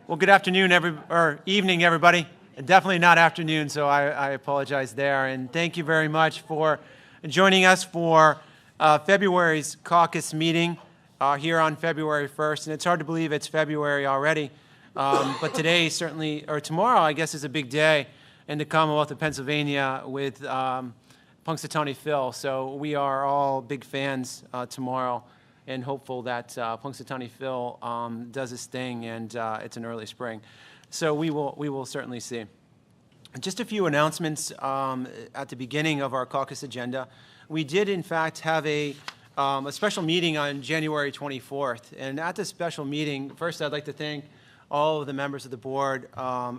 Well, good afternoon, or evening, everybody. Definitely not afternoon, so I apologize there. And thank you very much for joining us for February's caucus meeting here on February 1st. And it's hard to believe it's February already. But today, certainly, or tomorrow, I guess, is a big day in the Commonwealth of Pennsylvania with Punxsutawney Phil. So we are all big fans tomorrow, and hopeful that Punxsutawney Phil does his thing, and it's an early spring. So we will certainly see. Just a few announcements at the beginning of our caucus agenda. We did, in fact, have a special meeting on January 24th. And at this special meeting, first I'd like to thank all of the members of the board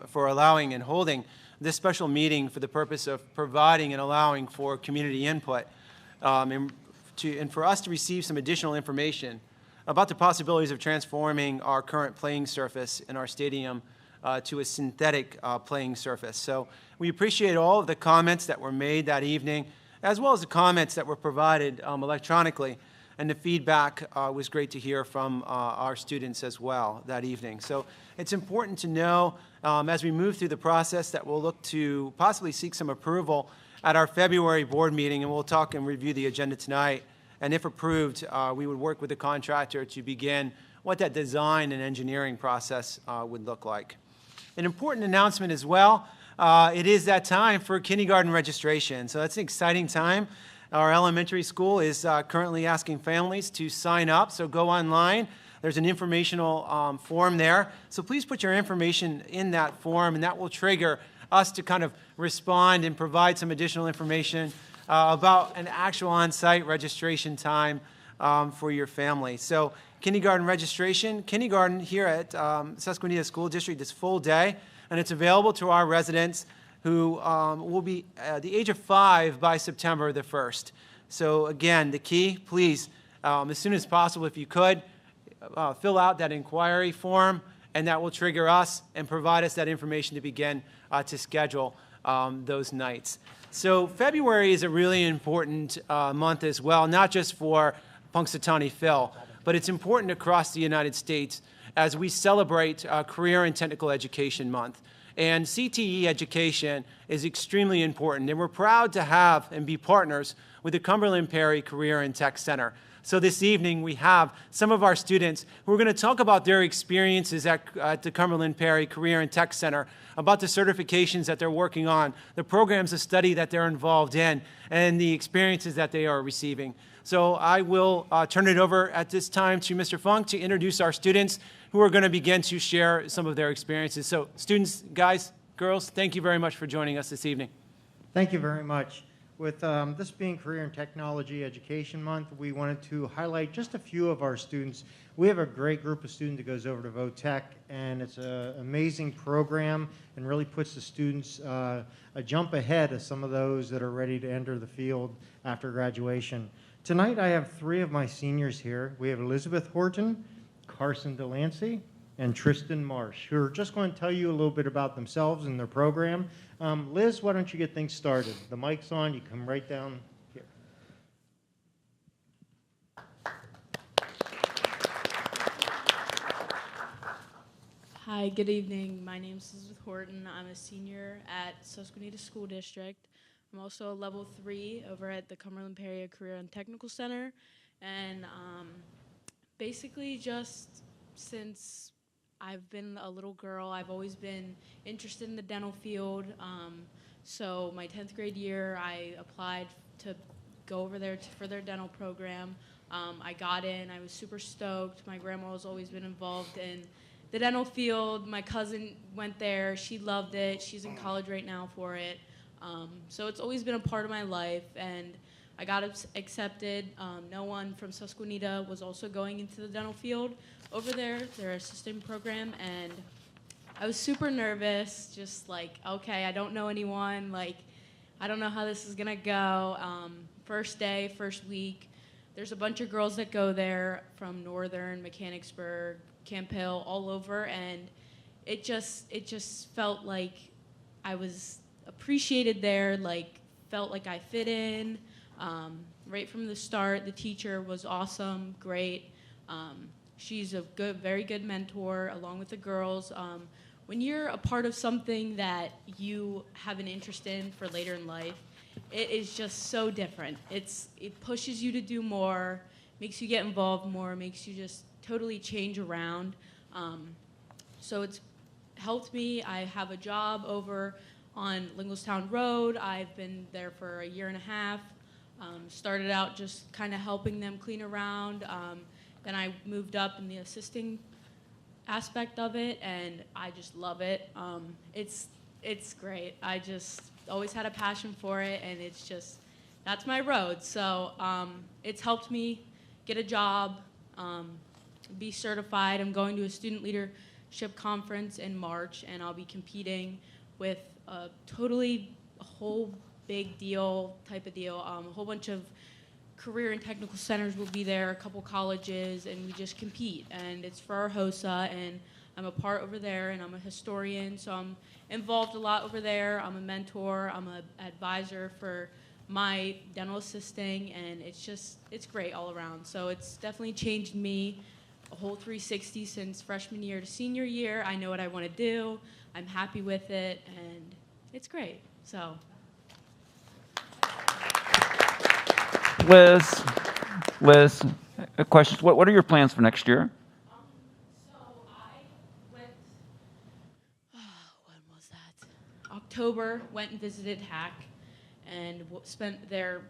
for allowing and holding this special meeting for the purpose of providing and allowing for community input and for us to receive some additional information about the possibilities of transforming our current playing surface in our stadium to a synthetic playing surface. So we appreciate all of the comments that were made that evening, as well as the comments that were provided electronically. And the feedback was great to hear from our students as well that evening. So it's important to know as we move through the process that we'll look to possibly seek some approval at our February board meeting, and we'll talk and review the agenda tonight. And if approved, we would work with the contractor to begin what that design and engineering process would look like. An important announcement as well, it is that time for kindergarten registration. So that's an exciting time. Our elementary school is currently asking families to sign up, so go online. There's an informational form there. So please put your information in that form, and that will trigger us to kind of respond and provide some additional information about an actual on-site registration time for your family. So kindergarten registration, kindergarten here at Susquenita School District is full day, and it's available to our residents who will be the age of 5 by September the 1st. So again, the key, please, as soon as possible, if you could, fill out that inquiry form, and that will trigger us and provide us that information to begin to schedule those nights. So February is a really important month as well, not just for Punxsutawney Phil, but it's important across the United States as we celebrate Career and Technical Education Month. And CTE education is extremely important, and we're proud to have and be partners with the Cumberland Perry Career and Tech Center. So this evening we have some of our students who are going to talk about their experiences at the Cumberland Perry Career and Tech Center, about the certifications that they're working on, the programs of study that they're involved in, and the experiences that they are receiving. So I will turn it over at this time to Mr. Funk to introduce our students who are going to begin to share some of their experiences. So students, guys, girls, thank you very much for joining us this evening. Thank you very much. With this being Career and Technology Education Month, we wanted to highlight just a few of our students. We have a great group of students that goes over to VOTech, and it's an amazing program and really puts the students a jump ahead of some of those that are ready to enter the field after graduation. Tonight I have 3 of my seniors here. We have Elizabeth Horton, Carson Delancey, and Tristan Marsh, who are just going to tell you a little bit about themselves and their program. Liz, why don't you get things started? The mic's on, you come right down here. Hi, good evening. My name is Elizabeth Horton. I'm a senior at Susquenita School District. I'm also a level 3 over at the Cumberland Perry Career and Technical Center. And basically just since I've been a little girl, I've always been interested in the dental field. So my 10th grade year, I applied to go over there for their dental program. I got in. I was super stoked. My grandma has always been involved in the dental field. My cousin went there. She loved it. She's in college right now for it. So it's always been a part of my life, and I got accepted. No one from Susquenita was also going into the dental field over there, their assistant program, and I was super nervous, just like, okay, I don't know anyone, like, I don't know how this is gonna go. First day, first week, there's a bunch of girls that go there from Northern, Mechanicsburg, Camp Hill, all over, and it just felt like I was appreciated there, like, felt like I fit in. Right from the start, the teacher was awesome, great. She's a very good mentor along with the girls. When you're a part of something that you have an interest in for later in life, it is just so different. It pushes you to do more, makes you get involved more, makes you just totally change around. So it's helped me. I have a job over on Linglestown Road. I've been there for a year and a half. Started out just kind of helping them clean around. Then I moved up in the assisting aspect of it, and I just love it. It's great. I just always had a passion for it, and that's my road. So it's helped me get a job, be certified. I'm going to a student leadership conference in March, and I'll be competing with a whole big deal type of deal. A whole bunch of career and technical centers will be there, a couple colleges, and we just compete. And it's for our HOSA, and I'm a part over there, and I'm a historian, so I'm involved a lot over there. I'm a mentor, I'm an advisor for my dental assisting, and it's great all around. So it's definitely changed me a whole 360 since freshman year to senior year. I know what I want to do, I'm happy with it, and it's great. So. Liz, a question. What are your plans for next year? So I went, when was that? October, went and visited HAC and spent their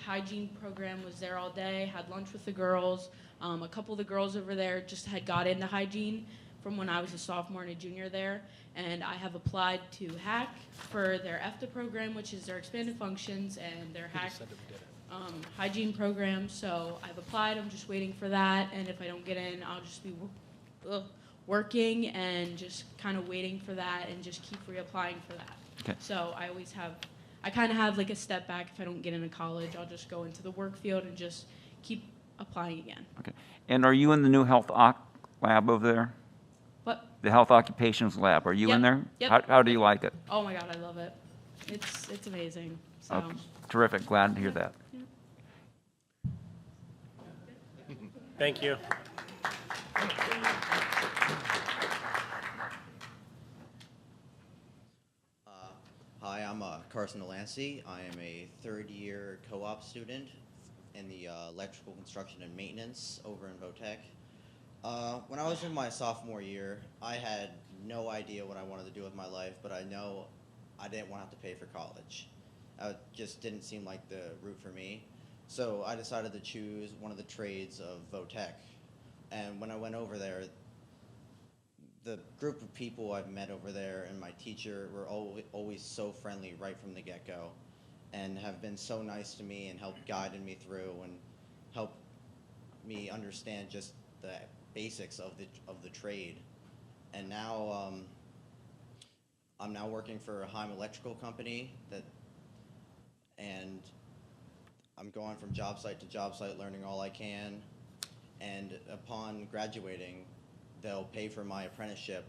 hygiene program, was there all day, had lunch with the girls. A couple of the girls over there just had got into hygiene from when I was a sophomore and a junior there. And I have applied to HAC for their EFTA program, which is their expanded functions, and their HAC hygiene program. So I've applied, I'm just waiting for that. And if I don't get in, I'll just be working and just kind of waiting for that and just keep reapplying for that. Okay. So I kind of have like a step back. If I don't get into college, I'll just go into the work field and just keep applying again. Okay. And are you in the new health lab over there? What? The health occupations lab. Are you Yep. in there? Yep. How do you like it? Oh my God, I love it. It's amazing. So. Okay. Terrific. Glad to hear that. Thank you. Hi, I'm Carson Delancey. I am a third-year co-op student in the electrical construction and maintenance over in Votech. When I was in my sophomore year, I had no idea what I wanted to do with my life, but I know I didn't want to have to pay for college. It just didn't seem like the route for me. So I decided to choose one of the trades of Votech. And when I went over there, the group of people I've met over there and my teacher were always so friendly right from the get-go, and have been so nice to me and helped guided me through and helped me understand just the basics of the trade. And now I'm now working for a Heim electrical company and I'm going from job site to job site, learning all I can, and upon graduating, they'll pay for my apprenticeship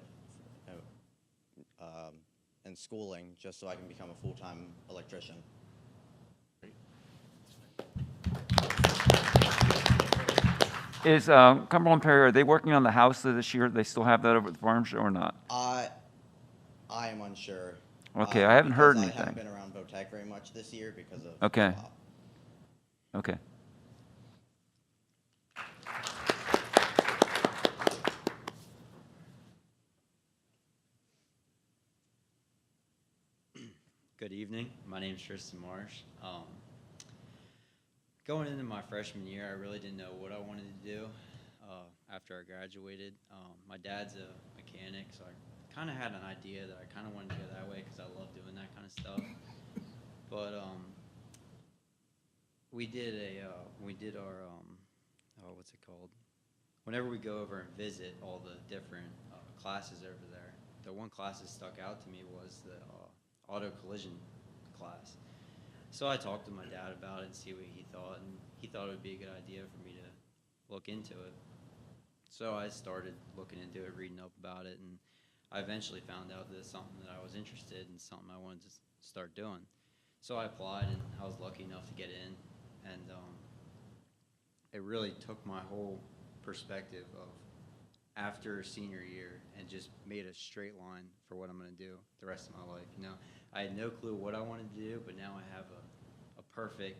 and schooling just so I can become a full-time electrician. Is Cumberland Perry, are they working on the house this year? They still have that over at the farm show or not? I am unsure. Okay, I haven't heard because anything. I haven't been around Votech very much this year because of Okay. co-op. Okay. Good evening. My name is Tristan Marsh. Going into my freshman year, I really didn't know what I wanted to do after I graduated. My dad's a mechanic, so I kind of had an idea that I kind of wanted to go that way because I love doing that kind of stuff. But we did our what's it called? Whenever we go over and visit all the different classes over there, the one class that stuck out to me was the auto collision class. So I talked to my dad about it and see what he thought, and he thought it would be a good idea for me to look into it. So I started looking into it, reading up about it, and I eventually found out that it's something that I was interested in, something I wanted to start doing. So I applied, and I was lucky enough to get in, and it really took my whole perspective of after senior year and just made a straight line for what I'm going to do the rest of my life. You know, I had no clue what I wanted to do, but now I have a perfect,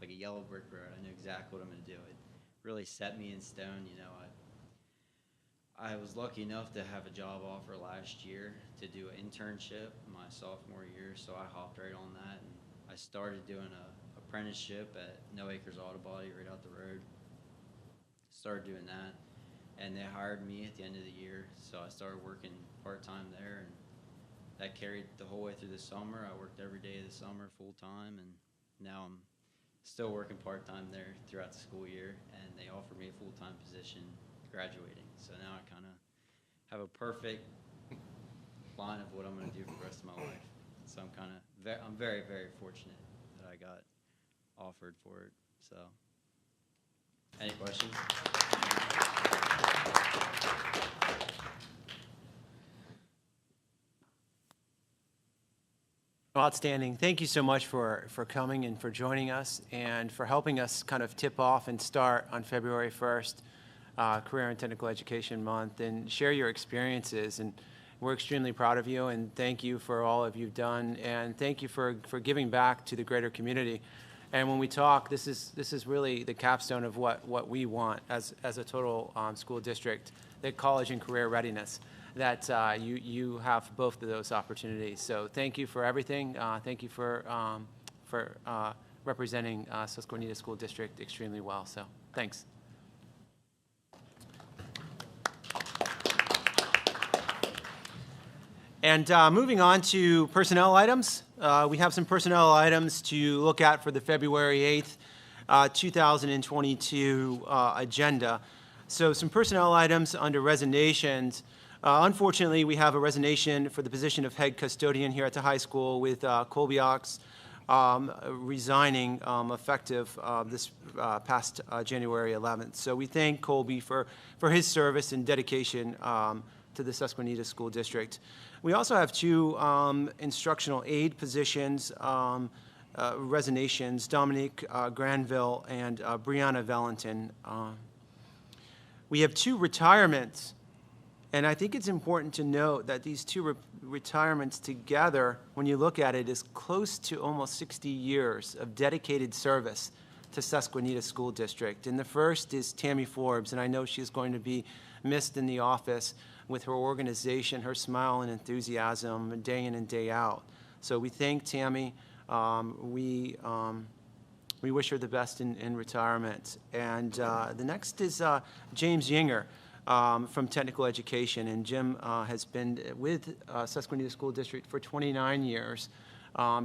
like a yellow brick road. I know exactly what I'm going to do. It really set me in stone. You know, I was lucky enough to have a job offer last year to do an internship my sophomore year, so I hopped right on that, and I started doing a apprenticeship at No Acres Auto Body right out the road. Started doing that, and they hired me at the end of the year, so I started working part-time there, and that carried the whole way through the summer. I worked every day of the summer full-time, and now I'm still working part-time there throughout the school year, and they offered me a full-time position graduating. So now I kind of have a perfect line of what I'm going to do for the rest of my life. So I'm very, very fortunate that I got offered for it. So, any questions? Outstanding. Thank you so much for coming and for joining us and for helping us kind of tip off and start on February 1st, Career and Technical Education Month, and share your experiences. And we're extremely proud of you, and thank you for all of you've done, and thank you for giving back to the greater community. And when we talk, this is really the capstone of what we want as a total school district, the college and career readiness, that you have both of those opportunities. So thank you for everything. Thank you for representing Susquenita School District extremely well. So thanks. And moving on to personnel items, we have some personnel items to look at for the February 8th, 2022 agenda. So some personnel items under resignations. Unfortunately, we have a resignation for the position of head custodian here at the high school with Colby Ox resigning effective this past January 11th. So we thank Colby for his service and dedication to the Susquenita School District. We also have two instructional aid positions, resignations, Dominique Granville and Brianna Valentin. We have two retirements, and I think it's important to note that these two retirements together, when you look at it, is close to almost 60 years of dedicated service to Susquenita School District. And the first is Tammy Forbes, and I know she's going to be missed in the office with her organization, her smile and enthusiasm day in and day out. So we thank Tammy. We wish her the best in retirement. And the next is James Yinger from Technical Education. And Jim has been with Susquenita School District for 29 years,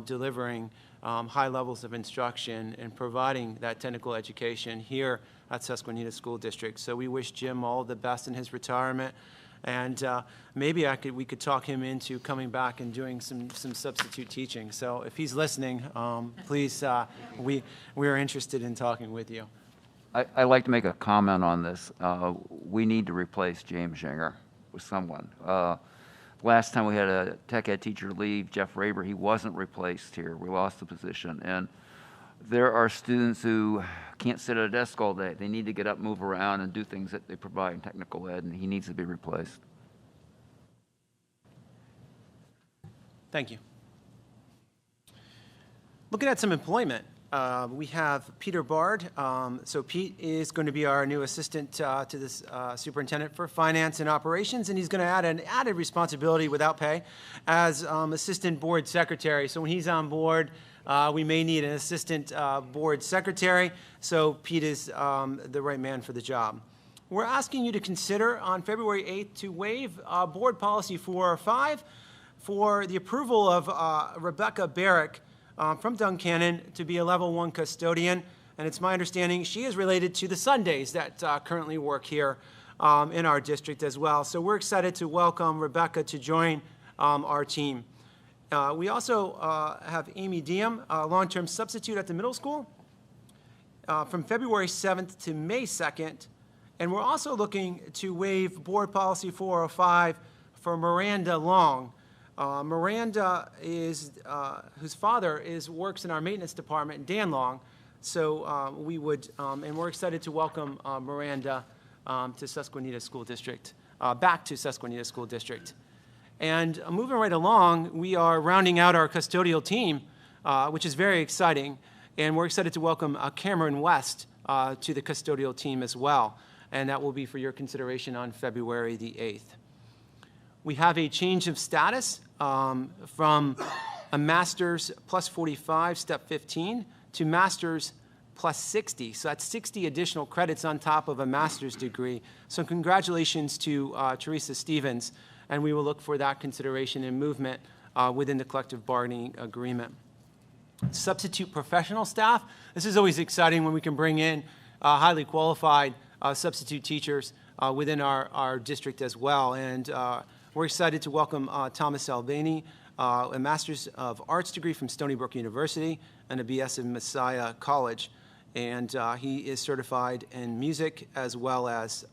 delivering high levels of instruction and providing that technical education here at Susquenita School District. So we wish Jim all the best in his retirement. And maybe we could talk him into coming back and doing some substitute teaching. So if he's listening, please, we are interested in talking with you. I'd like to make a comment on this. We need to replace James Yinger with someone. Last time we had a tech ed teacher leave, Jeff Raber, he wasn't replaced here. We lost the position. And there are students who can't sit at a desk all day. They need to get up, move around, and do things that they provide in technical ed, and he needs to be replaced. Thank you. Looking at some employment, we have Peter Bard. So Pete is going to be our new assistant to this superintendent for finance and operations, and he's going to add an added responsibility without pay as assistant board secretary. So when he's on board, we may need an assistant board secretary, so Pete is the right man for the job. We're asking you to consider on February 8th to waive board policy 405 for the approval of Rebecca Barrick from Duncannon to be a level 1 custodian. And it's my understanding she is related to the Sundays that currently work here in our district as well. So we're excited to welcome Rebecca to join our team. We also have Amy Diem, a long-term substitute at the middle school, from February 7th to May 2nd. And we're also looking to waive board policy 405 for Miranda Long. Miranda is, whose father works in our maintenance department, Dan Long. So we would, and we're excited to welcome Miranda to Susquenita School District, back to Susquenita School District. And moving right along, we are rounding out our custodial team, which is very exciting. And we're excited to welcome Cameron West to the custodial team as well. And that will be for your consideration on February the 8th. We have a change of status from a master's plus 45, step 15, to master's plus 60. So that's 60 additional credits on top of a master's degree. So congratulations to Teresa Stevens, and we will look for that consideration and movement within the collective bargaining agreement. Substitute professional staff. This is always exciting when we can bring in highly qualified substitute teachers within our district as well. And we're excited to welcome Thomas Albani, a Master's of Arts degree from Stony Brook University and a BS in Messiah College. And he is certified in music as well as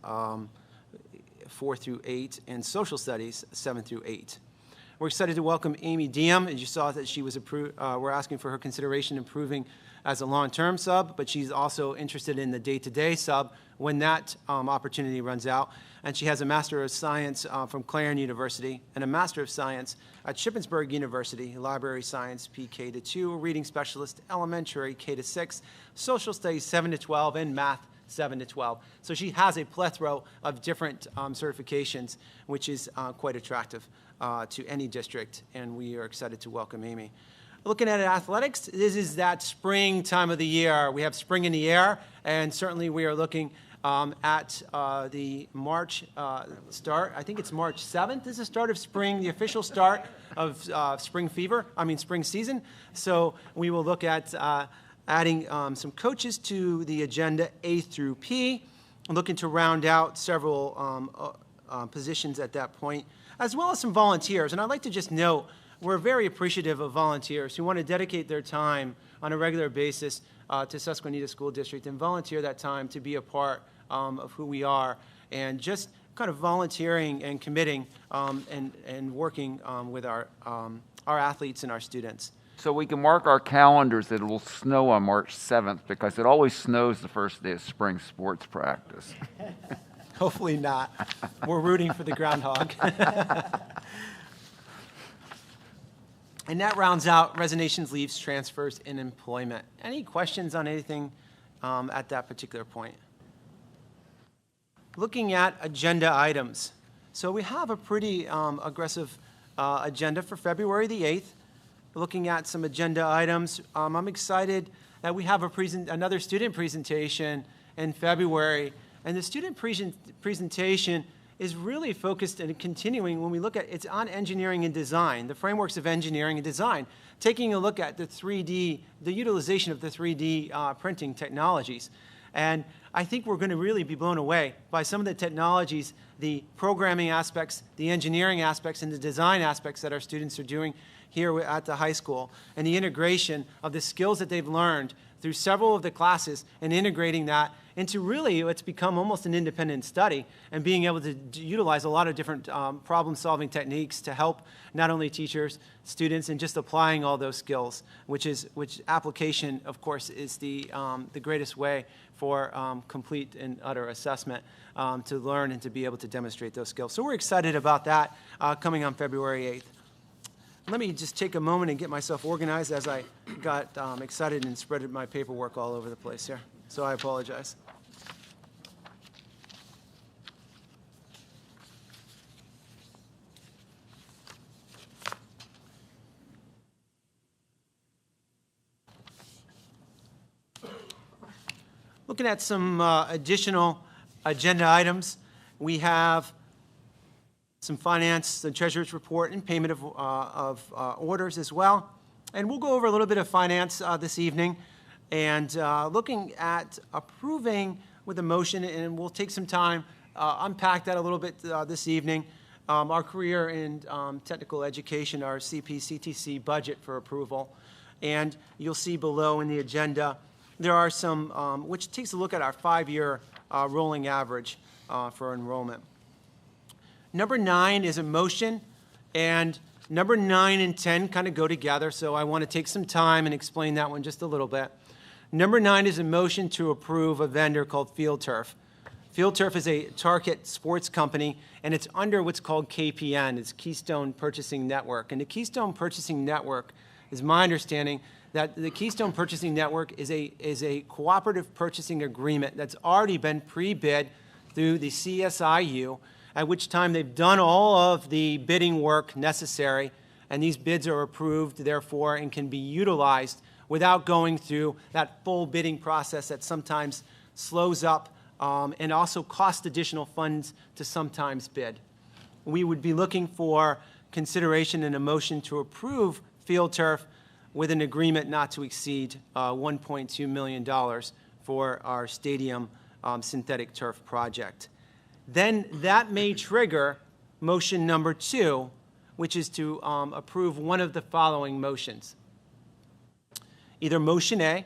4 through 8 and social studies 7 through 8. We're excited to welcome Amy Diem. As you saw that she was approved, we're asking for her consideration improving as a long-term sub, but she's also interested in the day-to-day sub when that opportunity runs out. And she has a Master of Science from Clarion University and a Master of Science at Shippensburg University, Library Science PK-2, Reading Specialist, Elementary K-6, Social Studies 7 to 12, and Math 7 to 12. So she has a plethora of different certifications, which is quite attractive to any district, and we are excited to welcome Amy. Looking at athletics, this is that spring time of the year. We have spring in the air, and certainly we are looking at the March start. I think it's March 7th is the start of spring, the official start of spring season. So we will look at adding some coaches to the agenda A through P, looking to round out several positions at that point, as well as some volunteers. And I'd like to just note, we're very appreciative of volunteers who want to dedicate their time on a regular basis to Susquenita School District and volunteer that time to be a part of who we are, and just kind of volunteering and committing and working with our athletes and our students. So we can mark our calendars that it will snow on March 7th, because it always snows the first day of spring sports practice. Hopefully not. We're rooting for the groundhog. And that rounds out resignations, leaves, transfers, and employment. Any questions on anything at that particular point? Looking at agenda items. So we have a pretty aggressive agenda for February the 8th. Looking at some agenda items, I'm excited that we have another student presentation in February. And the student presentation is really focused and continuing when we look at it's on engineering and design, the frameworks of engineering and design, taking a look at the 3D, the utilization of the 3D printing technologies. And I think we're going to really be blown away by some of the technologies, the programming aspects, the engineering aspects, and the design aspects that our students are doing here at the high school, and the integration of the skills that they've learned through several of the classes and integrating that into really it's become almost an independent study, and being able to utilize a lot of different problem-solving techniques to help not only teachers, students, and just applying all those skills, which application, of course, is the greatest way for complete and utter assessment to learn and to be able to demonstrate those skills. So we're excited about that coming on February 8th. Let me just take a moment and get myself organized as I got excited and spread my paperwork all over the place here. So I apologize. Looking at some additional agenda items, we have some finance, the treasurer's report, and payment of orders as well. And we'll go over a little bit of finance this evening, and looking at approving with a motion, and we'll take some time, unpack that a little bit this evening, our career in technical education, our Cpctc budget for approval. And you'll see below in the agenda, there are some, which takes a look at our 5-year rolling average for enrollment. Number 9 is a motion, and number 9 and 10 kind of go together, so I want to take some time and explain that one just a little bit. Number 9 is a motion to approve a vendor called Field Turf. Field Turf is a Target sports company, and it's under what's called KPN, it's Keystone Purchasing Network. And the Keystone Purchasing Network, is my understanding, that the Keystone Purchasing Network is a cooperative purchasing agreement that's already been pre-bid through the CSIU, at which time they've done all of the bidding work necessary, and these bids are approved, therefore, and can be utilized without going through that full bidding process that sometimes slows up and also costs additional funds to sometimes bid. We would be looking for consideration and a motion to approve Field Turf with an agreement not to exceed $1.2 million for our stadium synthetic turf project. Then that may trigger motion number 2, which is to approve one of the following motions. Either motion A,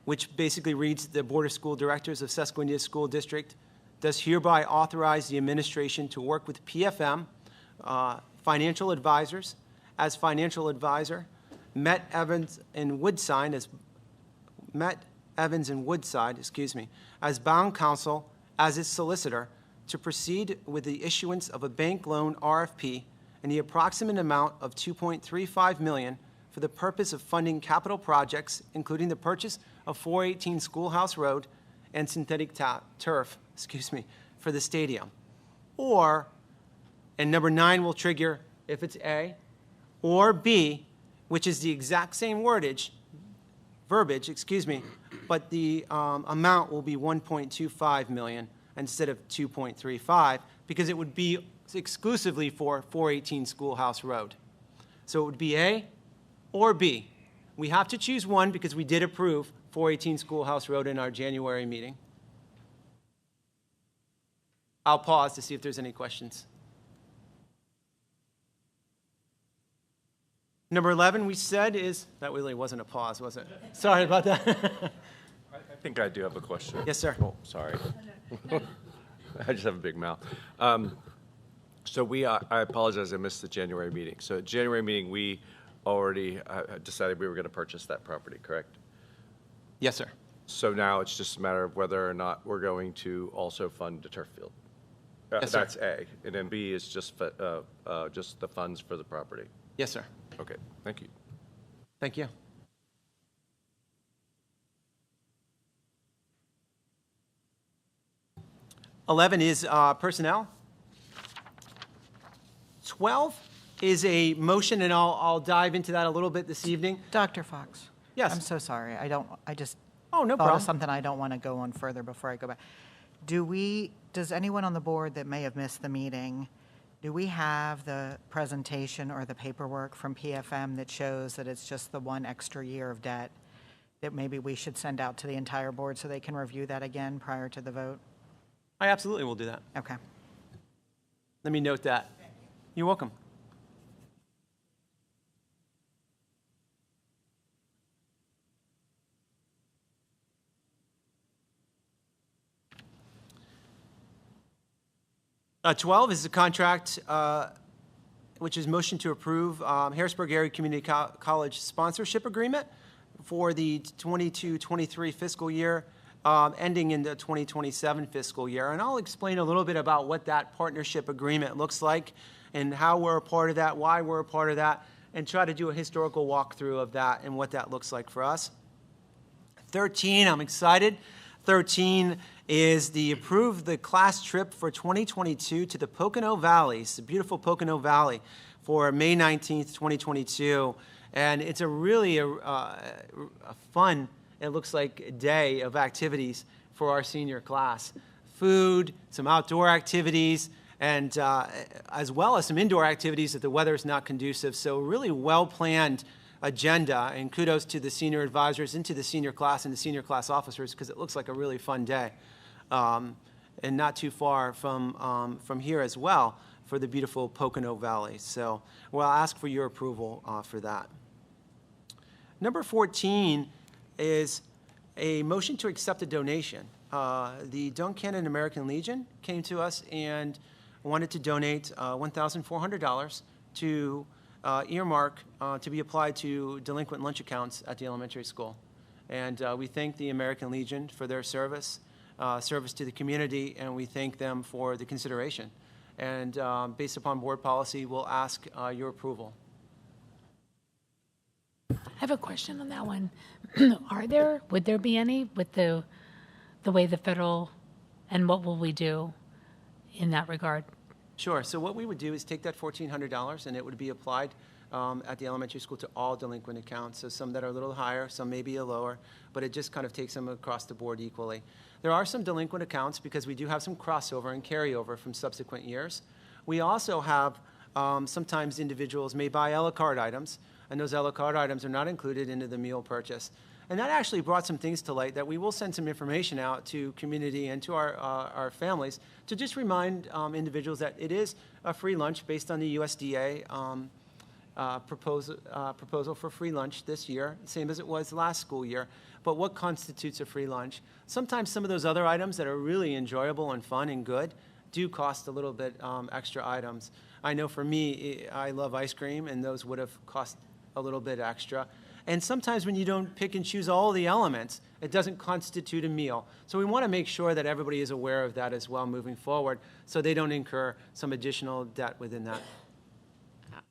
which basically reads, the Board of School Directors of Susquenita School District does hereby authorize the administration to work with PFM, financial advisors, as financial advisor, Met Evans and Woodside, as bound counsel, as its solicitor, to proceed with the issuance of a bank loan RFP in the approximate amount of $2.35 million for the purpose of funding capital projects, including the purchase of 418 Schoolhouse Road and synthetic turf, for the stadium. Or, and number 9 will trigger if it's A, or B, which is the exact same verbiage, but the amount will be $1.25 million instead of $2.35, because it would be exclusively for 418 Schoolhouse Road. So it would be A or B. We have to choose one because we did approve 418 Schoolhouse Road in our January meeting. I'll pause to see if there's any questions. Number 11, we said is, that really wasn't a pause, was it? Sorry about that. I think I do have a question. Yes, sir. Oh, sorry. I just have a big mouth. So I apologize, I missed the January meeting. So at January meeting, we already decided we were going to purchase that property, correct? Yes, sir. So now it's just a matter of whether or not we're going to also fund the turf field. Yes, sir. That's A. And then B is just the funds for the property. Yes, sir. Okay, thank you. Thank you. Eleven is personnel. 12 is a motion, and I'll dive into that a little bit this evening. Dr. Fox. Yes. I'm so sorry. I just Oh, no thought problem. of something I don't want to go on further before I go back. Does anyone on the board that may have missed the meeting, do we have the presentation or the paperwork from PFM that shows that it's just the one extra year of debt that maybe we should send out to the entire board so they can review that again prior to the vote? I absolutely will do that. Okay. Let me note that. You're welcome. Uh, 12 is the contract, which is motion to approve Harrisburg Area Community College sponsorship agreement for the 22-23 fiscal year, ending in the 2027 fiscal year. And I'll explain a little bit about what that partnership agreement looks like and how we're a part of that, why we're a part of that, and try to do a historical walkthrough of that and what that looks like for us. 13, I'm excited. 13 is the class trip for 2022 to the Pocono Valleys, the beautiful Pocono Valley, for May 19th, 2022. And it's a really a fun, it looks like, a day of activities for our senior class. Food, some outdoor activities, and as well as some indoor activities if the weather is not conducive. So really well-planned agenda, and kudos to the senior advisors and to the senior class and the senior class officers, because it looks like a really fun day. And not too far from here as well for the beautiful Pocono Valley. So well, I'll ask for your approval for that. Number 14 is a motion to accept a donation. The Duncannon American Legion came to us and wanted to donate $1,400 to earmark to be applied to delinquent lunch accounts at the elementary school. And we thank the American Legion for their service. service to the community, and we thank them for the consideration. And based upon board policy, we'll ask your approval. I have a question on that one. Would there be any with the way the federal, and what will we do in that regard? Sure. So what we would do is take that $1,400, and it would be applied at the elementary school to all delinquent accounts. So some that are a little higher, some maybe a lower, but it just kind of takes them across the board equally. There are some delinquent accounts because we do have some crossover and carryover from subsequent years. We also have sometimes individuals may buy a la carte items, and those a la carte items are not included into the meal purchase. And that actually brought some things to light that we will send some information out to community and to our families to just remind individuals that it is a free lunch based on the USDA proposal for free lunch this year, same as it was last school year. But what constitutes a free lunch? Sometimes some of those other items that are really enjoyable and fun and good do cost a little bit extra items. I know for me, I love ice cream, and those would have cost a little bit extra. And sometimes when you don't pick and choose all the elements, it doesn't constitute a meal. So we want to make sure that everybody is aware of that as well moving forward, so they don't incur some additional debt within that.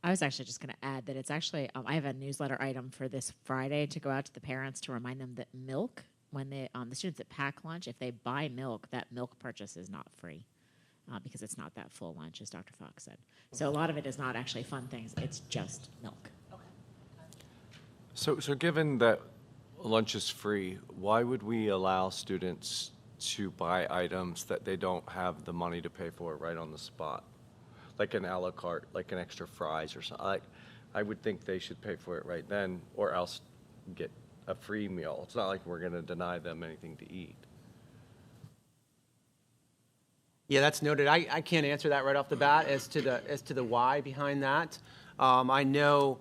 I was actually just going to add that it's actually, I have a newsletter item for this Friday to go out to the parents to remind them that milk, when they, the students that pack lunch, if they buy milk, that milk purchase is not free because it's not that full lunch, as Dr. Fox said. So a lot of it is not actually fun things, it's just milk. So given that lunch is free, why would we allow students to buy items that they don't have the money to pay for right on the spot? Like an a la carte, like an extra fries or something. I would think they should pay for it right then, or else get a free meal. It's not like we're going to deny them anything to eat. Yeah, that's noted. I can't answer that right off the bat as to the why behind that. I know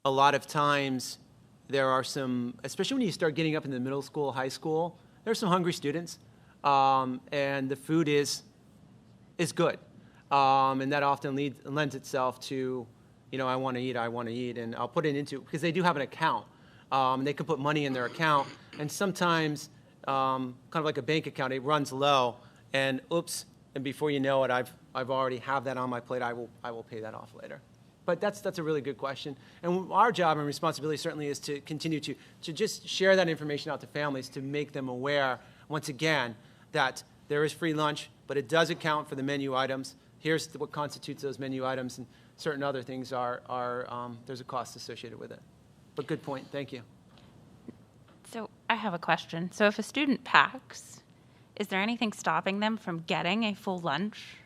a lot of times there are some, especially when you start getting up in the middle school, high school, there's some hungry students, and the food is good. And that often lends itself to, I want to eat, and I'll put it into, because they do have an account. They can put money in their account, and sometimes, kind of like a bank account, it runs low, and oops, and before you know it, I've already have that on my plate. I will pay that off later. But that's a really good question. And our job and responsibility certainly is to continue to just share that information out to families to make them aware, once again, that there is free lunch, but it does account for the menu items. Here's what constitutes those menu items, and certain other things there's a cost associated with it. But good point. Thank you. So I have a question. So if a student packs, is there anything stopping them from getting a full lunch?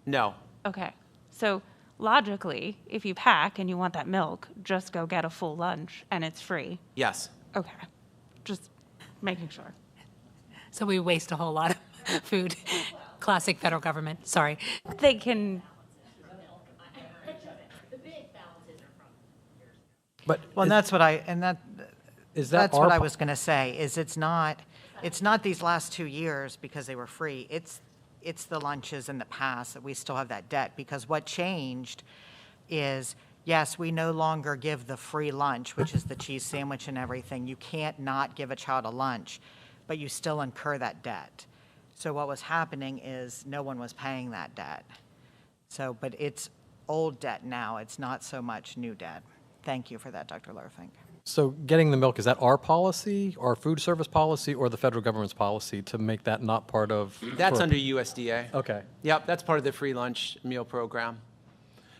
No. Okay. So logically, if you pack and you want that milk, just go get a full lunch and it's free. Yes. Okay. Just making sure. So we waste a whole lot of food. Classic federal government. Sorry. They can. Well, that's what I was going to say. Is it's not these last 2 years because they were free. It's the lunches in the past that we still have that debt, because what changed is, yes, we no longer give the free lunch, which is the cheese sandwich and everything. You can't not give a child a lunch, but you still incur that debt. So what was happening is no one was paying that debt. So, but it's old debt now. It's not so much new debt. Thank you for that, Dr. Lerfink. So getting the milk, is that our policy, our food service policy, or the federal government's policy to make that not part of? That's under USDA. Okay. Yep, that's part of the free lunch meal program.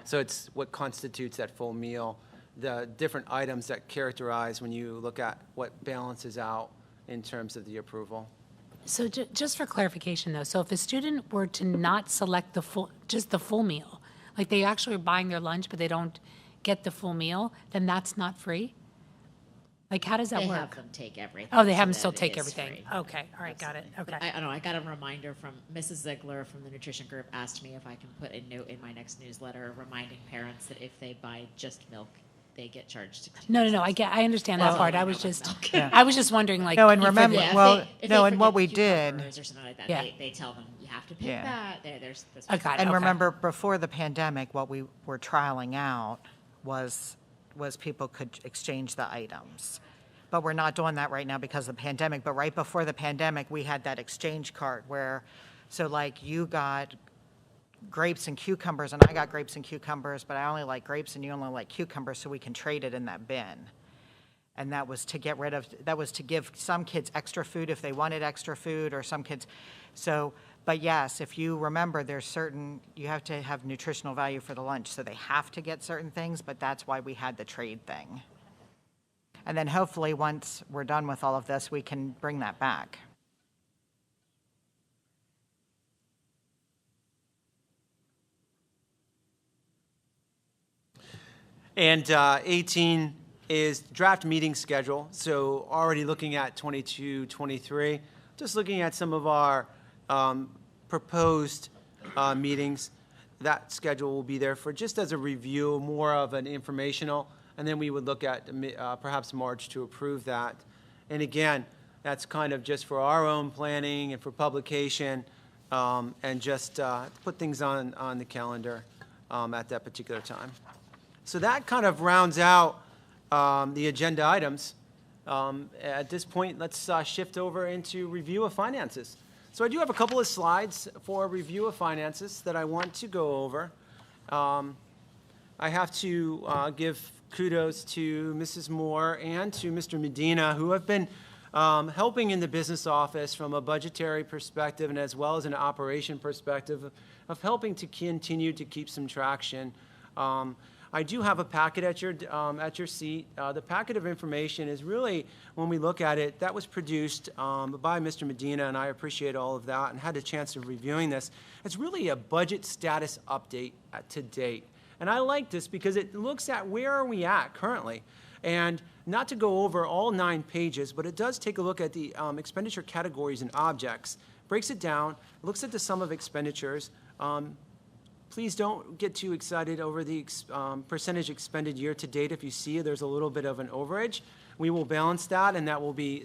So it's what constitutes that full meal, the different items that characterize when you look at what balances out in terms of the approval. So just for clarification, though, so if a student were to not select just the full meal, like they actually are buying their lunch, but they don't get the full meal, then that's not free? Like, how does that work? They have them take everything. Oh, they have them so still that take it is everything. free. Okay, all right, got it. Okay. But I don't know, I got a reminder from Mrs. Ziegler from the nutrition group, asked me if I can put a note in my next newsletter reminding parents that if they buy just milk, they get charged. No, I understand that part. I was just wondering, like. No, and if remember, it- well, if no, they and what forget we cucumbers did, or something like that, Yeah. they tell them, you have to pick Yeah. that. There's this. I got it. and Okay. remember, before the pandemic, what we were trialing out was people could exchange the items. but we're not doing that right now because of the pandemic. But right before the pandemic, we had that exchange cart where, so like you got grapes and cucumbers and I got grapes and cucumbers, but I only like grapes and you only like cucumbers, so we can trade it in that bin. And that was to get rid of, that was to give some kids extra food if they wanted extra food, or some kids. So, but yes, if you remember, there's certain, you have to have nutritional value for the lunch, so they have to get certain things, but that's why we had the trade thing. And then hopefully once we're done with all of this, we can bring that back. And 18 is draft meeting schedule. So already looking at 22, 23, just looking at some of our proposed meetings. That schedule will be there for just as a review, more of an informational, and then we would look at perhaps March to approve that. And again, that's kind of just for our own planning and for publication, and just put things on the calendar at that particular time. So that kind of rounds out the agenda items. At this point, let's shift over into review of finances. So I do have a couple of slides for review of finances that I want to go over. I have to give kudos to Mrs. Moore and to Mr. Medina, who have been helping in the business office from a budgetary perspective and as well as an operation perspective of helping to continue to keep some traction. I do have a packet at your seat. The packet of information is really, when we look at it, that was produced by Mr. Medina, and I appreciate all of that and had a chance of reviewing this. It's really a budget status update to date. And I like this because it looks at where are we at currently. And not to go over all 9 pages, but it does take a look at the expenditure categories and objects, breaks it down, looks at the sum of expenditures. Please don't get too excited over the percentage expended year to date. If you see there's a little bit of an overage, we will balance that, and that will be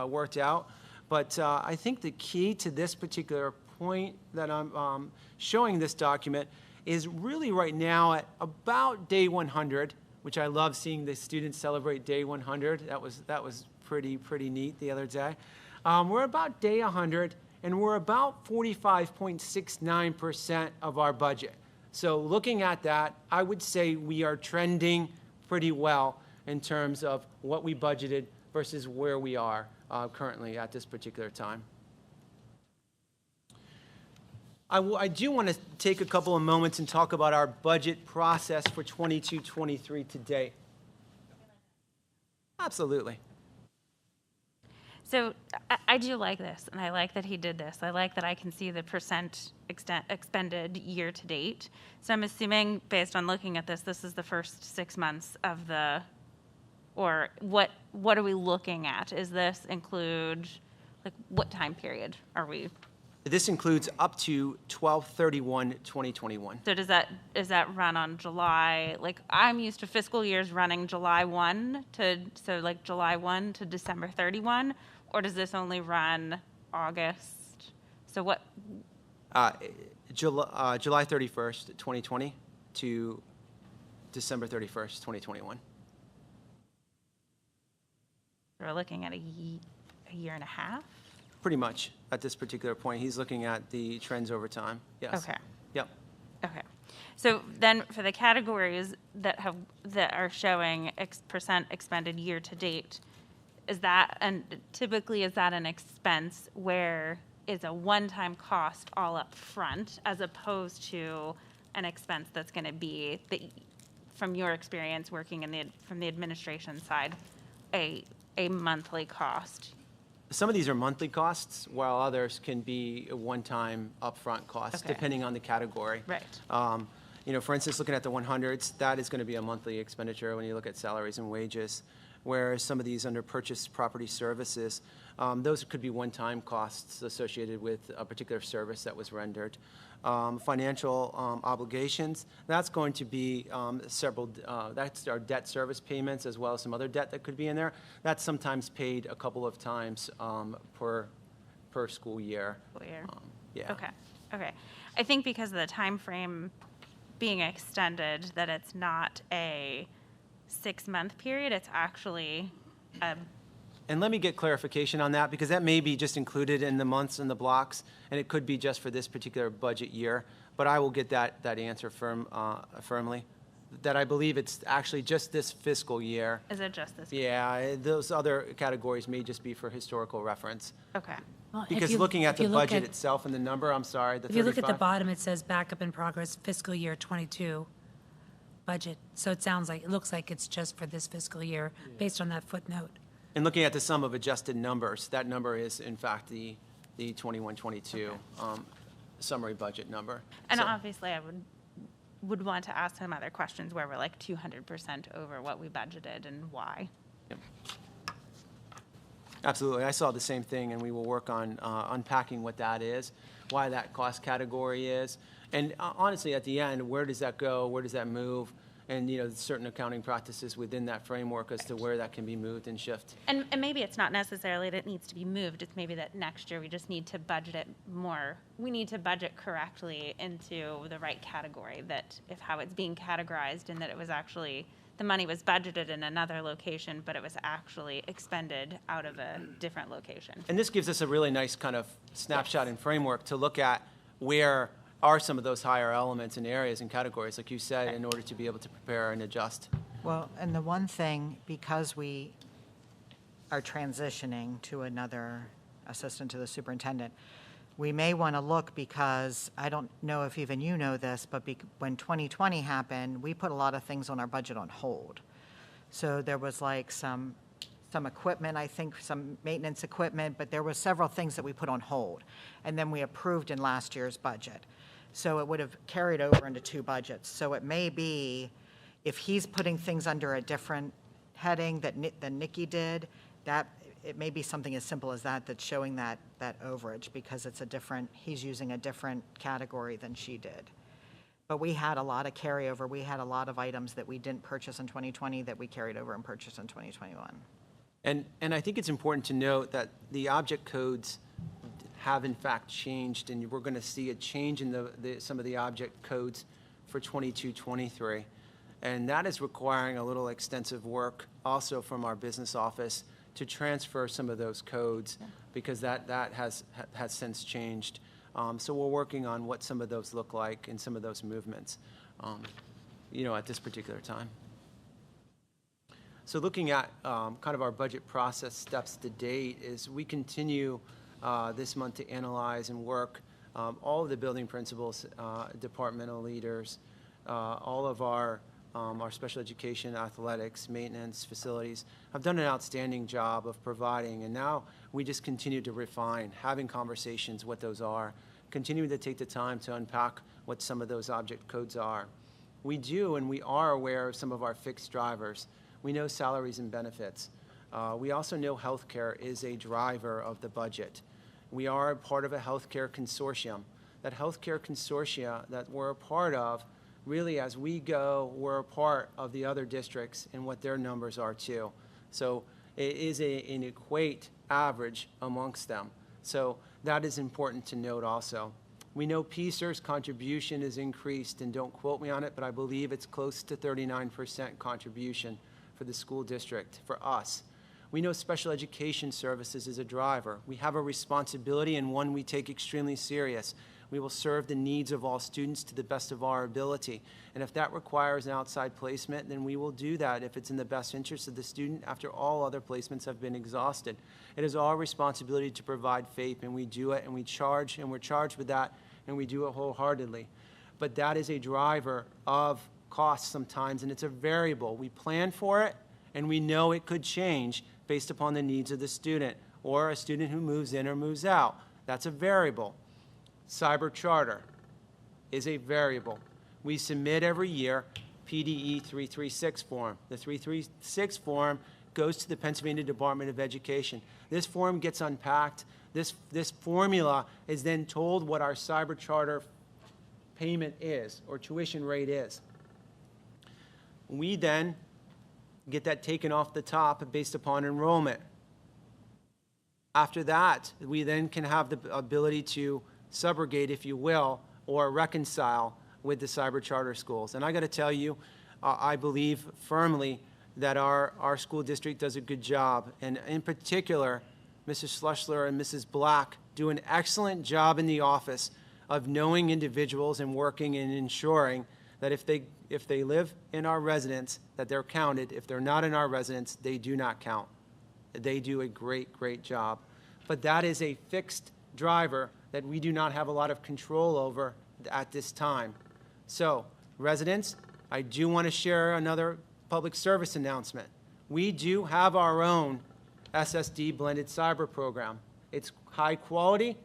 worked out. But I think the key to this particular point that I'm showing this document is really right now at about day 100, which I love seeing the students celebrate day 100. That was pretty neat the other day. We're about day 100. And we're about 45.69% of our budget. So looking at that, I would say we are trending pretty well in terms of what we budgeted versus where we are currently at this particular time. I do want to take a couple of moments and talk about our budget process for 22-23 to date. Absolutely. So I do like this, and I like that he did this. I like that I can see the percent expended year to date. So I'm assuming, based on looking at this, this is the first 6 months of the, or what are we looking at? Is this include, like, what time period are we? This includes up to 12/31/2021. So does that run on July? Like, I'm used to fiscal years running July 1 to, so like July 1 to December 31, or does this only run August? So what? July 31st, 2020 to December 31st, 2021. We're looking at a year and a half? Pretty much at this particular point. He's looking at the trends over time. Yes. Okay. Yep. Okay. So then for the categories that are showing percent expended year to date, is that, and typically is that an expense where it's a one-time cost all up front as opposed to an expense that's going to be, from your experience working from the administration side, a monthly cost? Some of these are monthly costs, while others can be a one-time upfront cost, Okay. depending on the category. Right. For instance, looking at the 100s, that is going to be a monthly expenditure when you look at salaries and wages, whereas some of these under purchased property services, those could be one-time costs associated with a particular service that was rendered. Financial obligations, that's going to be several, that's our debt service payments as well as some other debt that could be in there. That's sometimes paid a couple of times per school year. Yeah. Okay. I think because of the time frame being extended, that it's not a 6-month period, it's actually And let me get clarification on that, because that may be just included in the months and the blocks, and it could be just for this particular budget year. But I will get that answer firmly, that I believe it's actually just this fiscal year. Is it just this? Yeah, those other categories may just be for historical reference. Okay. Well, if Because you- looking at if the you look budget at- itself and the number, I'm sorry, the If you look at the 35. bottom, it says backup in progress fiscal year '22 budget. So it looks like it's just for this fiscal year, based on that footnote. And looking at the sum of adjusted numbers, that number is in fact the 21-22 summary budget number. And So- obviously, I would want to ask some other questions where we're like 200% over what we budgeted and why. Absolutely. I saw the same thing, and we will work on unpacking what that is, why that cost category is. And honestly, at the end, where does that go? Where does that move? And, certain accounting practices within that framework as to where that can be moved and shift. And maybe it's not necessarily that it needs to be moved. It's maybe that next year we just need to budget it more. We need to budget correctly into the right category, that if how it's being categorized, and that it was actually, the money was budgeted in another location, but it was actually expended out of a different location. And this gives us a really nice kind of snapshot and framework to look at where are some of those higher elements and areas and categories, like you said, in order to be able to prepare and adjust. Well, and the one thing, because we are transitioning to another assistant to the superintendent, we may want to look, because I don't know if even you know this, but when 2020 happened, we put a lot of things on our budget on hold. So there was like some equipment, I think, some maintenance equipment, but there were several things that we put on hold. And then we approved in last year's budget. So it would have carried over into two budgets. So it may be, if he's putting things under a different heading than Nikki did, that it may be something as simple as that, that's showing that overage, because it's he's using a different category than she did. But we had a lot of carryover. We had a lot of items that we didn't purchase in 2020 that we carried over and purchased in 2021. And I think it's important to note that the object codes have in fact changed, and we're going to see a change in some of the object codes for 22-23. And that is requiring a little extensive work also from our business office to transfer some of those codes, because that has since changed. So we're working on what some of those look like and some of those movements, at this particular time. So looking at kind of our budget process steps to date, is we continue this month to analyze and work all of the building principals, departmental leaders, all of our special education, athletics, maintenance, facilities have done an outstanding job of providing, and now we just continue to refine, having conversations what those are, continuing to take the time to unpack what some of those object codes are. We do, and we are aware of some of our fixed drivers. We know salaries and benefits. We also know healthcare is a driver of the budget. We are a part of a healthcare consortium. That healthcare consortia that we're a part of, really as we go, we're a part of the other districts and what their numbers are too. So it is an equate average amongst them. So that is important to note also. We know PSER's contribution is increased, and don't quote me on it, but I believe it's close to 39% contribution for the school district, for us. We know special education services is a driver. We have a responsibility, and one we take extremely serious. We will serve the needs of all students to the best of our ability. And if that requires an outside placement, then we will do that if it's in the best interest of the student after all other placements have been exhausted. It is our responsibility to provide FAPE, and we do it, and we're charged with that, and we do it wholeheartedly. But that is a driver of costs sometimes, and it's a variable. We plan for it, and we know it could change based upon the needs of the student, or a student who moves in or moves out. That's a variable. Cyber charter is a variable. We submit every year PDE 336 form. The 336 form goes to the Pennsylvania Department of Education. This form gets unpacked. This formula is then told what our cyber charter payment is, or tuition rate is. We then get that taken off the top based upon enrollment. After that, we then can have the ability to subrogate, if you will, or reconcile with the cyber charter schools. And I got to tell you, I believe firmly that our school district does a good job. And in particular, Mrs. Schlussler and Mrs. Black do an excellent job in the office of knowing individuals and working and ensuring that if they live in our residence, that they're counted. If they're not in our residence, they do not count. They do a great, great job. But that is a fixed driver that we do not have a lot of control over at this time. So, residents, I do want to share another public service announcement. We do have our own SSD blended cyber program. It's high quality.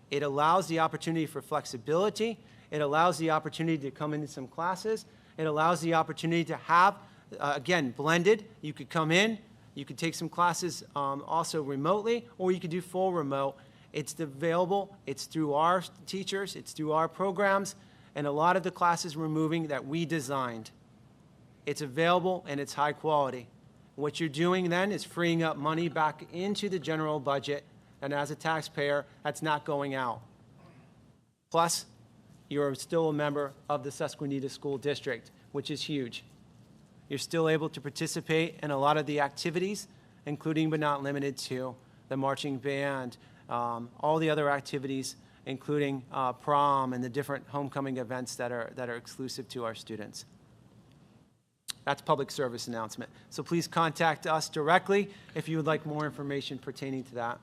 It allows the opportunity for flexibility. It allows the opportunity to come into some classes. It allows the opportunity to have, again, blended. You could come in, you could take some classes also remotely, or you could do full remote. It's available. It's through our teachers. It's through our programs. And a lot of the classes we're moving that we designed. It's available and it's high quality. What you're doing then is freeing up money back into the general budget, and as a taxpayer, that's not going out. Plus, you're still a member of the Susquenita School District, which is huge. You're still able to participate in a lot of the activities, including but not limited to the marching band, all the other activities, including prom and the different homecoming events that are exclusive to our students. That's public service announcement. So please contact us directly if you would like more information pertaining to that.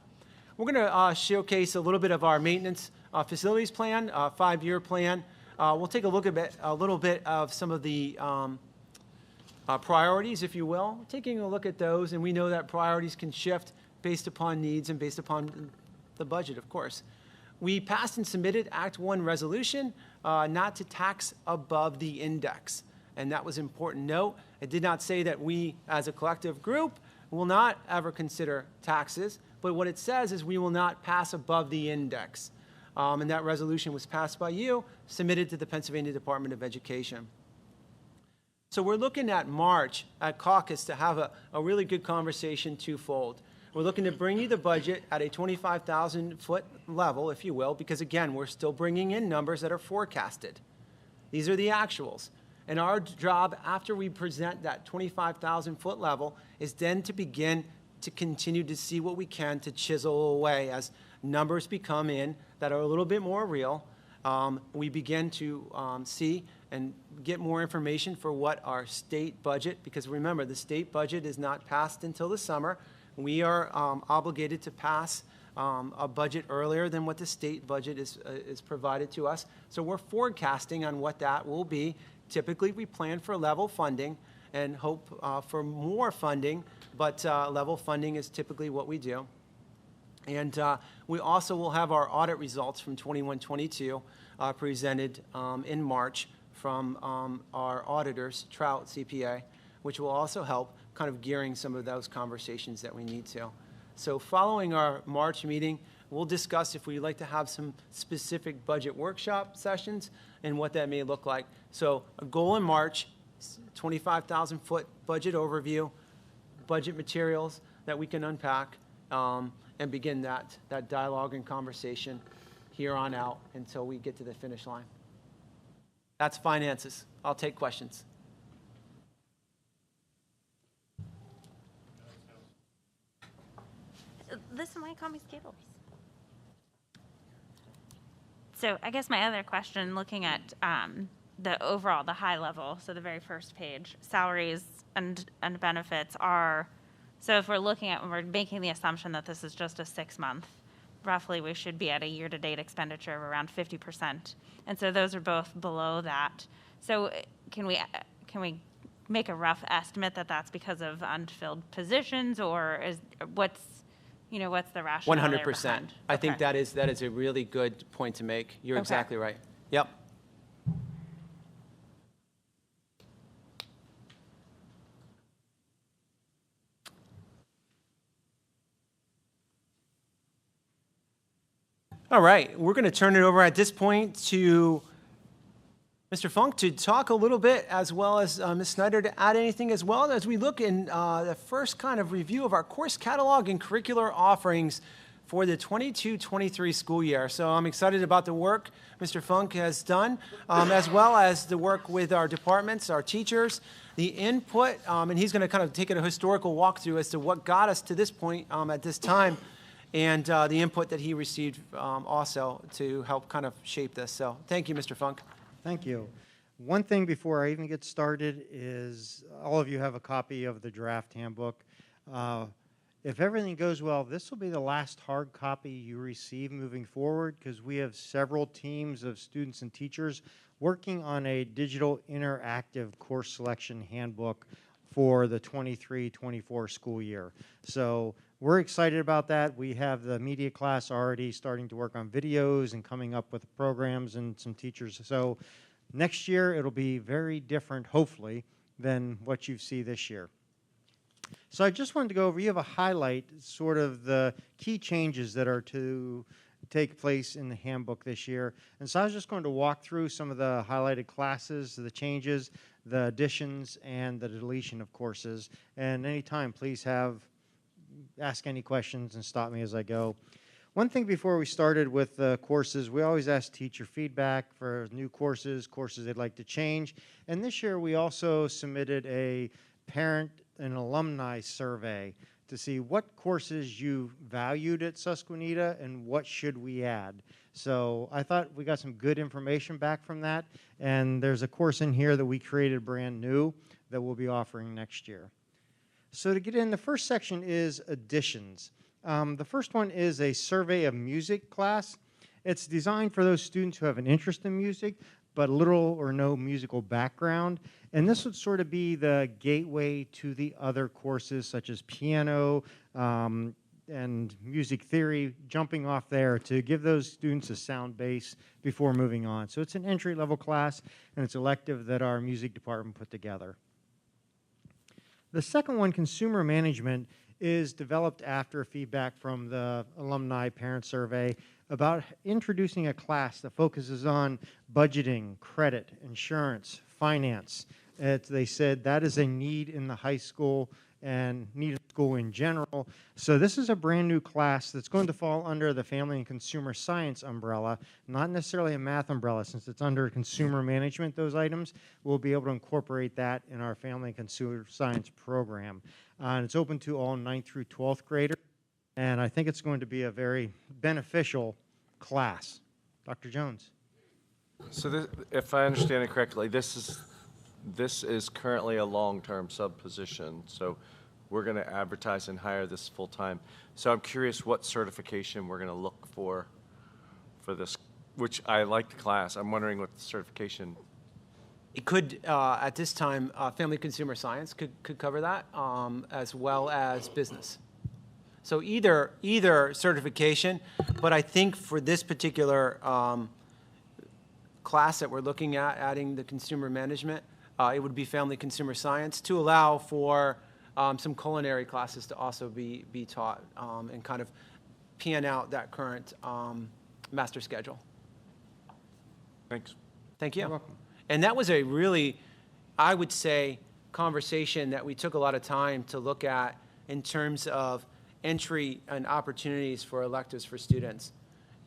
We're going to showcase a little bit of our maintenance facilities plan, 5-year plan. We'll take a look at a little bit of some of the priorities, if you will. Taking a look at those, and we know that priorities can shift based upon needs and based upon the budget, of course. We passed and submitted Act 1 resolution not to tax above the index. And that was an important note. It did not say that we, as a collective group, will not ever consider taxes, but what it says is we will not pass above the index. And that resolution was passed by you, submitted to the Pennsylvania Department of Education. So we're looking at March at Caucus to have a really good conversation twofold. We're looking to bring you the budget at a 25,000-foot level, if you will, because again, we're still bringing in numbers that are forecasted. These are the actuals. And our job after we present that 25,000-foot level is then to begin to continue to see what we can to chisel away as numbers become in that are a little bit more real. We begin to see and get more information for what our state budget, because remember, the state budget is not passed until the summer. We are obligated to pass a budget earlier than what the state budget is provided to us. So we're forecasting on what that will be. Typically, we plan for level funding and hope for more funding, but level funding is typically what we do. And we also will have our audit results from 21-22 presented in March from our auditors, Trout CPA, which will also help kind of gearing some of those conversations that we need to. So following our March meeting, we'll discuss if we'd like to have some specific budget workshop sessions and what that may look like. So a goal in March, 25,000-foot budget overview, budget materials that we can unpack, and begin that dialogue and conversation here on out until we get to the finish line. That's finances. I'll take questions. Listen, why you call me Skittles? So I guess my other question, looking at the overall, the high level, so the very first page, salaries and benefits are, so if we're looking at, when we're making the assumption that this is just a 6-month, roughly we should be at a year-to-date expenditure of around 50%. And so those are both below that. So can we make a rough estimate that that's because of unfilled positions, or what's the rationale there 100%. behind? I think Okay. that is a really good point to make. You're Okay. exactly right. Yep. All right, we're going to turn it over at this point to Mr. Funk to talk a little bit, as well as Ms. Snyder to add anything, as well as we look in the first kind of review of our course catalog and curricular offerings for the 22-23 school year. So I'm excited about the work Mr. Funk has done, as well as the work with our departments, our teachers, the input, and he's going to kind of take a historical walkthrough as to what got us to this point at this time, and the input that he received also to help kind of shape this. So thank you, Mr. Funk. Thank you. One thing before I even get started is all of you have a copy of the draft handbook. If everything goes well, this will be the last hard copy you receive moving forward, because we have several teams of students and teachers working on a digital interactive course selection handbook for the 23-24 school year. So we're excited about that. We have the media class already starting to work on videos and coming up with programs and some teachers. So next year it'll be very different, hopefully, than what you see this year. So I just wanted to go over, you have a highlight, sort of the key changes that are to take place in the handbook this year. And so I was just going to walk through some of the highlighted classes, the changes, the additions, and the deletion of courses. And anytime, please ask any questions and stop me as I go. One thing before we started with the courses, we always ask teacher feedback for new courses they'd like to change. And this year we also submitted a parent and alumni survey to see what courses you valued at Susquenita and what should we add. So I thought we got some good information back from that, and there's a course in here that we created brand new that we'll be offering next year. So to get in, the first section is additions. The first one is a survey of music class. It's designed for those students who have an interest in music, but little or no musical background. And this would sort of be the gateway to the other courses such as piano and music theory, jumping off there to give those students a sound base before moving on. So it's an entry-level class, and it's elective that our music department put together. The second one, consumer management, is developed after feedback from the alumni parent survey about introducing a class that focuses on budgeting, credit, insurance, finance. They said that is a need in the high school and need in school in general. So this is a brand new class that's going to fall under the Family and Consumer Science umbrella, not necessarily a math umbrella. Since it's under consumer management, those items, we'll be able to incorporate that in our Family and Consumer Science program. And it's open to all 9th through 12th graders, and I think it's going to be a very beneficial class. Dr. Jones. So this, if I understand it correctly, this is currently a long-term sub-position, so we're going to advertise and hire this full-time. So I'm curious what certification we're going to look for this, which I like the class. I'm wondering what the certification. It could, at this time, Family Consumer Science could cover that, as well as business. So either certification, but I think for this particular class that we're looking at, adding the consumer management, it would be Family Consumer Science to allow for some culinary classes to also be taught and kind of pan out that current master schedule. Thanks. Thank you. You're welcome. And that was a really, I would say, conversation that we took a lot of time to look at in terms of entry and opportunities for electives for students.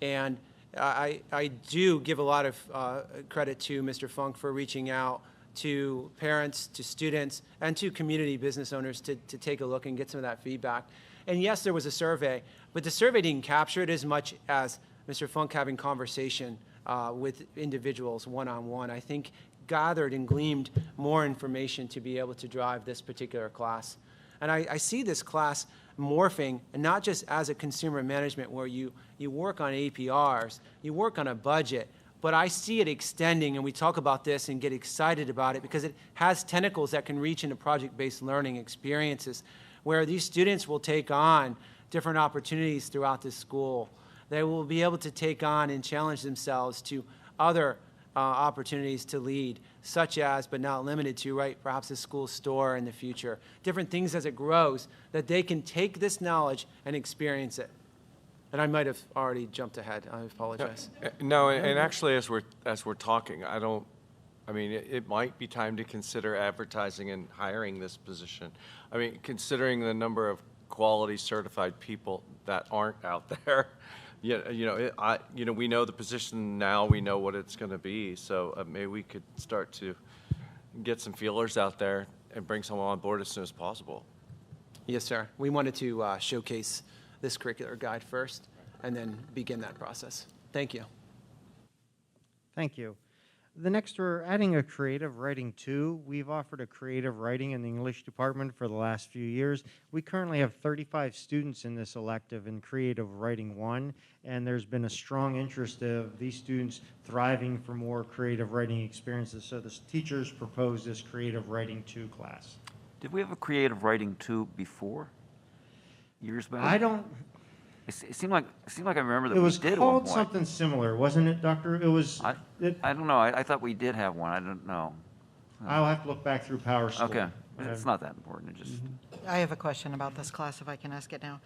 And I do give a lot of credit to Mr. Funk for reaching out to parents, to students, and to community business owners to take a look and get some of that feedback. And yes, there was a survey, but the survey didn't capture it as much as Mr. Funk having conversation with individuals one-on-one. I think gathered and gleaned more information to be able to drive this particular class. And I see this class morphing, and not just as a consumer management where you work on APRs, you work on a budget, but I see it extending, and we talk about this and get excited about it because it has tentacles that can reach into project-based learning experiences where these students will take on different opportunities throughout the school. They will be able to take on and challenge themselves to other opportunities to lead, such as, but not limited to, right, perhaps a school store in the future. Different things as it grows, that they can take this knowledge and experience it. And I might have already jumped ahead. I apologize. No, and actually, as we're talking, it might be time to consider advertising and hiring this position. I mean, considering the number of quality certified people that aren't out there. We know the position now, we know what it's going to be, so maybe we could start to get some feelers out there and bring someone on board as soon as possible. Yes, sir. We wanted to showcase this curricular guide first and then begin that process. Thank you. Thank you. The next, we're adding a creative writing 2. We've offered a creative writing in the English department for the last few years. We currently have 35 students in this elective in creative writing 1, and there's been a strong interest of these students thriving for more creative writing experiences. So the teachers proposed this creative writing 2 class. Did we have a creative writing 2 before? Years back? I don't. It seemed like I remember that It we was did called one. something similar, wasn't it, Doctor? It was. I don't know. I thought we did have one. I don't know. I'll have to look back through Power School. Okay. It's not that important. It just. I have a question about this class, if I can ask it now.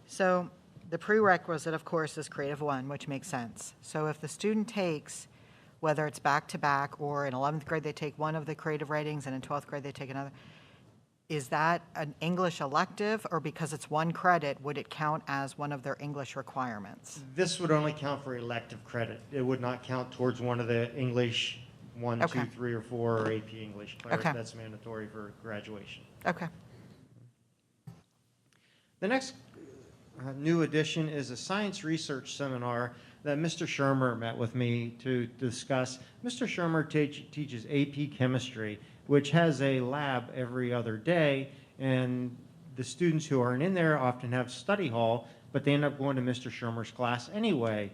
So the prerequisite, of course, is creative 1, which makes sense. So if the student takes, whether it's back-to-back or in 11th grade they take one of the creative writings and in 12th grade they take another, is that an English elective, or because it's 1 credit, would it count as one of their English requirements? This would only count for elective credit. It would not count towards one of the English 1, Okay. 2, 3, or 4, or AP English classes. Okay. That's mandatory for graduation. Okay. The next new addition is a science research seminar that Mr. Shermer met with me to discuss. Mr. Shermer teaches AP chemistry, which has a lab every other day, and the students who aren't in there often have study hall, but they end up going to Mr. Shermer's class anyway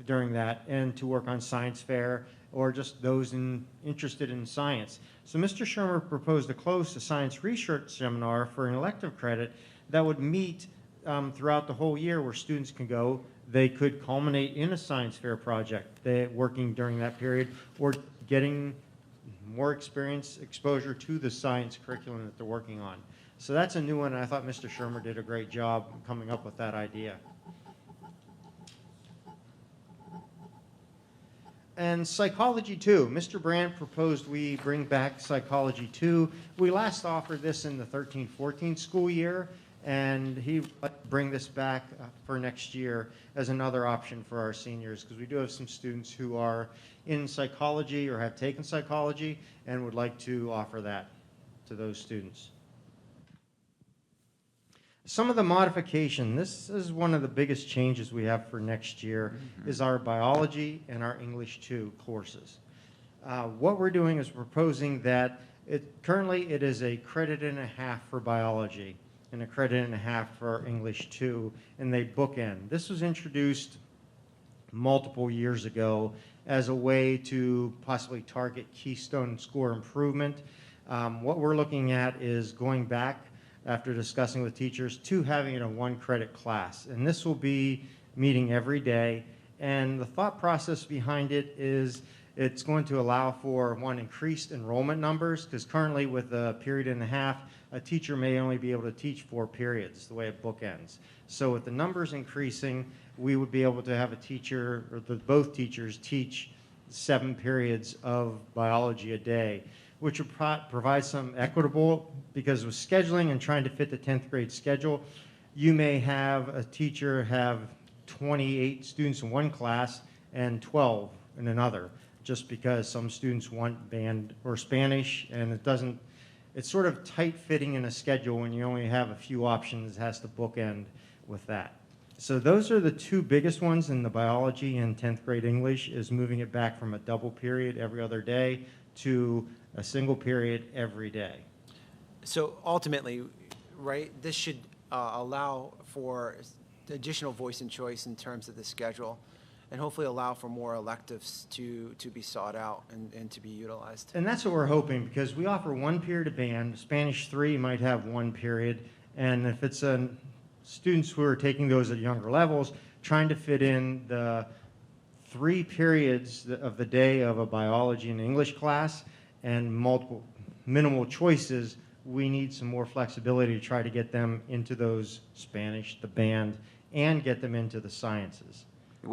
during that, and to work on science fair or just those interested in science. So Mr. Shermer proposed to close the science research seminar for an elective credit that would meet throughout the whole year, where students can go. They could culminate in a science fair project, working during that period, or getting more experience, exposure to the science curriculum that they're working on. So that's a new one, and I thought Mr. Shermer did a great job coming up with that idea. And Psychology 2. Mr. Brandt proposed we bring back Psychology 2. We last offered this in the 13-14 school year, and he would bring this back for next year as another option for our seniors, because we do have some students who are in psychology or have taken psychology and would like to offer that to those students. Some of the modification, this is one of the biggest changes we have for next year, is our biology and our English 2 courses. What we're doing is proposing that currently it is a credit and a half for biology and a credit and a half for English 2, and they bookend. This was introduced multiple years ago as a way to possibly target Keystone score improvement. What we're looking at is going back, after discussing with teachers, to having it a 1 credit class. And this will be meeting every day. And the thought process behind it is it's going to allow for, 1, increased enrollment numbers, because currently with a period and a half, a teacher may only be able to teach 4 periods, the way it bookends. So with the numbers increasing, we would be able to have a teacher, or both teachers, teach 7 periods of biology a day, which would provide some equitable, because with scheduling and trying to fit the 10th grade schedule, you may have a teacher have 28 students in one class and 12 in another, just because some students want band or Spanish, and it's sort of tight fitting in a schedule when you only have a few options. It has to bookend with that. So those are the 2 biggest ones in the biology and 10th grade English, is moving it back from a double period every other day to a single period every day. So ultimately, right, this should allow for additional voice and choice in terms of the schedule, and hopefully allow for more electives to be sought out and to be utilized. And that's what we're hoping, because we offer 1 period of band. Spanish 3 might have 1 period, and if it's students who are taking those at younger levels, trying to fit in the 3 periods of the day of a biology and English class and minimal choices, we need some more flexibility to try to get them into those Spanish, the band, and get them into the sciences.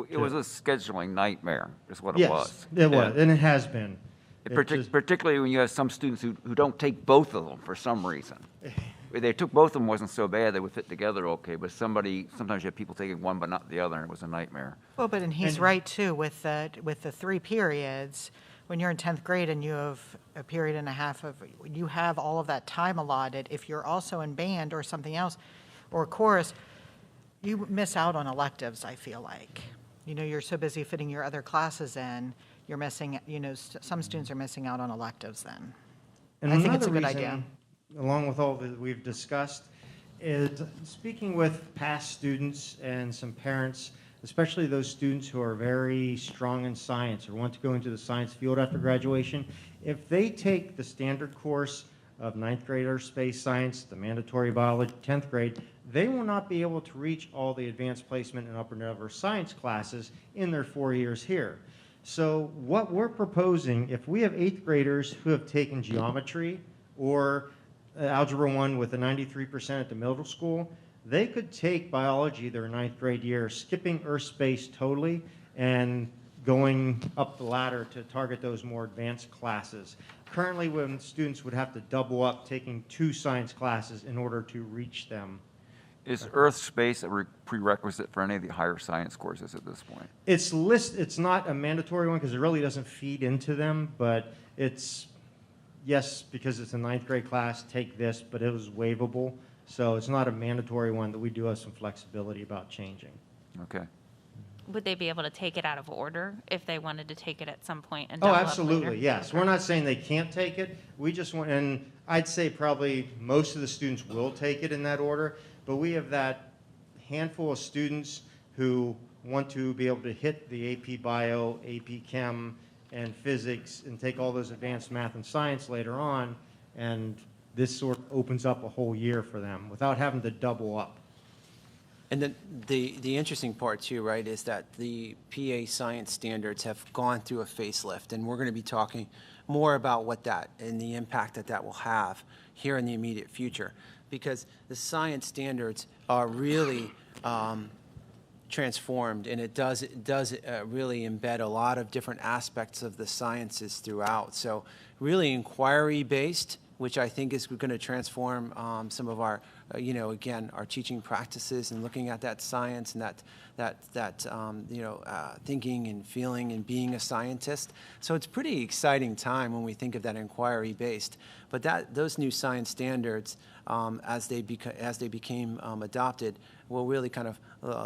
It was a scheduling nightmare, is what it Yes, was. it was, and it has been. Particularly when you have some students who don't take both of them for some reason. they took both of them, wasn't so bad, they would fit together okay, but sometimes you have people taking one but not the other, and it was a nightmare. Well, but, and he's right too, with the 3 periods, when you're in 10th grade and you have a period and a half of, you have all of that time allotted, if you're also in band or something else, or chorus, you miss out on electives, I feel like. You know, you're so busy fitting your other classes in, you're missing, you know, some students are missing out on electives then. And I think it's a another good idea. reason, along with all that we've discussed, is speaking with past students and some parents, especially those students who are very strong in science or want to go into the science field after graduation. If they take the standard course of 9th grade aerospace science, the mandatory biology, 10th grade, they will not be able to reach all the advanced placement and upper level science classes in their 4 years here. So what we're proposing, if we have 8th graders who have taken geometry or Algebra 1 with a 93% at the middle school, they could take biology their 9th grade year, skipping earth space totally and going up the ladder to target those more advanced classes. Currently, when students would have to double up taking 2 science classes in order to reach them. Is earth space a prerequisite for any of the higher science courses at this point? It's not a mandatory one because it really doesn't feed into them, but it's, yes, because it's a 9th grade class, take this, but it was waivable. So it's not a mandatory one, that we do have some flexibility about changing. Okay. Would they be able to take it out of order if they wanted to take it at some point and Oh, double up absolutely, later? yes. We're not saying they can't take it. We just want, and I'd say probably most of the students will take it in that order, but we have that handful of students who want to be able to hit the AP Bio, AP Chem, and Physics and take all those advanced math and science later on, and this sort of opens up a whole year for them without having to double up. And then the interesting part too, right, is that the PA science standards have gone through a facelift, and we're going to be talking more about what that and the impact that that will have here in the immediate future, because the science standards are really transformed, and it does really embed a lot of different aspects of the sciences throughout. So really inquiry-based, which I think is going to transform some of our, again, our teaching practices and looking at that science and that thinking and feeling and being a scientist. So it's a pretty exciting time when we think of that inquiry-based. But those new science standards, as they became adopted, will really kind of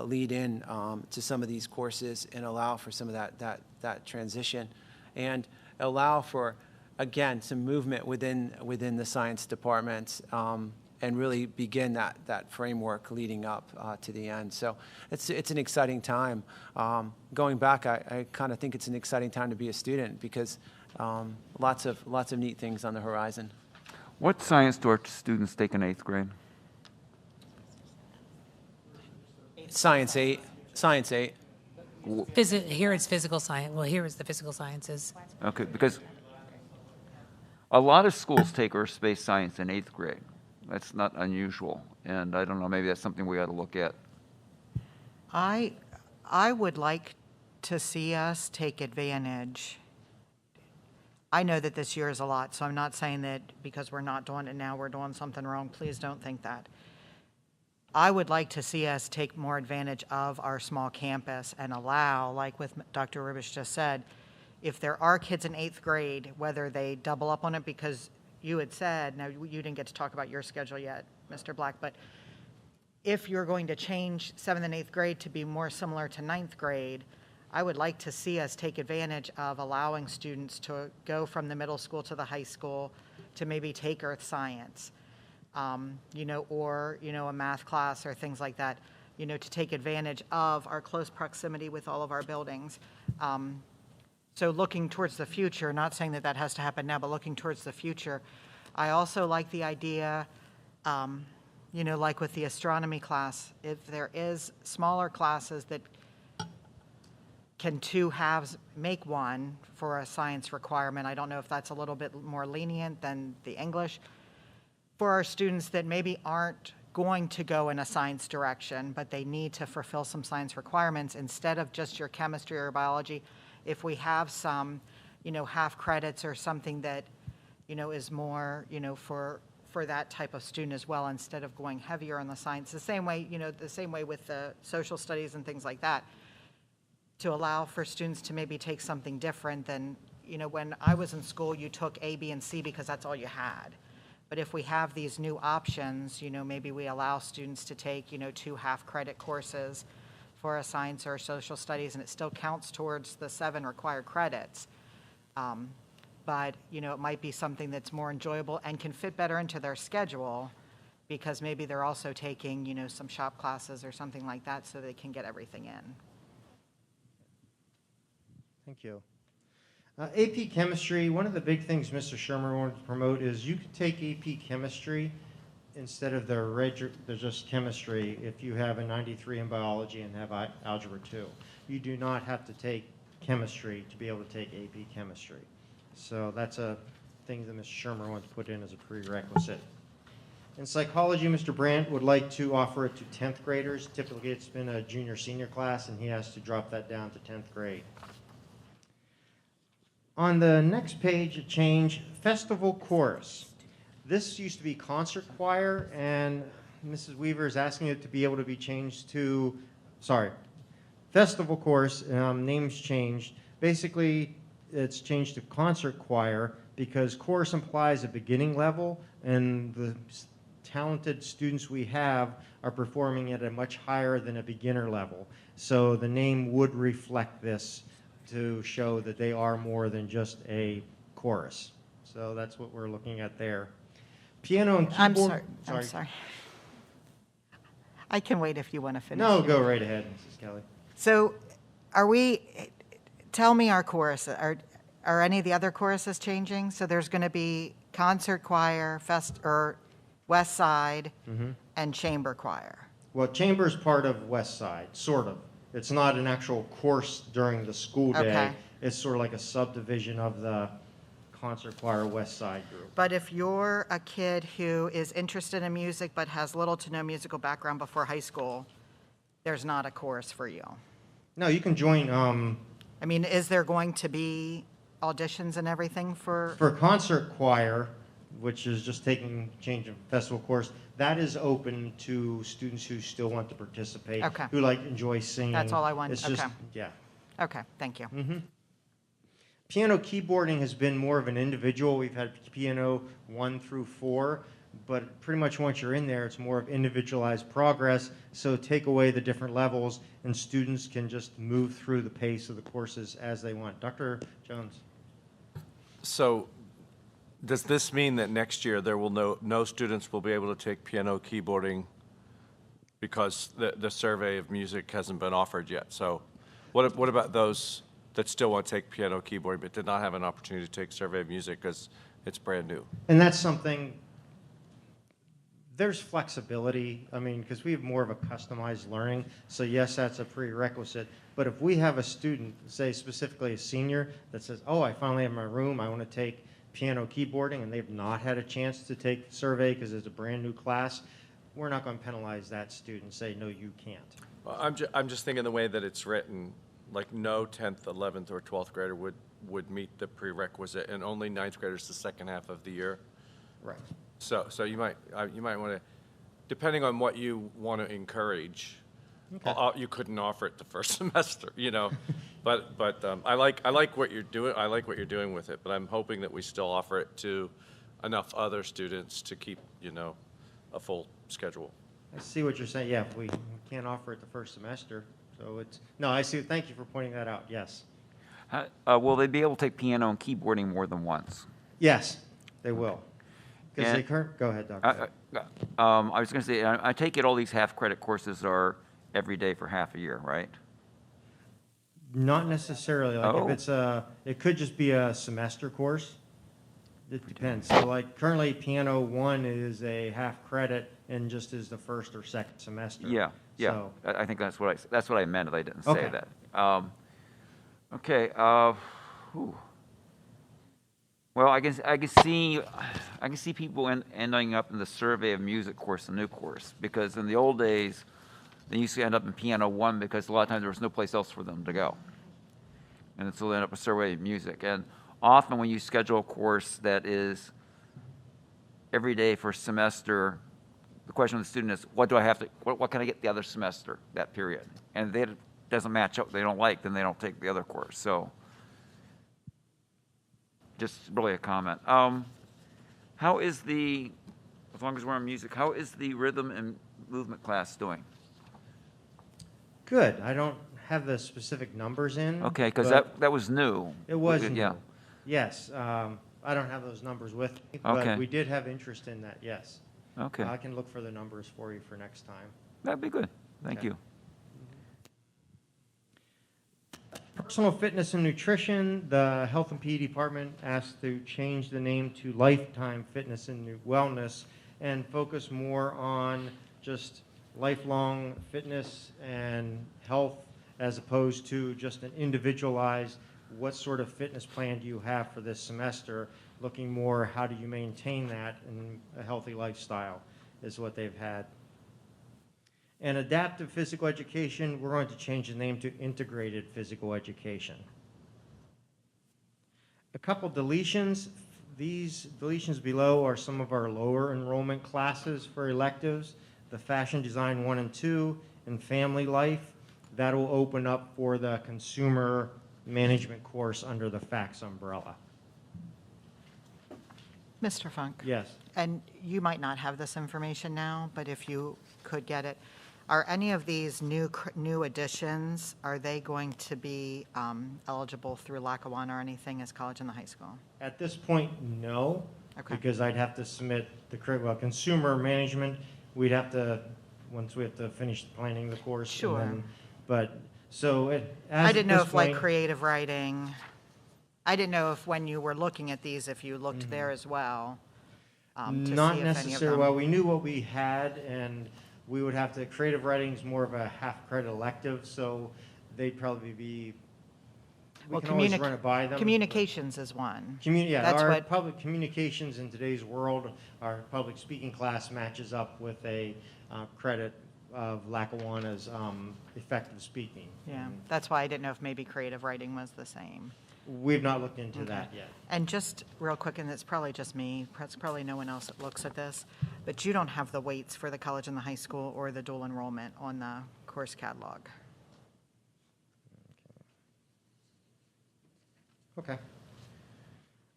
lead in to some of these courses and allow for some of that transition and allow for, again, some movement within the science departments and really begin that framework leading up to the end. So it's an exciting time. Going back, I kind of think it's an exciting time to be a student because lots of neat things on the horizon. What science do our students take in 8th grade? Science 8. Here it's physical science. Well, here is the physical sciences. Okay, because a lot of schools take earth space science in 8th grade. That's not unusual, and I don't know, maybe that's something we ought to look at. I would like to see us take advantage. I know that this year is a lot, so I'm not saying that because we're not doing it now, we're doing something wrong. Please don't think that. I would like to see us take more advantage of our small campus and allow, like with Dr. Rubish just said, if there are kids in 8th grade, whether they double up on it, because you had said, now you didn't get to talk about your schedule yet, Mr. Black, but if you're going to change 7th and 8th grade to be more similar to 9th grade, I would like to see us take advantage of allowing students to go from the middle school to the high school to maybe take earth science, or a math class or things like that, to take advantage of our close proximity with all of our buildings. So looking towards the future, not saying that has to happen now, but looking towards the future, I also like the idea, like with the astronomy class, if there is smaller classes that can 2 halves make one for a science requirement. I don't know if that's a little bit more lenient than the English. For our students that maybe aren't going to go in a science direction, but they need to fulfill some science requirements, instead of just your chemistry or biology, if we have some, half credits or something that, is more, for that type of student as well, instead of going heavier on the science. The same way, the same way with the social studies and things like that, to allow for students to maybe take something different than, when I was in school, you took A, B, and C because that's all you had. But if we have these new options, maybe we allow students to take, 2 half-credit courses for a science or social studies, and it still counts towards the 7 required credits. But, it might be something that's more enjoyable and can fit better into their schedule, because maybe they're also taking, some shop classes or something like that, so they can get everything in. Thank you. AP Chemistry, one of the big things Mr. Shermer wanted to promote is you can take AP Chemistry instead of the just chemistry if you have a 93 in biology and have Algebra 2. You do not have to take chemistry to be able to take AP Chemistry. So that's a thing that Mr. Shermer wanted to put in as a prerequisite. In psychology, Mr. Brandt would like to offer it to 10th graders. Typically it's been a junior-senior class, and he has to drop that down to 10th grade. On the next page, a change, festival chorus. This used to be concert choir, and Mrs. Weaver is asking it to be able to be changed to, festival chorus, name's changed. Basically, it's changed to concert choir because chorus implies a beginning level, and the talented students we have are performing at a much higher than a beginner level. So the name would reflect this, to show that they are more than just a chorus. So that's what we're looking at there. Piano and keyboard. I'm sorry. I can wait if you want to finish. No, go right ahead, Mrs. Kelly. So tell me our choruses. Are any of the other choruses changing? So there's going to be concert choir, West Side, and chamber choir. Well, chamber is part of West Side, sort of. It's not an actual course during the school day. Okay. It's sort of like a subdivision of the concert choir West Side group. But if you're a kid who is interested in music but has little to no musical background before high school, there's not a chorus for you. No, you can join. I mean, is there going to be auditions and everything for? For concert choir, which is just change of festival course, that is open to students who still want to participate, Okay. who enjoy singing. That's all I want. It's just, Okay. yeah. Okay, thank you. Piano keyboarding has been more of an individual. We've had piano 1 through 4, but pretty much once you're in there, it's more of individualized progress. So take away the different levels, and students can just move through the pace of the courses as they want. Dr. Jones. So does this mean that next year there will no students will be able to take piano keyboarding because the survey of music hasn't been offered yet? So what about those that still want to take piano keyboarding but did not have an opportunity to take survey of music because it's brand new? And that's something, there's flexibility. I mean, because we have more of a customized learning. So yes, that's a prerequisite. But if we have a student, say specifically a senior, that says, oh, I finally have my room, I want to take piano keyboarding, and they've not had a chance to take the survey because it's a brand new class, we're not going to penalize that student, say, no, you can't. Well, I'm just thinking the way that it's written, like no 10th, 11th, or 12th grader would meet the prerequisite, and only 9th graders the second half of the year. Right. So you might want to, depending on what you want to encourage, you couldn't offer it the first semester, But I like what you're doing. I like what you're doing with it. But I'm hoping that we still offer it to enough other students to keep a full schedule. I see what you're saying. Yeah, we can't offer it the first semester. So no, I see. Thank you for pointing that out. Yes. Will they be able to take piano and keyboarding more than once? Yes, they will. Because they go ahead, Doctor. I was going to say, I take it all these half-credit courses are every day for half a year, right? Not necessarily. If it's it could just be a semester course. It depends. So currently piano 1 is a half credit and just is the first or second semester. Yeah. So, I think that's what I meant if I didn't say Okay. that. Okay. Well, I can see people ending up in the survey of music course, the new course, because in the old days, they used to end up in piano 1 because a lot of times there was no place else for them to go. And so they end up with survey of music. And often when you schedule a course that is every day for a semester, the question of the student is, what do I have to, what can I get the other semester, that period? And if it doesn't match up, they don't like, then they don't take the other course. So just really a comment. How is the, as long as we're on music, how is the rhythm and movement class doing? Good. I don't have the specific numbers in. Okay, because but that was new. It was Yeah. new. Yes. I don't have those numbers with me, Okay. but we did have interest in that, yes. Okay, I can look for the numbers for you for next time. that'd be good. Thank Okay. you. Personal fitness and nutrition, the health and PE department asked to change the name to Lifetime Fitness and Wellness and focus more on just lifelong fitness and health as opposed to just an individualized, what sort of fitness plan do you have for this semester, looking more how do you maintain that in a healthy lifestyle is what they've had. And adaptive physical education, we're going to change the name to integrated physical education. A couple deletions. These deletions below are some of our lower enrollment classes for electives. The fashion design 1 and 2 and family life. That will open up for the consumer management course under the FACS umbrella. Mr. Funk? Yes. And you might not have this information now, but if you could get it, are any of these new additions, are they going to be eligible through Lackawanna or anything as college and the high school? At this point, no, Okay. because I'd have to submit the consumer management. We'd have to, once we have to finish planning the course. and Sure. then- But, so it, I didn't know at this if like point- creative writing, I didn't know if when you were looking at these, if you looked there as well. To Not see if any of necessarily, them- well, we knew what we had, and we would have to, creative writing's more of a half-credit elective, so they'd probably be, we Well, can always run it by them. Communications is one. Yeah, That's our what- public communications in today's world, our public speaking class matches up with a credit of Lackawanna's effective speaking. Yeah, that's why I didn't know if maybe creative writing was the same. We've not looked into that yet. And just real quick, and it's probably just me, it's probably no one else that looks at this, but you don't have the weights for the college and the high school or the dual enrollment on the course catalog. Okay.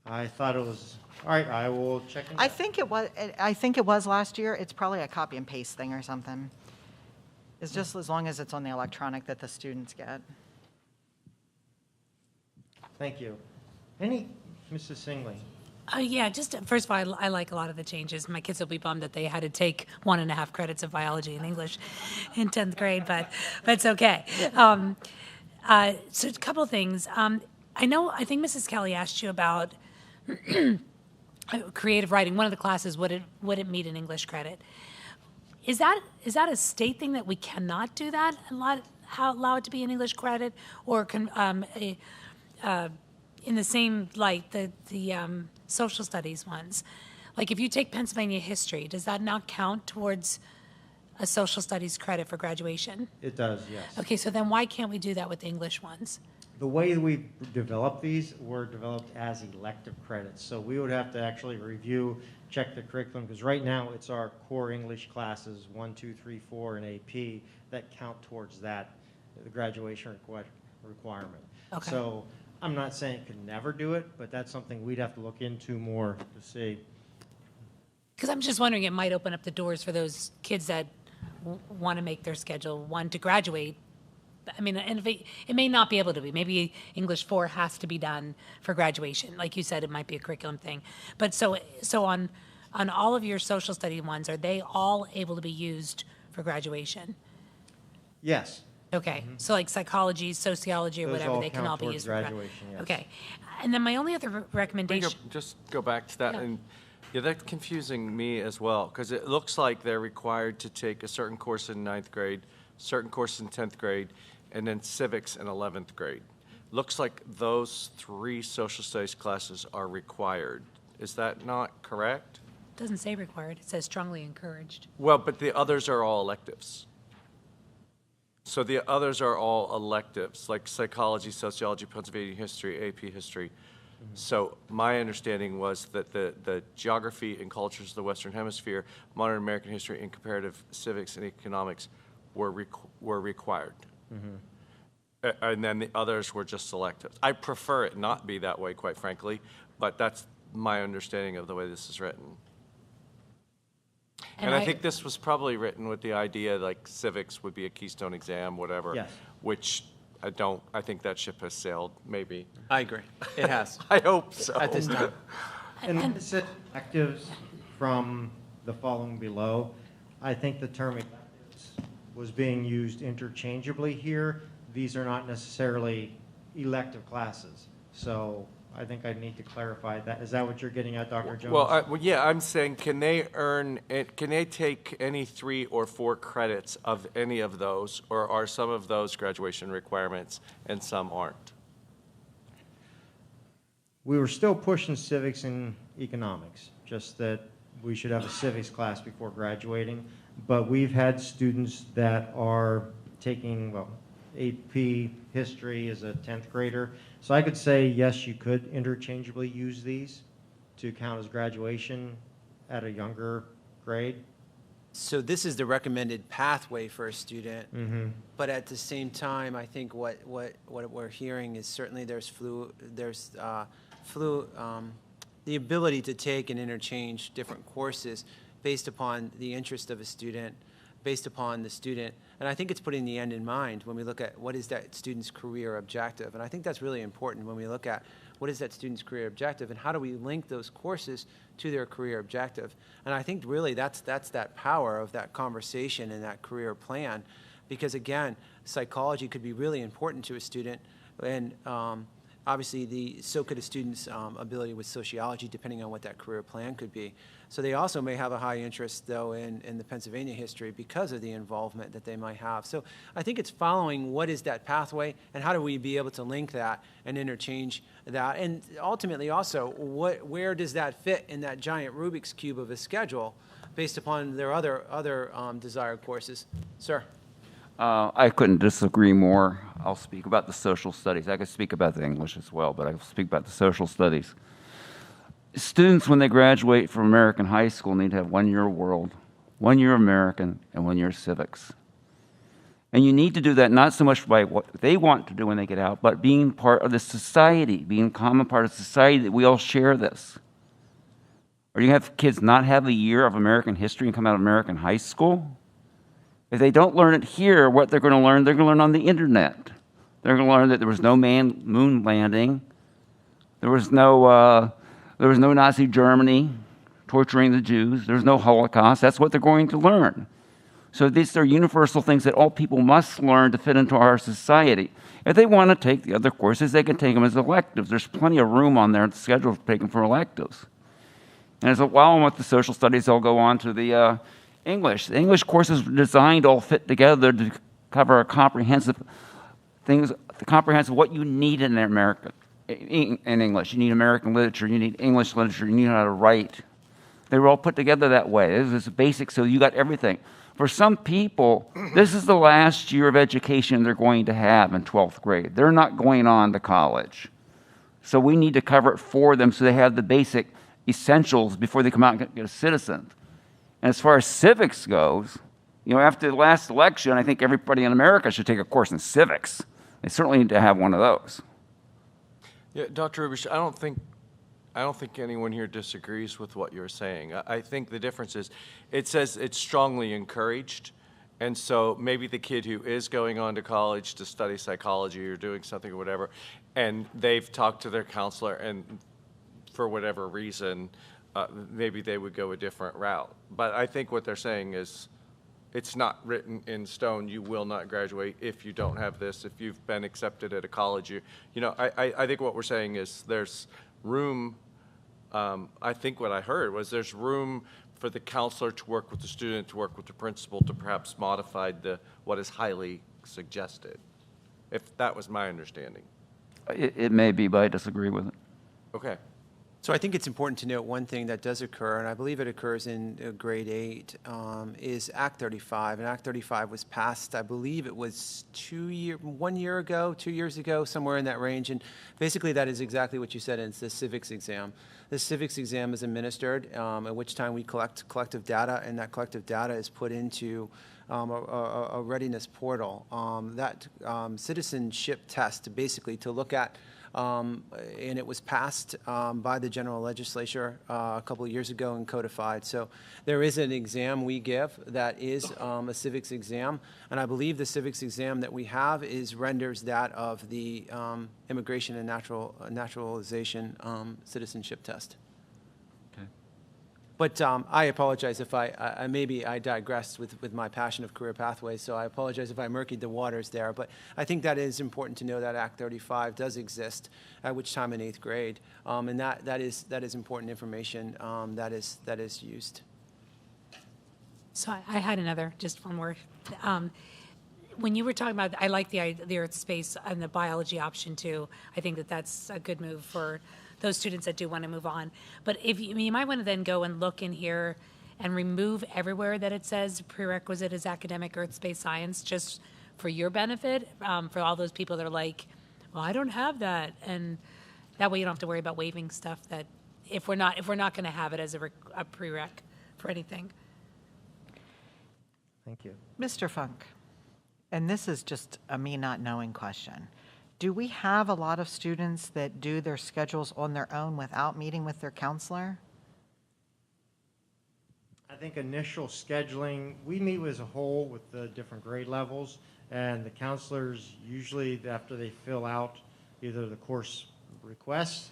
I thought it was, all right, I will check into I that. think it was last year. It's probably a copy and paste thing or something. It's just as long as it's on the electronic that the students get. Thank you. Any, Mrs. Singley? Yeah, just first of all, I like a lot of the changes. My kids will be bummed that they had to take 1.5 credits of biology and English in 10th grade, but it's okay. So a couple of things. I think Mrs. Kelly asked you about creative writing. One of the classes, would it meet an English credit? Is that a state thing that we cannot do that? Allow it to be an English credit, or in the same light, the social studies ones. Like if you take Pennsylvania history, does that not count towards a social studies credit for graduation? It does, yes. Okay, so then why can't we do that with the English ones? The way we developed these were developed as elective credits. So we would have to actually review, check the curriculum, because right now it's our core English classes, 1, 2, 3, 4, and AP, that count towards that, the graduation requirement. Okay. So I'm not saying it could never do it, but that's something we'd have to look into more to see. Because I'm just wondering, it might open up the doors for those kids that want to make their schedule, one, to graduate. I mean, and if it may not be able to be. Maybe English 4 has to be done for graduation. Like you said, it might be a curriculum thing. But so on all of your social study ones, are they all able to be used for graduation? Yes. Okay, so like psychology, sociology, or Those whatever, all they can count all be towards used for graduation, yes. Okay, and then my only other recommendation. Just go back to that, Yeah. and yeah, that's confusing me as well, because it looks like they're required to take a certain course in 9th grade, certain course in 10th grade, and then civics in 11th grade. Looks like those 3 social studies classes are required. Is that not correct? It doesn't say required, it says strongly encouraged. Well, but the others are all electives. So the others are all electives, like psychology, sociology, Pennsylvania history, AP history. So my understanding was that the geography and cultures of the Western Hemisphere, modern American history, and comparative civics and economics were required. And then the others were just selective. I prefer it not be that way, quite frankly, but that's my understanding of the way this is written. And I think this was probably written with the idea like civics would be a keystone exam, whatever. Yes. Which I think that ship has sailed, maybe. I agree. It has. I hope so. At this time. And it said electives from the following below. I think the term electives was being used interchangeably here. These are not necessarily elective classes. So I think I need to clarify that. Is that what you're getting at, Dr. Jones? Well, yeah, I'm saying, can they take any 3 or 4 credits of any of those, or are some of those graduation requirements and some aren't? We were still pushing civics and economics, just that we should have a civics class before graduating. But we've had students that are taking, well, AP history as a 10th grader. So I could say, yes, you could interchangeably use these to count as graduation at a younger grade. So this is the recommended pathway for a student. But at the same time, I think what we're hearing is certainly there's the ability to take and interchange different courses based upon the interest of a student, based upon the student. And I think it's putting the end in mind when we look at what is that student's career objective. And I think that's really important when we look at what is that student's career objective and how do we link those courses to their career objective. And I think really that's that power of that conversation and that career plan. Because again, psychology could be really important to a student, and obviously so could a student's ability with sociology, depending on what that career plan could be. So they also may have a high interest, though, in the Pennsylvania history because of the involvement that they might have. So I think it's following what is that pathway and how do we be able to link that and interchange that. And ultimately also, where does that fit in that giant Rubik's Cube of a schedule based upon their other desired courses? Sir? I couldn't disagree more. I'll speak about the social studies. I could speak about the English as well, but I'll speak about the social studies. Students, when they graduate from American high school, need to have 1 year world, 1 year American, and 1 year civics. And you need to do that not so much by what they want to do when they get out, but being part of the society, being a common part of society, that we all share this. Or you have kids not have a year of American history and come out of American high school. If they don't learn it here, what they're going to learn on the internet. They're going to learn that there was no moon landing. There was no Nazi Germany torturing the Jews. There was no Holocaust. That's what they're going to learn. So these are universal things that all people must learn to fit into our society. If they want to take the other courses, they can take them as electives. There's plenty of room on there, the schedule to take them for electives. And as while I'm with the social studies, I'll go on to the English. The English courses were designed to all fit together to cover a comprehensive what you need in America. In English, you need American literature, you need English literature, you need how to write. They were all put together that way. This is basic, so you got everything. For some people, this is the last year of education they're going to have in 12th grade. They're not going on to college. So we need to cover it for them so they have the basic essentials before they come out and get a citizen. And as far as civics goes, after the last election, I think everybody in America should take a course in civics. They certainly need to have one of those. Yeah, Dr. Rubish, I don't think anyone here disagrees with what you're saying. I think the difference is it says it's strongly encouraged. And so maybe the kid who is going on to college to study psychology or doing something or whatever, and they've talked to their counselor and for whatever reason, maybe they would go a different route. But I think what they're saying is it's not written in stone. You will not graduate if you don't have this. If you've been accepted at a college, I think what we're saying is there's room. I think what I heard was there's room for the counselor to work with the student, to work with the principal, to perhaps modify what is highly suggested. If that was my understanding. It may be, but I disagree with it. Okay. So I think it's important to note one thing that does occur, and I believe it occurs in grade 8, is Act 35. And Act 35 was passed, I believe it was 1 year ago, 2 years ago, somewhere in that range. And basically that is exactly what you said, and it's the civics exam. The civics exam is administered, at which time we collect collective data, and that collective data is put into a readiness portal. That citizenship test, basically, to look at, and it was passed by the general legislature a couple of years ago and codified. So there is an exam we give that is a civics exam, and I believe the civics exam that we have renders that of the immigration and naturalization citizenship test. But I apologize if maybe I digressed with my passion of career pathways, so I apologize if I murkied the waters there. But I think that is important to know that Act 35 does exist, at which time in 8th grade, and that is important information that is used. So I had just one more. When you were talking about, I like the Earth, space, and the biology option too. I think that's a good move for those students that do want to move on. But if you might want to then go and look in here and remove everywhere that it says prerequisite is academic earth, space, science, just for your benefit, for all those people that are like, well, I don't have that, and that way you don't have to worry about waiving stuff that if we're not going to have it as a prereq for anything. Thank you. Mr. Funk, and this is just a me not knowing question. Do we have a lot of students that do their schedules on their own without meeting with their counselor? I think initial scheduling, we meet as a whole with the different grade levels, and the counselors usually, after they fill out either the course requests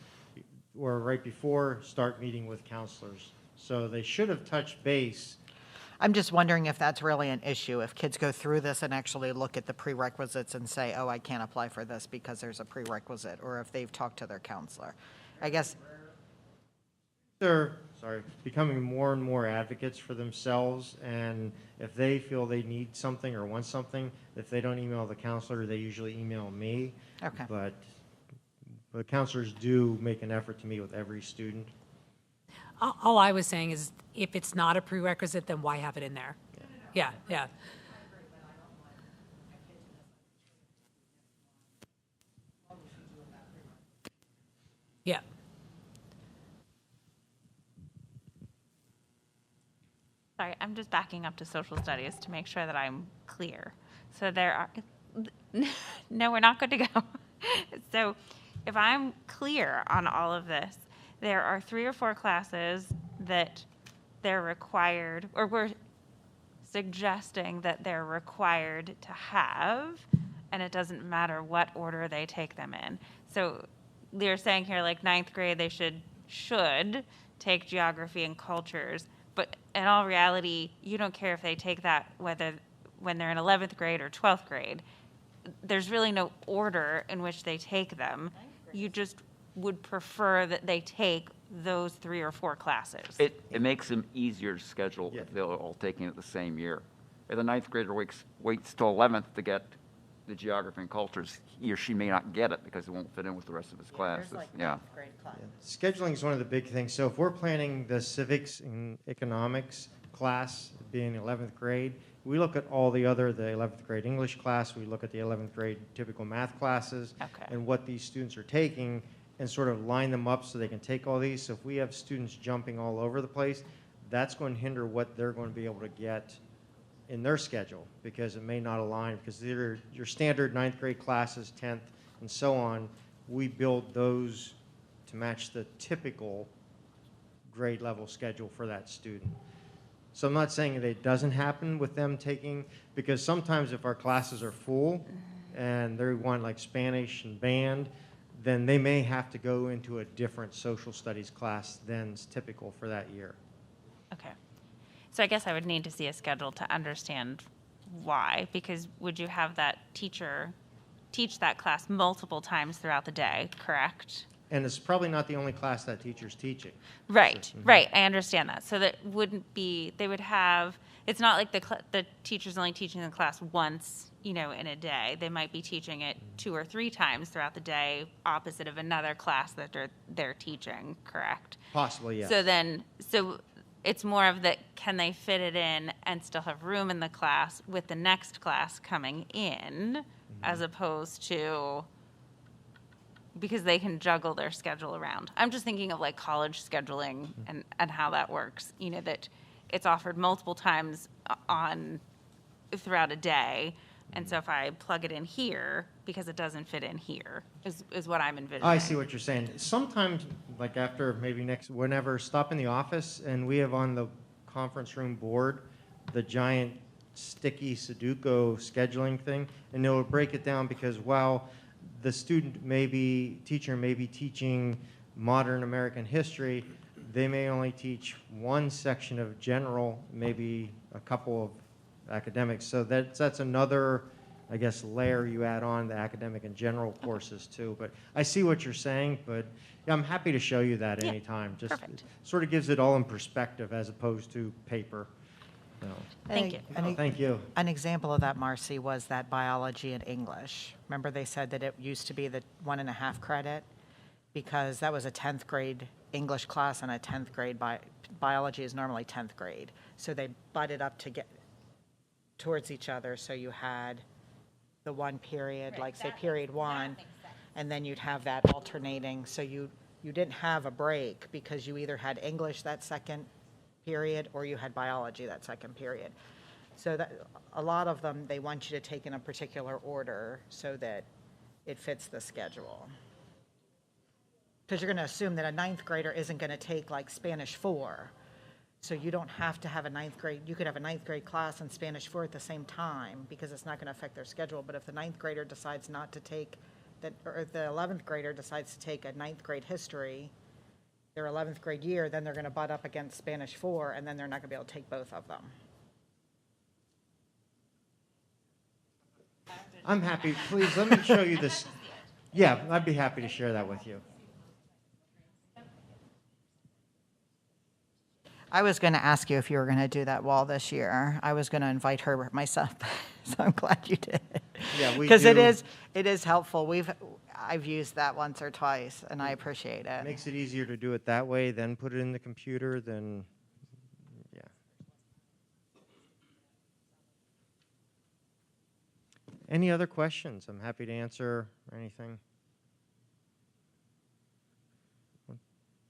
or right before, start meeting with counselors. So they should have touched base. I'm just wondering if that's really an issue, if kids go through this and actually look at the prerequisites and say, oh, I can't apply for this because there's a prerequisite, or if they've talked to their counselor. I guess They're becoming more and more advocates for themselves, and if they feel they need something or want something, if they don't email the counselor, they usually email me. Okay. But counselors do make an effort to meet with every student. All I was saying is if it's not a prerequisite, then why have it in there? Yeah. Yeah. Sorry, I'm just backing up to social studies to make sure that I'm clear. So there are, no, we're not good to go. So if I'm clear on all of this, there are 3 or 4 classes that they're required, or we're suggesting that they're required to have, and it doesn't matter what order they take them in. So they're saying here, like 9th grade, they should take geography and cultures, but in all reality, you don't care if they take that when they're in 11th grade or 12th grade. There's really no order in which they take them. You just would prefer that they take those 3 or 4 classes. It makes them easier to schedule if they're all taking it the same year. If the 9th grader waits till 11th to get the geography and cultures, he or she may not get it because it won't fit in with the rest of his classes. Scheduling is one of the big things. So if we're planning the civics and economics class being 11th grade, we look at all the 11th grade English class, we look at the 11th grade typical math classes, and what these students are taking, and sort of line them up so they can take all these. So if we have students jumping all over the place, that's going to hinder what they're going to be able to get in their schedule, because it may not align, because they're your standard 9th grade classes, 10th, and so on. We build those to match the typical grade level schedule for that student. So I'm not saying that it doesn't happen with them taking, because sometimes if our classes are full and they want like Spanish and band, then they may have to go into a different social studies class than's typical for that year. Okay. So I guess I would need to see a schedule to understand why, because would you have that teacher teach that class multiple times throughout the day, correct? And it's probably not the only class that teacher's teaching. Right, right. I understand that. So that wouldn't be, they would have, it's not like the teacher's only teaching the class once, in a day. They might be teaching it 2 or 3 times throughout the day, opposite of another class that they're teaching, correct? Possibly, yes. So it's more of the, can they fit it in and still have room in the class with the next class coming in, as opposed to, because they can juggle their schedule around. I'm just thinking of like college scheduling and how that works, that it's offered multiple times throughout a day. And so if I plug it in here, because it doesn't fit in here, is what I'm envisioning. I see what you're saying. Sometimes, like after maybe whenever, stop in the office, and we have on the conference room board the giant sticky Sudoku scheduling thing, and they'll break it down because while the teacher may be teaching modern American history, they may only teach one section of general, maybe a couple of academics. So that's another, I guess, layer you add on the academic and general courses too. But I see what you're saying, but yeah, I'm happy to show you that anytime. Just perfect. It sort of gives it all in perspective as opposed to paper. Thank you. Thank you. An example of that, Marcy, was that biology and English. Remember they said that it used to be the 1.5 credit because that was a 10th grade English class and a 10th grade biology is normally 10th grade. So they butted up to get towards each other. So you had the one period, like say period 1, and then you'd have that alternating. So you didn't have a break because you either had English that second period or you had biology that second period. So that a lot of them, they want you to take in a particular order so that it fits the schedule. Because you're going to assume that a 9th grader isn't going to take like Spanish 4. So you don't have to have a 9th grade, you could have a 9th grade class and Spanish 4 at the same time because it's not going to affect their schedule. But if the 9th grader decides not to take that, or the 11th grader decides to take a 9th grade history, their 11th grade year, then they're going to butt up against Spanish 4, and then they're not going to be able to take both of them. I'm happy. Please, let me show you this. Yeah, I'd be happy to share that with you. I was going to ask you if you were going to do that wall this year. I was going to invite her myself, so I'm glad you did. Yeah, we because do. it is helpful. I've used that once or twice, and I appreciate it. It makes it easier to do it that way, then put it in the computer, then, yeah. Any other questions? I'm happy to answer anything.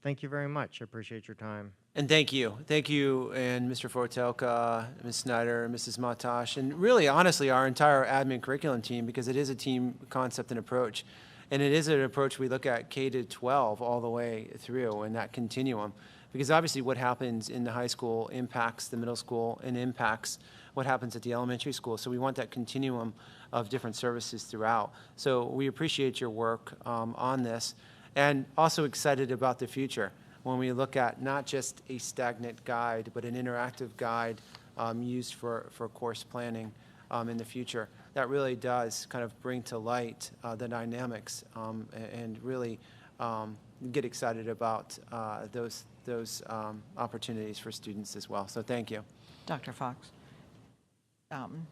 Thank you very much. I appreciate your time. And thank you. Thank you, and Mr. Fortelka, Ms. Snyder, Mrs. Matash, and really, honestly, our entire admin curriculum team, because it is a team concept and approach. And it is an approach we look at K to 12 all the way through in that continuum. Because obviously what happens in the high school impacts the middle school and impacts what happens at the elementary school. So we want that continuum of different services throughout. So we appreciate your work on this, and also excited about the future when we look at not just a stagnant guide, but an interactive guide used for course planning in the future. That really does kind of bring to light the dynamics and really get excited about those opportunities for students as well. So thank you. Dr. Fox.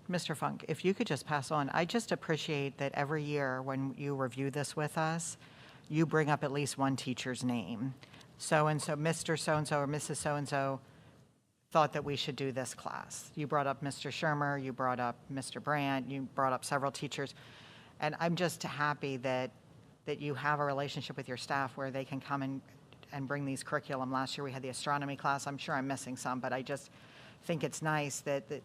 Mr. Funk, if you could just pass on, I just appreciate that every year when you review this with us, you bring up at least one teacher's name. So-and-so, Mr. So-and-so or Mrs. So-and-so thought that we should do this class. You brought up Mr. Shermer, you brought up Mr. Brandt, you brought up several teachers. And I'm just happy that you have a relationship with your staff where they can come and bring these curriculum. Last year we had the astronomy class. I'm sure I'm missing some, but I just think it's nice that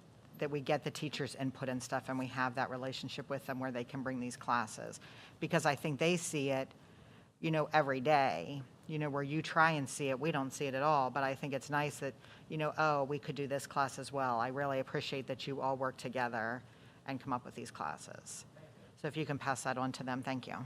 we get the teachers' input and stuff and we have that relationship with them where they can bring these classes. Because I think they see it, every day. Where you try and see it, we don't see it at all. But I think it's nice that, oh, we could do this class as well. I really appreciate that you all work together and come up with these classes. So if you can pass that on to them, thank you.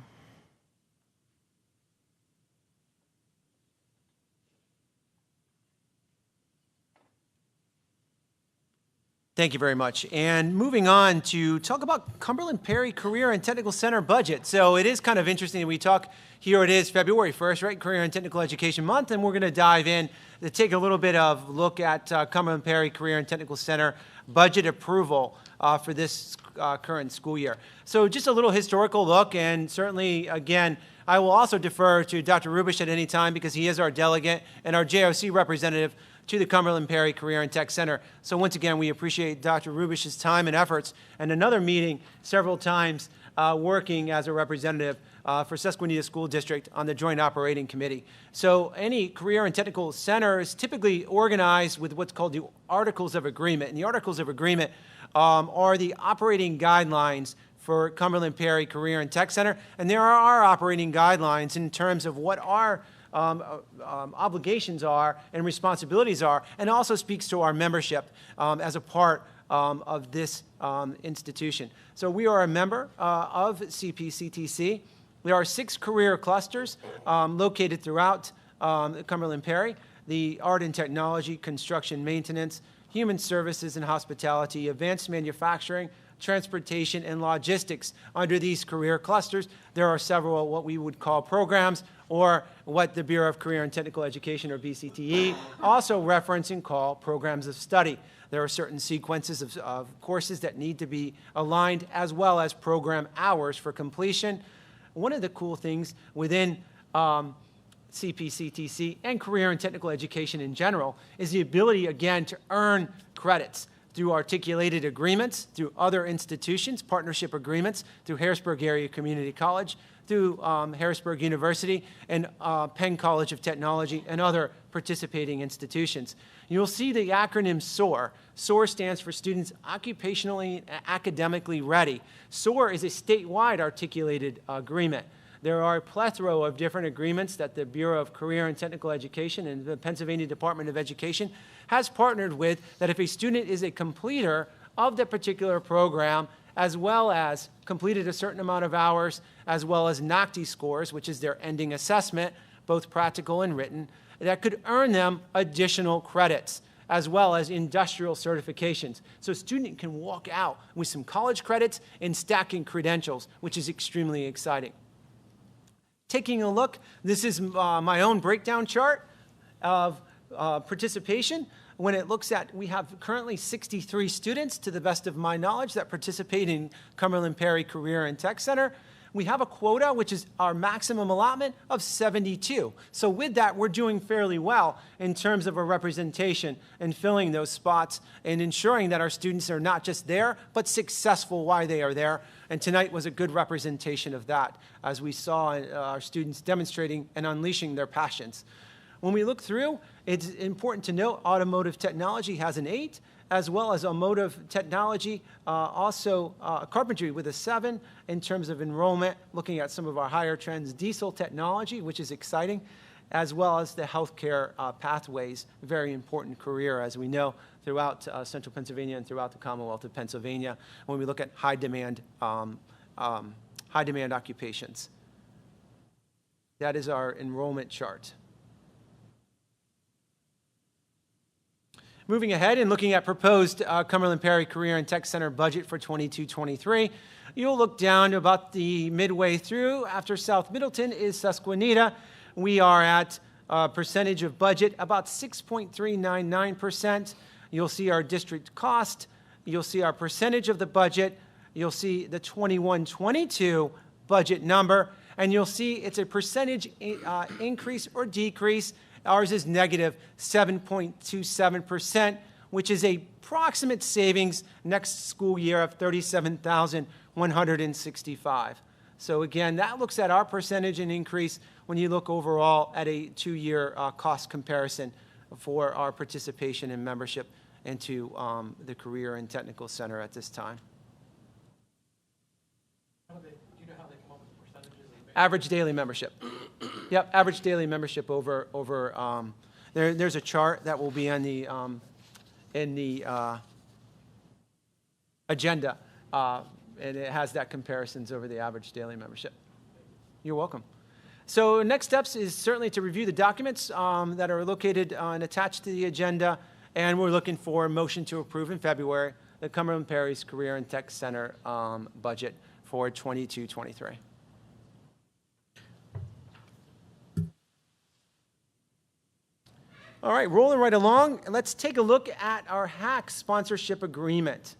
Thank you very much. And moving on to talk about Cumberland Perry Career and Technical Center budget. So it is kind of interesting. We talk, here it is, February 1st, right? Career and Technical Education Month. And we're going to dive in to take a little bit of look at Cumberland Perry Career and Technical Center budget approval for this current school year. So just a little historical look. And certainly, again, I will also defer to Dr. Rubish at any time because he is our delegate and our JOC representative to the Cumberland Perry Career and Tech Center. So once again, we appreciate Dr. Rubish's time and efforts, and another meeting several times working as a representative for Susquenita School District on the Joint Operating Committee. So any career and technical center is typically organized with what's called the Articles of Agreement. And the Articles of Agreement are the operating guidelines for Cumberland Perry Career and Tech Center. And there are operating guidelines in terms of what our obligations are and responsibilities are, and also speaks to our membership as a part of this institution. So we are a member of Cpctc. There are 6 career clusters located throughout Cumberland Perry: the art and technology, construction, maintenance, human services and hospitality, advanced manufacturing, transportation, and logistics. Under these career clusters, there are several what we would call programs, or what the Bureau of Career and Technical Education, or BCTE, also reference and call programs of study. There are certain sequences of courses that need to be aligned, as well as program hours for completion. One of the cool things within Cpctc and career and technical education in general is the ability, again, to earn credits through articulated agreements, through other institutions, partnership agreements, through Harrisburg Area Community College, through Harrisburg University, and Penn College of Technology, and other participating institutions. You'll see the acronym SOAR. SOAR stands for Students Occupationally and Academically Ready. SOAR is a statewide articulated agreement. There are a plethora of different agreements that the Bureau of Career and Technical Education and the Pennsylvania Department of Education has partnered with, that if a student is a completer of the particular program, as well as completed a certain amount of hours, as well as NOCTI scores, which is their ending assessment, both practical and written, that could earn them additional credits, as well as industrial certifications. So a student can walk out with some college credits and stacking credentials, which is extremely exciting. Taking a look, this is my own breakdown chart of participation. When it looks at, we have currently 63 students, to the best of my knowledge, that participate in Cumberland Perry Career and Tech Center. We have a quota, which is our maximum allotment, of 72. So with that, we're doing fairly well in terms of a representation and filling those spots and ensuring that our students are not just there, but successful while they are there. And tonight was a good representation of that, as we saw our students demonstrating and unleashing their passions. When we look through, it's important to note automotive technology has an 8, as well as automotive technology, also carpentry with a 7 in terms of enrollment, looking at some of our higher trends, diesel technology, which is exciting, as well as the healthcare pathways, very important career, as we know, throughout central Pennsylvania and throughout the Commonwealth of Pennsylvania, when we look at high demand occupations. That is our enrollment chart. Moving ahead and looking at proposed Cumberland Perry Career and Tech Center budget for 22-23, you'll look down to about the midway through. After South Middleton is Susquenita. We are at a percentage of budget about 6.399%. You'll see our district cost. You'll see our percentage of the budget. You'll see the 21-22 budget number. And you'll see it's a percentage increase or decrease. Ours is negative 7.27%, which is a approximate savings next school year of $37,165. So again, that looks at our percentage and increase when you look overall at a 2-year cost comparison for our participation and membership into the Career and Technical Center at this time. Do you know how they come up with percentages? Average daily membership. Yep, average daily membership over there's a chart that will be on the in the agenda, and it has that comparisons over the average daily membership. You're welcome. So next steps is certainly to review the documents that are located and attached to the agenda, and we're looking for a motion to approve in February, the Cumberland Perry's Career and Tech Center budget for 22-23. All right, rolling right along, let's take a look at our HAC sponsorship agreement.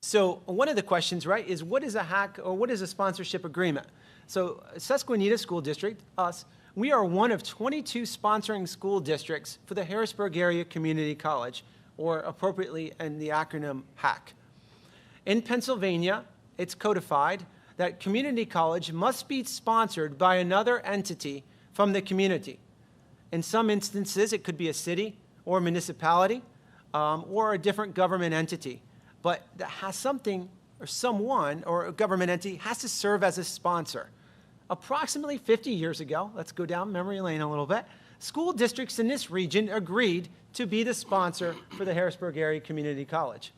So one of the questions, right, is what is a HAC or what is a sponsorship agreement? So Susquenita School District, us, we are one of 22 sponsoring school districts for the Harrisburg Area Community College, or appropriately in the acronym HAC. In Pennsylvania, it's codified that community college must be sponsored by another entity from the community. In some instances, it could be a city or a municipality or a different government entity. But that has something or someone or a government entity has to serve as a sponsor. Approximately 50 years ago, let's go down memory lane a little bit, school districts in this region agreed to be the sponsor for the Harrisburg Area Community College.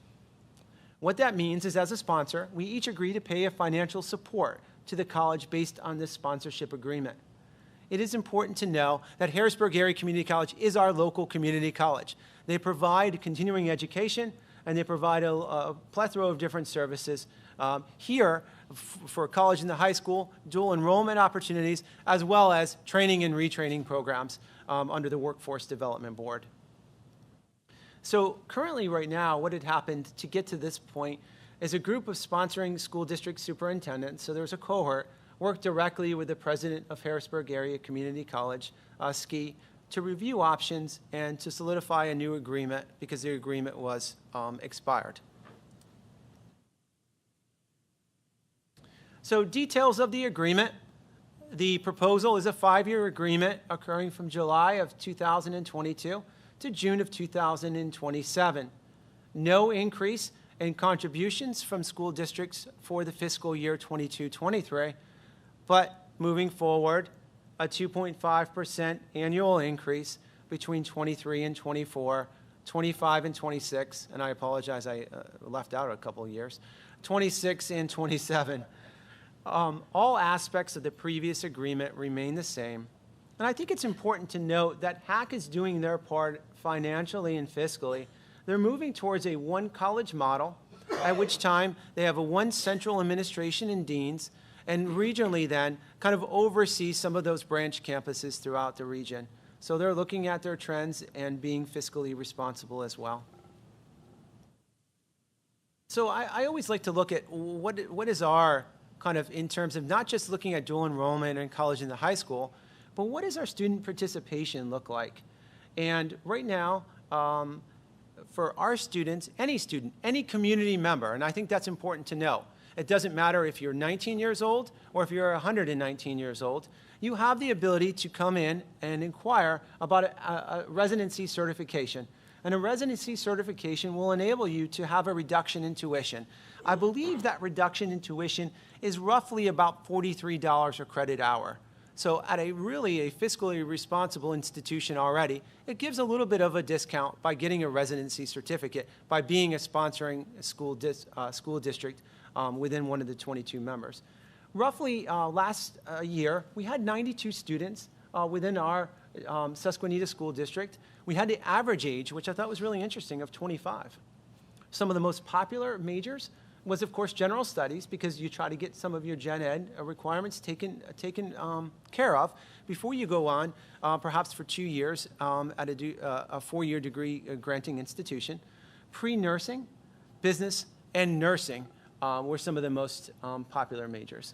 What that means is, as a sponsor, we each agree to pay a financial support to the college based on this sponsorship agreement. It is important to know that Harrisburg Area Community College is our local community college. They provide continuing education, and they provide a plethora of different services here for college and the high school, dual enrollment opportunities, as well as training and retraining programs under the Workforce Development Board. So currently right now, what had happened to get to this point is a group of sponsoring school district superintendents, so there's a cohort, worked directly with the president of Harrisburg Area Community College, SCI, to review options and to solidify a new agreement because the agreement was expired. So details of the agreement. The proposal is a 5-year agreement occurring from July of 2022 to June of 2027. No increase in contributions from school districts for the fiscal year 22-23, but moving forward, a 2.5% annual increase between 23 and 24, 25 and 26, and I apologize, I left out a couple of years, 26 and 27. All aspects of the previous agreement remain the same. And I think it's important to note that HAC is doing their part financially and fiscally. They're moving towards a one college model, at which time they have a one central administration and deans, and regionally then kind of oversee some of those branch campuses throughout the region. So they're looking at their trends and being fiscally responsible as well. So I always like to look at what is our kind of, in terms of not just looking at dual enrollment in college and the high school, but what does our student participation look like? And right now, for our students, any community member, and I think that's important to know, it doesn't matter if you're 19 years old or if you're 119 years old, you have the ability to come in and inquire about a residency certification. And a residency certification will enable you to have a reduction in tuition. I believe that reduction in tuition is roughly about $43 a credit hour. So at a fiscally responsible institution already, it gives a little bit of a discount by getting a residency certificate, by being a sponsoring school district within one of the 22 members. Roughly last year, we had 92 students within our Susquenita School District. We had the average age, which I thought was really interesting, of 25. Some of the most popular majors was, of course, general studies, because you try to get some of your gen ed requirements taken care of before you go on, perhaps for 2 years at a 4-year degree granting institution. Pre-nursing, business, and nursing were some of the most popular majors.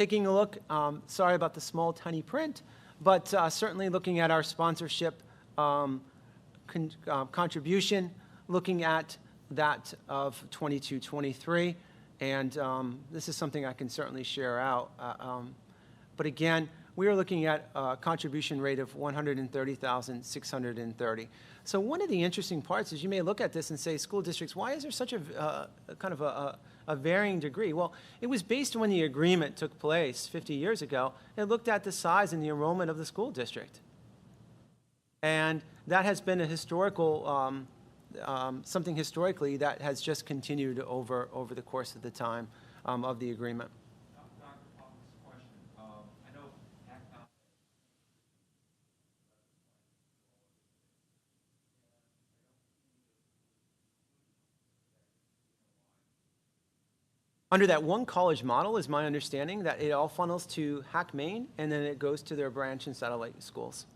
Taking a look, sorry about the small, tiny print, but certainly looking at our sponsorship contribution, looking at that of 22-23, and this is something I can certainly share out. But again, we are looking at a contribution rate of $130,630. So one of the interesting parts is you may look at this and say, school districts, why is there such a kind of a varying degree? Well, it was based when the agreement took place 50 years ago. It looked at the size and the enrollment of the school district. And that has been a historical, something historically that has just continued over the course of the time of the agreement. Under that one college model is my understanding that it all funnels to Hack Main, and then it goes to their branch and satellite schools.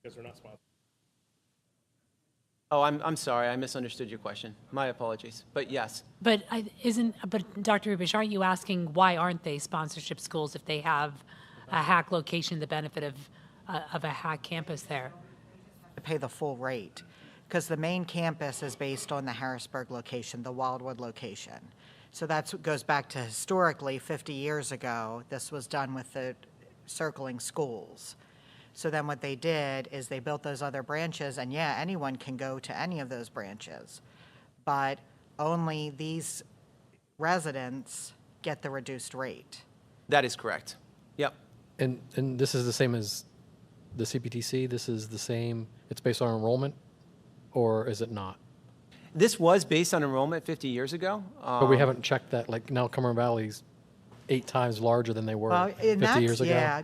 Because we're not sponsored. Oh, I'm sorry, I misunderstood your question. My apologies, but yes. But but Dr. Rubish, aren't you asking why aren't they sponsorship schools if they have a hack location, the benefit of a hack campus there? To pay the full rate, because the main campus is based on the Harrisburg location, the Wildwood location. So that goes back to historically 50 years ago, this was done with the circling schools. So then what they did is they built those other branches, and yeah, anyone can go to any of those branches, but only these residents get the reduced rate. That is correct. Yep. And this is the same as the CPTC? This is the same, it's based on enrollment, or is it not? This was based on enrollment 50 years ago. But we haven't checked that, like now Cumberland Valley's 8 times larger than they were Well, 50 years ago. Yeah,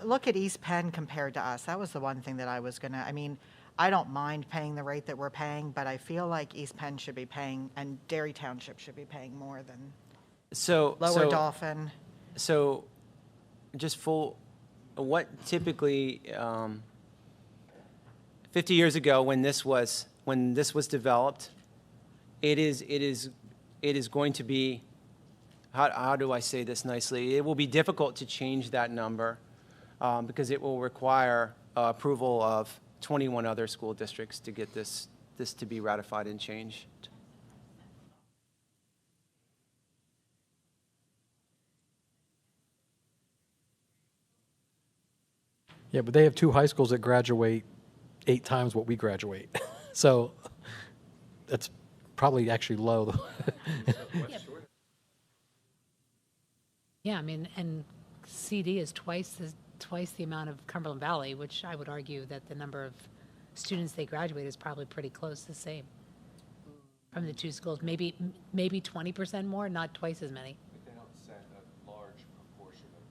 look at East Penn compared to us. That was the one thing that I was gonna, I mean, I don't mind paying the rate that we're paying, but I feel like East Penn should be paying, and Derry Township should be paying more than Lower Dauphin. So just what typically, 50 years ago when this was developed, it is going to be, how do I say this nicely? It will be difficult to change that number because it will require approval of 21 other school districts to get this to be ratified and changed. Yeah, but they have 2 high schools that graduate 8 times what we graduate. So that's probably actually low. Yeah, I mean, and CD is twice the amount of Cumberland Valley, which I would argue that the number of students they graduate is probably pretty close the same from the 2 schools. Maybe 20% more, not twice as many. They don't set a large proportion of.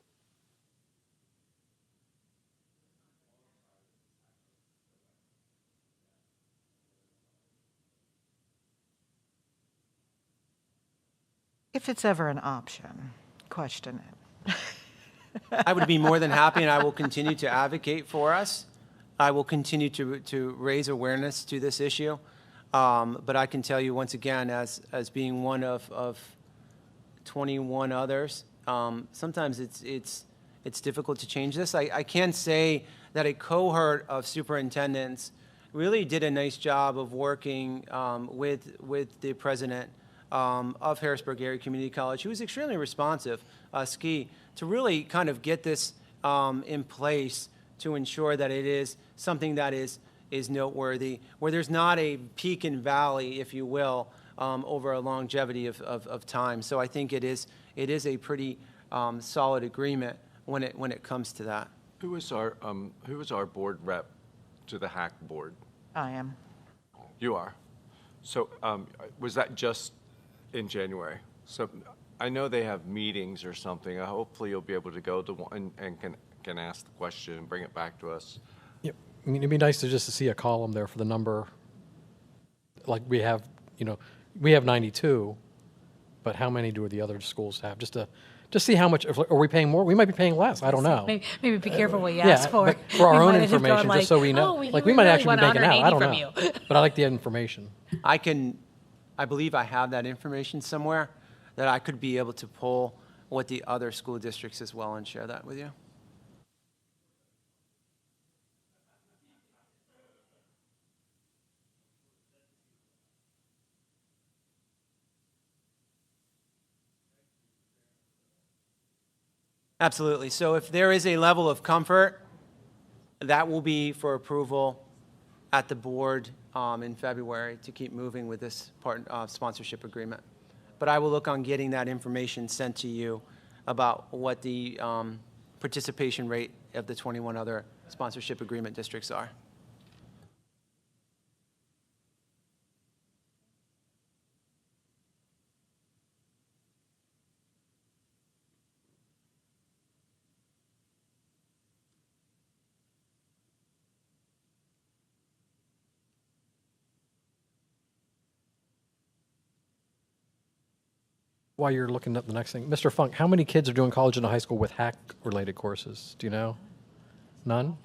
If it's ever an option, question it. I would be more than happy, and I will continue to advocate for us. I will continue to raise awareness to this issue. But I can tell you once again, as being one of 21 others, sometimes it's difficult to change this. I can say that a cohort of superintendents really did a nice job of working with the president of Harrisburg Area Community College, who was extremely responsive, Ski, to really kind of get this in place to ensure that it is something that is noteworthy, where there's not a peak and valley, if you will, over a longevity of time. So I think it is a pretty solid agreement when it comes to that. Who is our board rep to the HAC board? I am. You are. So was that just in January? So I know they have meetings or something. Hopefully you'll be able to go to one and can ask the question and bring it back to us. Yeah, I mean, it'd be nice to see a column there for the number. Like we have 92, but how many do the other schools have? Just see how much, are we paying more? We might be paying less, I don't know. Maybe be careful what you ask for. But for our We own might end up going information, just so we know. "Oh, Like, we might really actually be want making out, I don't 180 know. from you." But I like the information. I believe I have that information somewhere that I could be able to pull what the other school districts as well and share that with you. Absolutely. So if there is a level of comfort, that will be for approval at the board in February to keep moving with this sponsorship agreement. But I will look on getting that information sent to you about what the participation rate of the 21 other sponsorship agreement districts are. while you're looking up the next thing, Mr. Funk, how many kids are doing college and high school with hack-related courses? Do you know? None?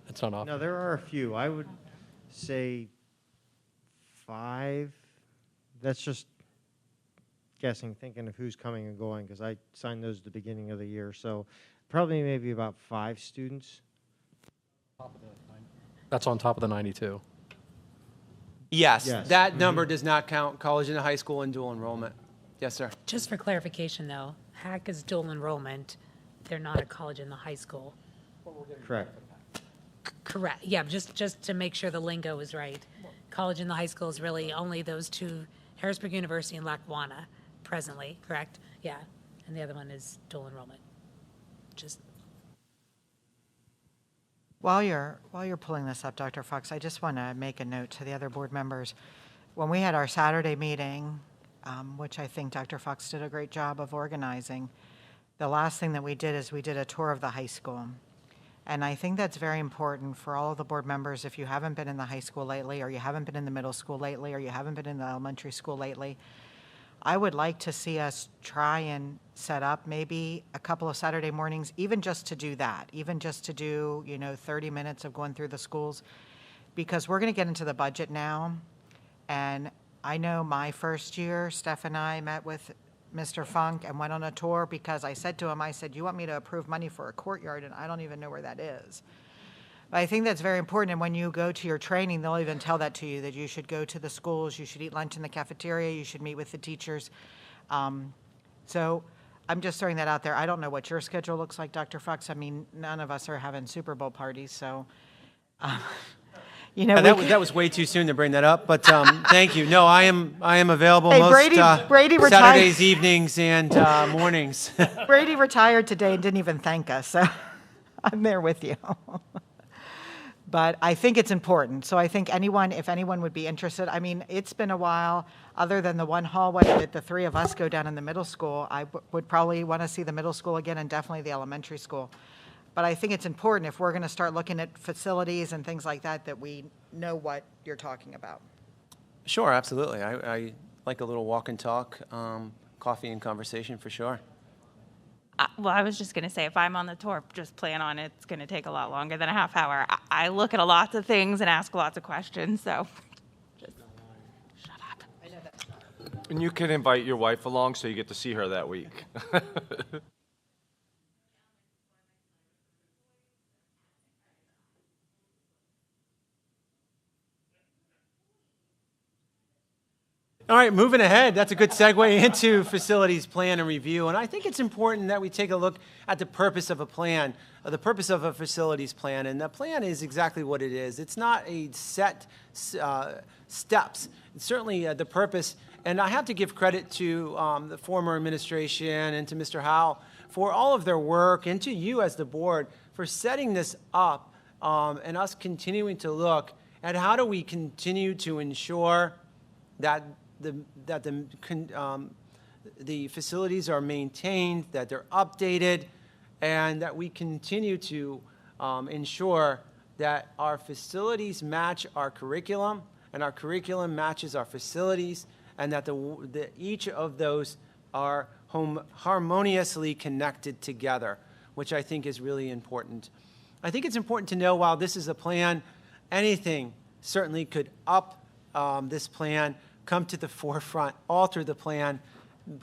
It's not often. No, there are a few. I would say 5. That's just guessing, thinking of who's coming and going, because I signed those at the beginning of the year. So probably maybe about 5 students. That's on top of the 92. Yes, Yes. that number does not count college and high school and dual enrollment. Yes, sir. Just for clarification, though, HAC is dual enrollment. They're not a college and the high school. Correct. Correct. Yeah, just to make sure the lingo is right. College and the high school is really only those two, Harrisburg University and Lackawanna, presently, correct? Yeah, and the other one is dual enrollment. Just While you're pulling this up, Dr. Fox, I just want to make a note to the other board members. When we had our Saturday meeting, which I think Dr. Fox did a great job of organizing, the last thing that we did is we did a tour of the high school. And I think that's very important for all of the board members. If you haven't been in the high school lately, or you haven't been in the middle school lately, or you haven't been in the elementary school lately, I would like to see us try and set up maybe a couple of Saturday mornings, even just to do that, even just to do, 30 minutes of going through the schools, because we're going to get into the budget now. And I know my first year, Steph and I met with Mr. Funk and went on a tour because I said to him, you want me to approve money for a courtyard, and I don't even know where that is. But I think that's very important, and when you go to your training, they'll even tell that to you, that you should go to the schools, you should eat lunch in the cafeteria, you should meet with the teachers. So I'm just throwing that out there. I don't know what your schedule looks like, Dr. Fox. I mean, none of us are having Super Bowl parties, so, That was way too soon to bring that up, but thank you. No, I am available Hey, most Brady retired. Saturdays, evenings, and mornings. Brady retired today and didn't even thank us, so I'm there with you. But I think it's important. So I think if anyone would be interested, I mean, it's been a while, other than the one hallway that the three of us go down in the middle school, I would probably want to see the middle school again and definitely the elementary school. But I think it's important if we're going to start looking at facilities and things like that, that we know what you're talking about. Sure, absolutely. I like a little walk and talk, coffee and conversation for sure. Well, I was just going to say, if I'm on the tour, just plan on it's going to take a lot longer than a half hour. I look at lots of things and ask lots of questions, so just shut up. And you can invite your wife along so you get to see her that week. All right, moving ahead, that's a good segue into facilities plan and review. And I think it's important that we take a look at the purpose of a plan, the purpose of a facilities plan. And the plan is exactly what it is. It's not a set steps. It's certainly the purpose. And I have to give credit to the former administration and to Mr. Howell for all of their work, and to you as the board for setting this up and us continuing to look at how do we continue to ensure that the facilities are maintained, that they're updated, and that we continue to ensure that our facilities match our curriculum, and our curriculum matches our facilities, and that each of those are harmoniously connected together, which I think is really important. I think it's important to know, while this is a plan, anything certainly could up this plan, come to the forefront, alter the plan.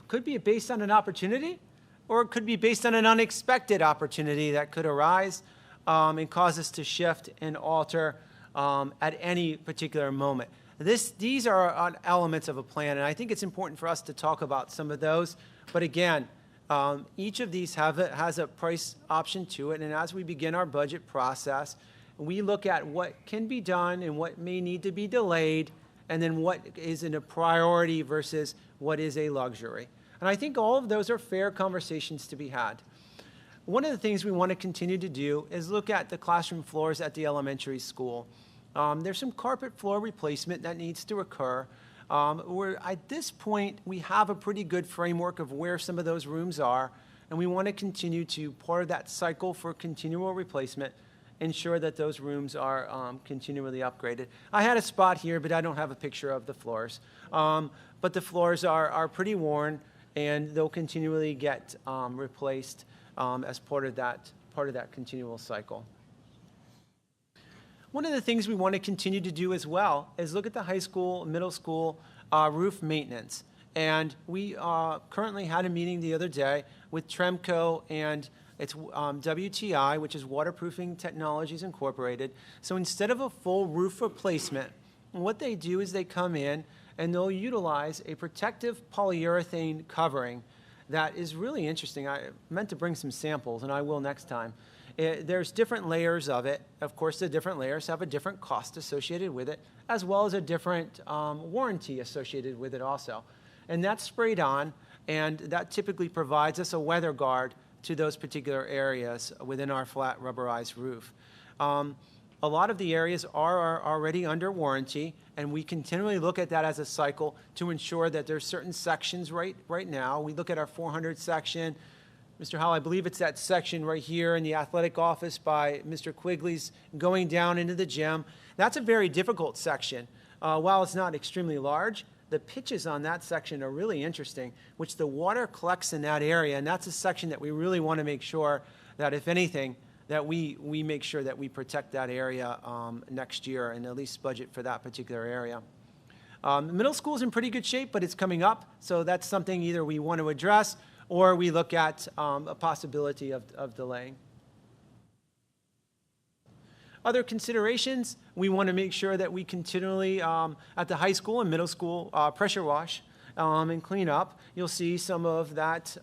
Could be based on an opportunity, or it could be based on an unexpected opportunity that could arise and cause us to shift and alter at any particular moment. These are elements of a plan, and I think it's important for us to talk about some of those. But again, each of these has a price option to it, and as we begin our budget process, we look at what can be done and what may need to be delayed, and then what is in a priority versus what is a luxury. And I think all of those are fair conversations to be had. One of the things we want to continue to do is look at the classroom floors at the elementary school. There's some carpet floor replacement that needs to occur. At this point, we have a pretty good framework of where some of those rooms are, and we want to continue to, part of that cycle for continual replacement, ensure that those rooms are continually upgraded. I had a spot here, but I don't have a picture of the floors. But the floors are pretty worn, and they'll continually get replaced as part of that continual cycle. One of the things we want to continue to do as well is look at the high school, middle school roof maintenance. And we currently had a meeting the other day with Tremco and it's WTI, which is Waterproofing Technologies Incorporated. So instead of a full roof replacement, what they do is they come in and they'll utilize a protective polyurethane covering that is really interesting. I meant to bring some samples, and I will next time. There's different layers of it. Of course, the different layers have a different cost associated with it, as well as a different warranty associated with it also. And that's sprayed on, and that typically provides us a weather guard to those particular areas within our flat rubberized roof. A lot of the areas are already under warranty, and we continually look at that as a cycle to ensure that there's certain sections right now. We look at our 400 section. Mr. Howell, I believe it's that section right here in the athletic office by Mr. Quigley's going down into the gym. That's a very difficult section. While it's not extremely large, the pitches on that section are really interesting, which the water collects in that area, and that's a section that we really want to make sure that, if anything, that we make sure that we protect that area next year and at least budget for that particular area. Middle school is in pretty good shape, but it's coming up, so that's something either we want to address or we look at a possibility of delaying. Other considerations, we want to make sure that we continually, at the high school and middle school, pressure wash and clean up. You'll see some of that,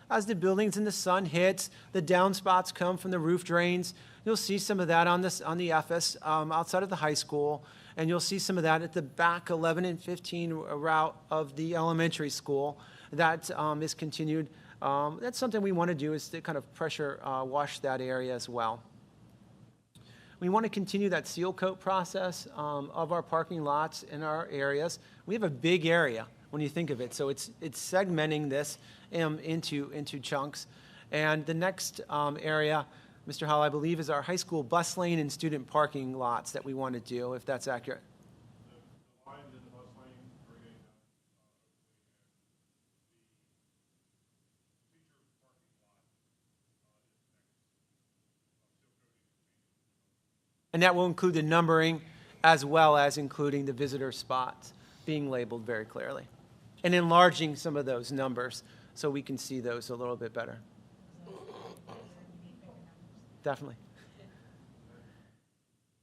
as the buildings and the sun hits, the downspouts come from the roof drains. You'll see some of that on the FS outside of the high school, and you'll see some of that at the back 11 and 15 route of the elementary school. That is continued. That's something we want to do, is to kind of pressure wash that area as well. We want to continue that seal coat process of our parking lots in our areas. We have a big area when you think of it, so it's segmenting this into chunks. And the next area, Mr. Howell, I believe, is our high school bus lane and student parking lots that we want to do, if that's accurate. The lines in the bus lane are getting done. And that will include the numbering as well as including the visitor spots being labeled very clearly and enlarging some of those numbers so we can see those a little bit better. Definitely.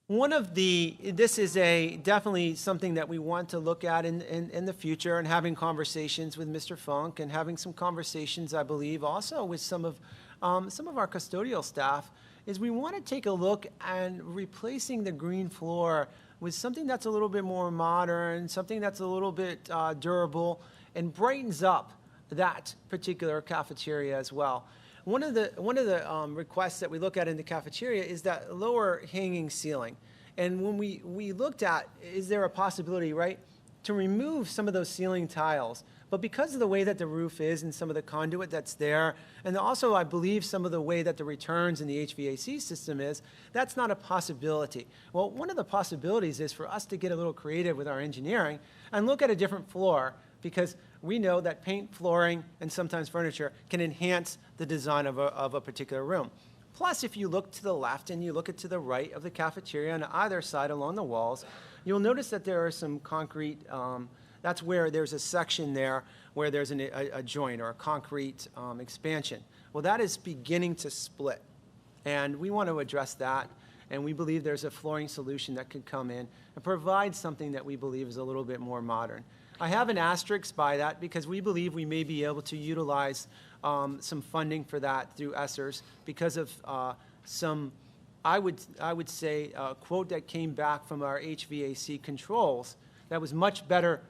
This is definitely something that we want to look at in the future, and having conversations with Mr. Funk and having some conversations, I believe, also with some of our custodial staff, is we want to take a look at replacing the green floor with something that's a little bit more modern, something that's a little bit durable, and brightens up that particular cafeteria as well. One of the requests that we look at in the cafeteria is that lower hanging ceiling. And when we looked at, is there a possibility, right, to remove some of those ceiling tiles? But because of the way that the roof is and some of the conduit that's there, and also I believe some of the way that the returns in the HVAC system is, that's not a possibility. Well, one of the possibilities is for us to get a little creative with our engineering and look at a different floor, because we know that paint, flooring, and sometimes furniture can enhance the design of a particular room. Plus, if you look to the left and you look to the right of the cafeteria on either side along the walls, you'll notice that there are some concrete, that's where there's a section there where there's a joint or a concrete expansion. Well, that is beginning to split, and we want to address that, and we believe there's a flooring solution that could come in and provide something that we believe is a little bit more modern. I have an asterisk by that because we believe we may be able to utilize some funding for that through ESSERS because of some, I would say, a quote that came back from our HVAC controls that was much better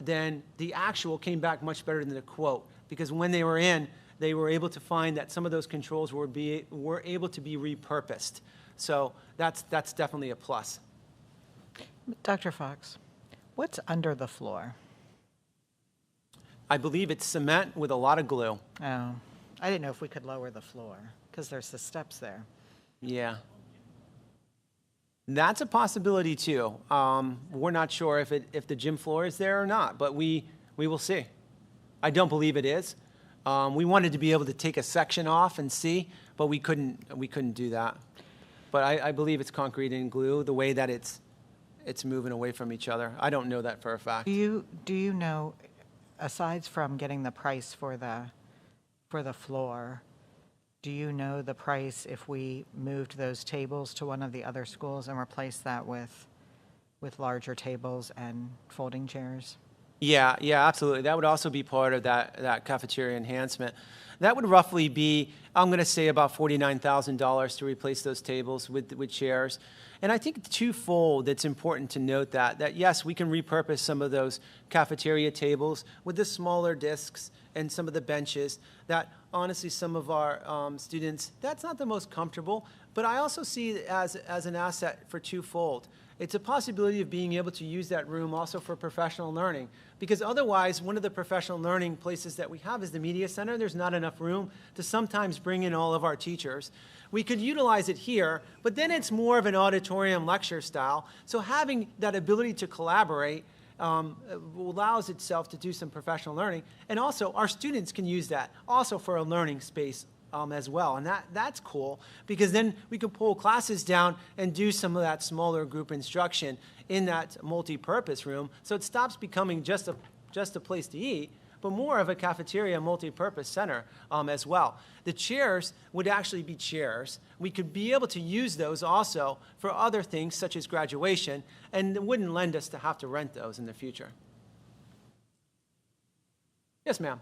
than the actual, came back much better than the quote, because when they were in, they were able to find that some of those controls were able to be repurposed. So that's definitely a plus. Dr. Fox, what's under the floor? I believe it's cement with a lot of glue. Oh, I didn't know if we could lower the floor because there's the steps there. Yeah. That's a possibility too. We're not sure if the gym floor is there or not, but we will see. I don't believe it is. We wanted to be able to take a section off and see, but we couldn't do that. But I believe it's concrete and glue, the way that it's moving away from each other. I don't know that for a fact. Do you know, aside from getting the price for the floor, do you know the price if we moved those tables to one of the other schools and replaced that with larger tables and folding chairs? Yeah, absolutely. That would also be part of that cafeteria enhancement. That would roughly be, I'm going to say, about $49,000 to replace those tables with chairs. And I think twofold, it's important to note that yes, we can repurpose some of those cafeteria tables with the smaller desks and some of the benches that honestly some of our students, that's not the most comfortable, but I also see it as an asset for twofold. It's a possibility of being able to use that room also for professional learning, because otherwise one of the professional learning places that we have is the media center. There's not enough room to sometimes bring in all of our teachers. We could utilize it here, but then it's more of an auditorium lecture style. So having that ability to collaborate allows itself to do some professional learning. And also our students can use that also for a learning space as well. And that's cool, because then we can pull classes down and do some of that smaller group instruction in that multi-purpose room. So it stops becoming just a place to eat, but more of a cafeteria multi-purpose center as well. The chairs would actually be chairs. We could be able to use those also for other things such as graduation, and it wouldn't lend us to have to rent those in the future. Yes, ma'am.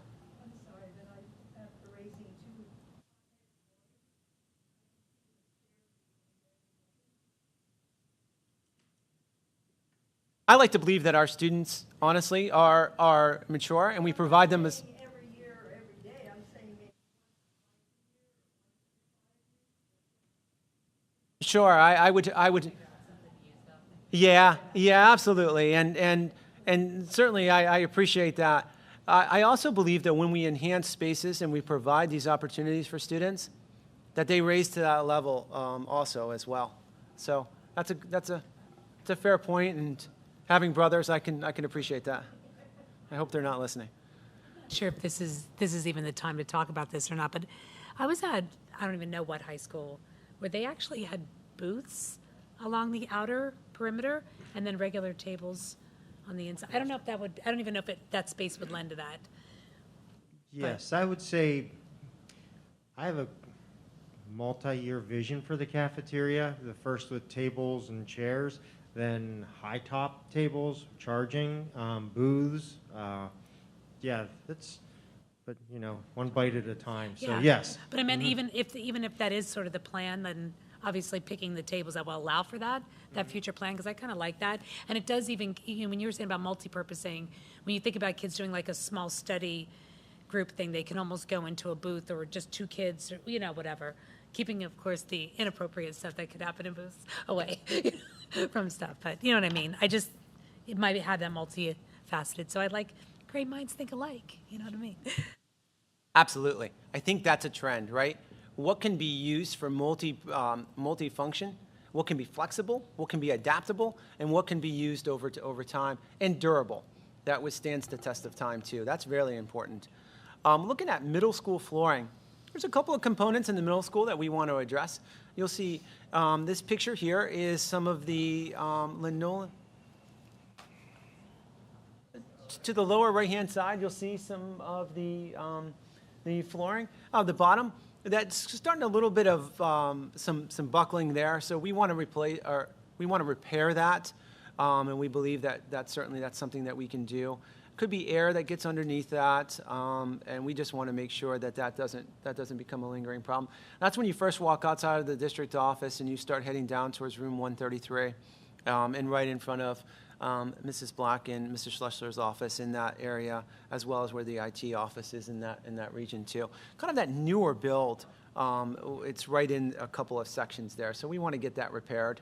I like to believe that our students, honestly, are mature, and we provide them as... Sure, I would... Yeah, absolutely, and certainly I appreciate that. I also believe that when we enhance spaces and we provide these opportunities for students, that they raise to that level also as well. So that's a fair point, and having brothers, I can appreciate that. I hope they're not listening. Sure if this is even the time to talk about this or not, but I was at, I don't even know what high school, where they actually had booths along the outer perimeter and then regular tables on the inside. I don't know if that would, I don't even know if that space would lend to that. Yes, I would say I have a multi-year vision for the cafeteria, the first with tables and chairs, then high top tables, charging, booths. Yeah, but you know, one bite at a time. So Yeah. yes. But I meant even if that is sort of the plan, then obviously picking the tables that will allow for that future plan, because I kind of like that. And it does even, you know, when you were saying about multi-purposing, when you think about kids doing like a small study group thing, they can almost go into a booth or just two kids, or, you know, whatever. Keeping, of course, the inappropriate stuff that could happen in booths away from stuff. But you know what I mean? It might have that multifaceted. So I like great minds think alike. You know what I mean? Absolutely. I think that's a trend, right? What can be used for multifunction, what can be flexible, what can be adaptable, and what can be used over time, and durable. That withstands the test of time, too. That's really important. Looking at middle school flooring, there's a couple of components in the middle school that we want to address. You'll see this picture here is some of the linoleum. To the lower right-hand side, you'll see some of the flooring. The bottom, that's starting a little bit of some buckling there. So we want to repair that, and we believe that's something that we can do. Could be air that gets underneath that, and we just want to make sure that doesn't become a lingering problem. That's when you first walk outside of the district office and you start heading down towards room 133, and right in front of Mrs. Black and Mr. Schlesler's office in that area, as well as where the IT office is in that region too. Kind of that newer build. It's right in a couple of sections there, so we want to get that repaired.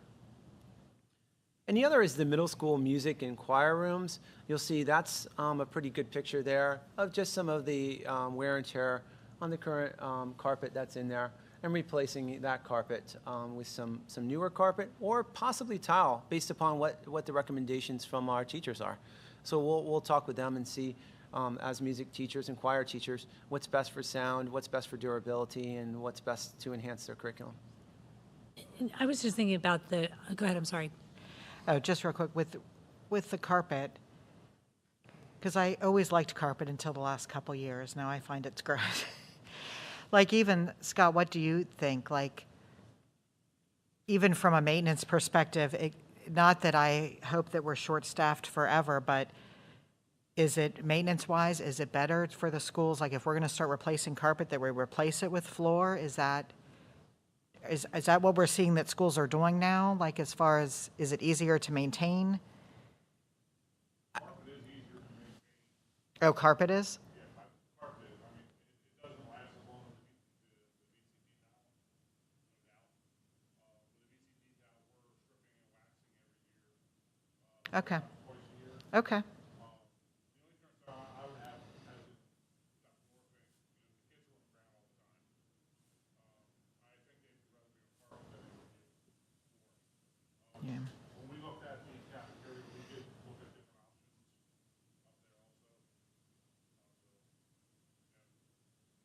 And the other is the middle school music and choir rooms. You'll see that's a pretty good picture there of just some of the wear and tear on the current carpet that's in there, and replacing that carpet with some newer carpet or possibly tile based upon what the recommendations from our teachers are. So we'll talk with them and see as music teachers and choir teachers, what's best for sound, what's best for durability, and what's best to enhance their curriculum. And I was just thinking about the, go ahead, I'm sorry. Oh, just real quick, with the carpet, because I always liked carpet until the last couple years. Now I find it's gross. Like even, Scott, what do you think? Like, even from a maintenance perspective, not that I hope that we're short-staffed forever, but is it, maintenance-wise, is it better for the schools? Like if we're going to start replacing carpet, that we replace it with floor? Is that what we're seeing that schools are doing now? Like as far as, is it easier to maintain? Oh, carpet is? Okay. Okay. Yeah. When we looked at the cafeteria, we did look at different options up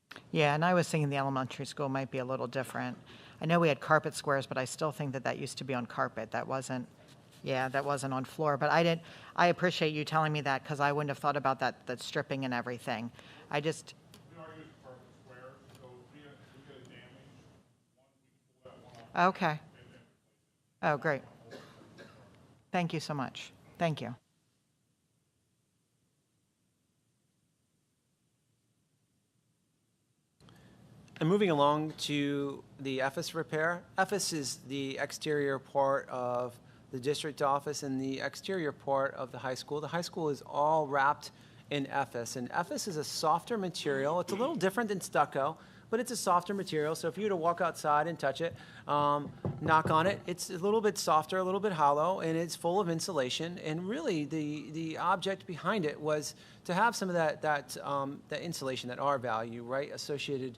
there also. Yeah, and I was thinking the elementary school might be a little different. I know we had carpet squares, but I still think that used to be on carpet. That wasn't on floor. But I appreciate you telling me that because I wouldn't have thought about that stripping and everything. We are using carpet squares, so if we get a damage, we can pull that one off. Okay. Oh, great. Thank you so much. Thank you. And moving along to the EFIS repair. EFIS is the exterior part of the district office and the exterior part of the high school. The high school is all wrapped in EFIS, and EFIS is a softer material. It's a little different than stucco, but it's a softer material. So if you were to walk outside and touch it, knock on it, it's a little bit softer, a little bit hollow, and it's full of insulation. And really, the object behind it was to have some of that insulation, that R value, right, associated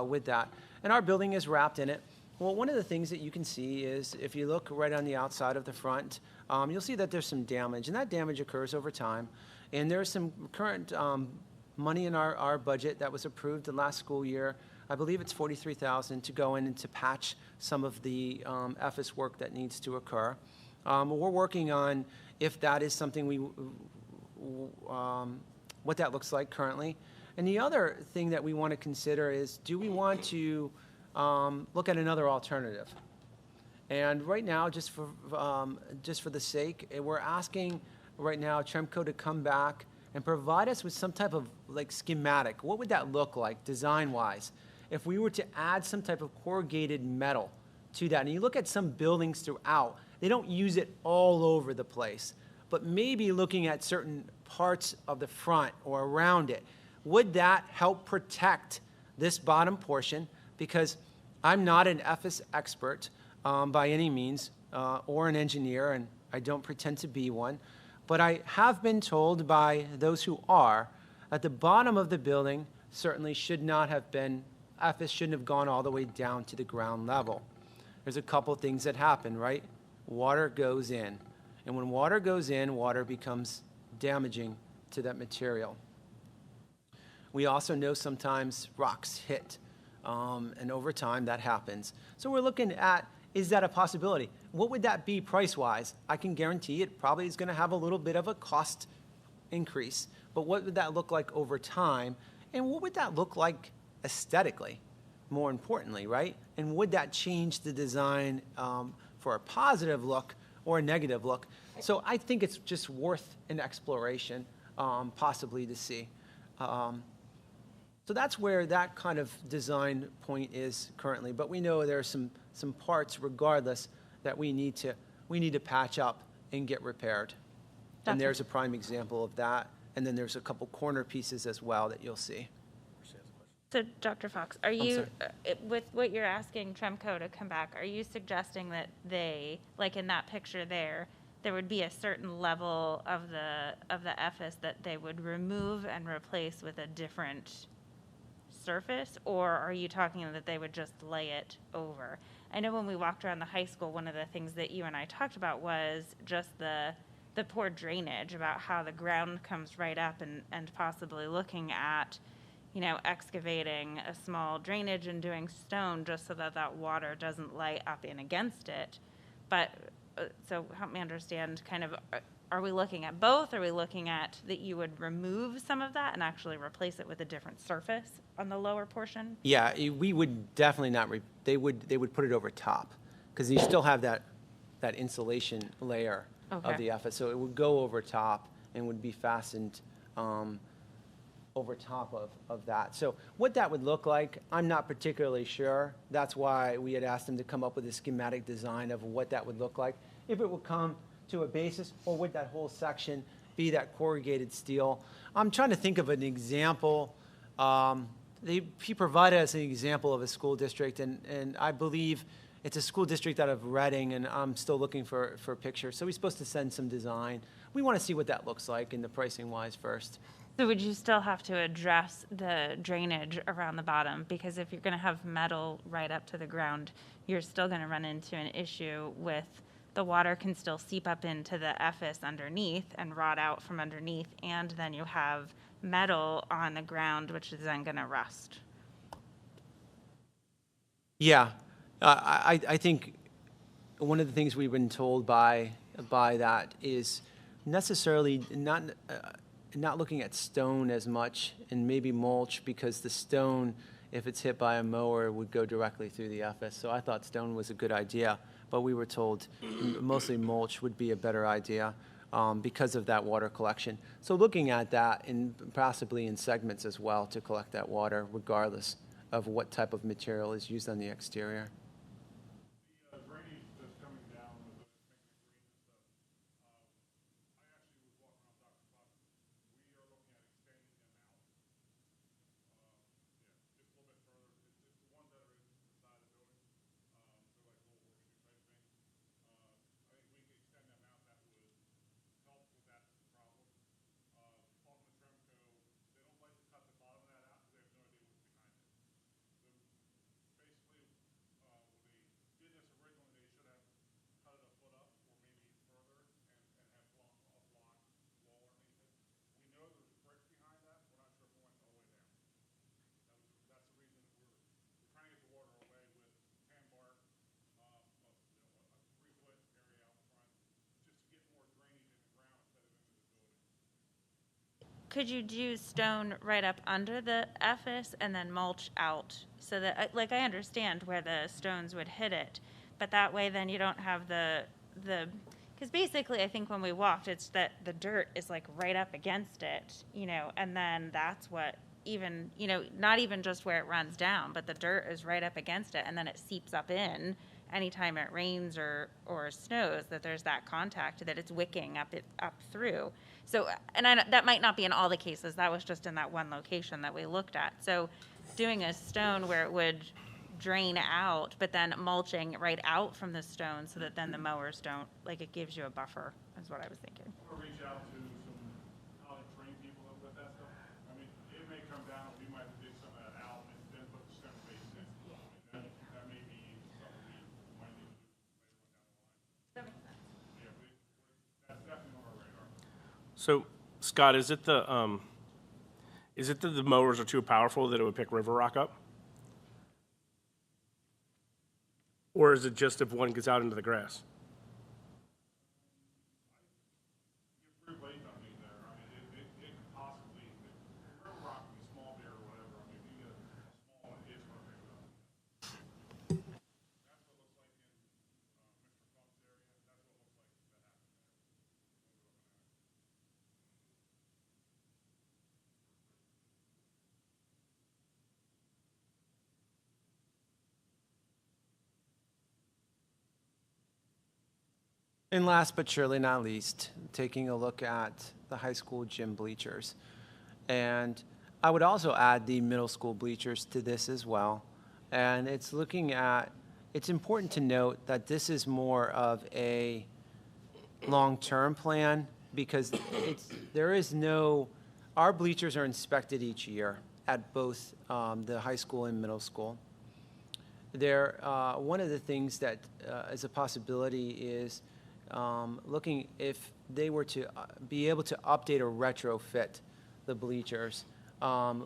with that. And our building is wrapped in it. Well, one of the things that you can see is if you look right on the outside of the front, you'll see that there's some damage, and that damage occurs over time. And there's some current money in our budget that was approved the last school year. I believe it's $43,000 to go in and to patch some of the EFIS work that needs to occur. We're working on if that is something what that looks like currently. And the other thing that we want to consider is, do we want to look at another alternative? And right now, just for the sake, we're asking right now Tremco to come back and provide us with some type of like schematic. What would that look like design-wise if we were to add some type of corrugated metal to that? And you look at some buildings throughout, they don't use it all over the place, but maybe looking at certain parts of the front or around it. Would that help protect this bottom portion? Because I'm not an EFIS expert by any means, or an engineer, and I don't pretend to be one. But I have been told by those who are that the bottom of the building certainly should not have been, EFIS shouldn't have gone all the way down to the ground level. There's a couple things that happen, right? Water goes in. And when water goes in, water becomes damaging to that material. We also know sometimes rocks hit, and over time that happens. So we're looking at, is that a possibility? What would that be price-wise? I can guarantee it probably is going to have a little bit of a cost increase, but what would that look like over time? And what would that look like aesthetically, more importantly, right? And would that change the design for a positive look or a negative look? So I think it's just worth an exploration, possibly to see. So that's where that kind of design point is currently. But we know there are some parts, regardless, that we need to patch up and get repaired. And there's a prime example of that. And then there's a couple corner pieces as well that you'll see. So, Dr. Fox, are you, with what you're asking Tremco to come back, are you suggesting that they, like in that picture there would be a certain level of the EFIS that they would remove and replace with a different surface, or are you talking that they would just lay it over? I know when we walked around the high school, one of the things that you and I talked about was just the the poor drainage, about how the ground comes right up, and possibly looking at, excavating a small drainage and doing stone just so that that water doesn't lay up in against it. But, so help me understand, kind of, are we looking at both? Are we looking at that you would remove some of that and actually replace it with a different surface on the lower portion? Yeah, we would definitely not, they would put it over top, because you still have that insulation layer of Okay. the FS. So it would go over top and would be fastened over top of that. So what that would look like, I'm not particularly sure. That's why we had asked them to come up with a schematic design of what that would look like. If it would come to a basis, or would that whole section be that corrugated steel? I'm trying to think of an example. He provided us an example of a school district, and I believe it's a school district out of Reading, and I'm still looking for pictures. So he's supposed to send some design. We want to see what that looks like in the pricing-wise first. So would you still have to address the drainage around the bottom? Because if you're going to have metal right up to the ground, you're still going to run into an issue with the water can still seep up into the ephes underneath and rot out from underneath, and then you have metal on the ground, which is then going to rust. Yeah, I think one of the things we've been told by that is necessarily not looking at stone as much, and maybe mulch, because the stone, if it's hit by a mower, would go directly through the ephes. So I thought stone was a good idea, but we were told mostly mulch would be a better idea because of that water collection. So looking at that, and possibly in segments as well, to collect that water, regardless of what type of material is used on the exterior. The drainage that's coming down with the making the green and stuff, I actually was walking around Dr. Fox. We are looking at extending them out. Just a little bit further. It's the ones that are inside the building. They're like little horseshoe type things. I think we could extend them out. That would help with that problem. Talking to Tremco, they don't like to cut the bottom of that out because they have no idea what's behind it. Basically, when they did this originally, they should have cut it a foot up or maybe further and have a block wall underneath it. We know there's brick behind that. We're not sure if it went all the way down. That's the reason we're trying to get the water away with tan bark, a 3-foot area out front, just to get more drainage in the ground instead of into the building. Could you do stone right up under the ephes and then mulch out, so that, like, I understand where the stones would hit it, but that way then you don't have the because basically I think when we walked, it's that the dirt is like right up against it, and then that's what even, not even just where it runs down, but the dirt is right up against it, and then it seeps up in anytime it rains or snows, that there's that contact that it's wicking up through. So, and that might not be in all the cases. That was just in that one location that we looked at. So doing a stone where it would drain out, but then mulching right out from the stone so that then the mowers don't, like, it gives you a buffer, is what I was thinking. We'll reach out to some college-trained people with that stuff. I mean, it may come down, we might have to dig some of that out and then put the stone base in. And that may be something we might need to do later on down the line. That makes sense. Yeah, that's definitely on our radar. So, Scott, is it that the mowers are too powerful that it would pick river rock up? Or is it just if one gets out into the grass? You're pretty late on me there. I mean, it could possibly, the river rock can be small bear or whatever. I mean, if you get a small one, it's going to pick it up. That's what it looks like in Mr. Pump's area. That's what it looks like that happened there. And last but surely not least, taking a look at the high school gym bleachers. And I would also add the middle school bleachers to this as well. And it's looking at, it's important to note that this is more of a long-term plan, because there is no, our bleachers are inspected each year at both the high school and middle school. One of the things that is a possibility is looking if they were to be able to update or retrofit the bleachers,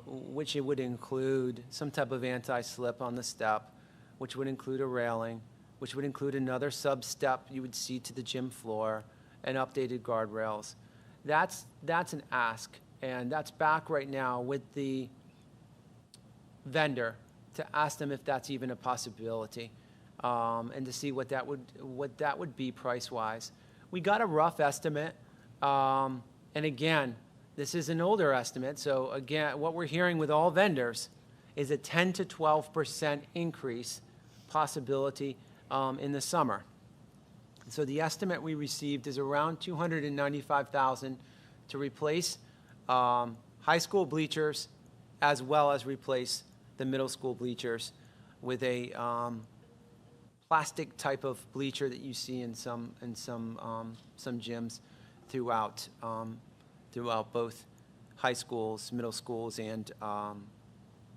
which it would include some type of anti-slip on the step, which would include a railing, which would include another sub-step you would see to the gym floor, and updated guardrails. That's an ask, and that's back right now with the vendor to ask them if that's even a possibility, and to see what that would be price-wise. We got a rough estimate, and again, this is an older estimate, so again, what we're hearing with all vendors is a 10 to 12% increase possibility in the summer. So the estimate we received is around $295,000 to replace high school bleachers as well as replace the middle school bleachers with a plastic type of bleacher that you see in some gyms throughout both high schools, middle schools, and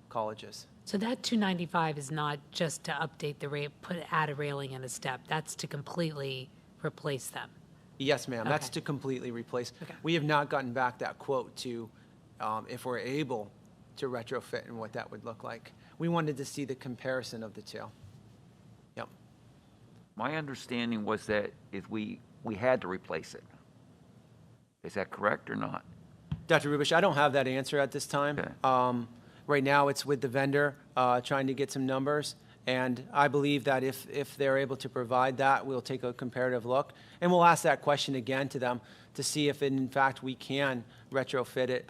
colleges. So that 295 is not just to update add a railing and a step. That's to completely replace them. Yes, ma'am. That's Okay. to completely replace. Okay. We have not gotten back that quote to if we're able to retrofit and what that would look like. We wanted to see the comparison of the two. Yep. My understanding was that if we had to replace it. Is that correct or not? Dr. Rubish, I don't have that answer at this time. Okay. Right now, it's with the vendor trying to get some numbers, and I believe that if they're able to provide that, we'll take a comparative look, and we'll ask that question again to them to see if, in fact, we can retrofit it,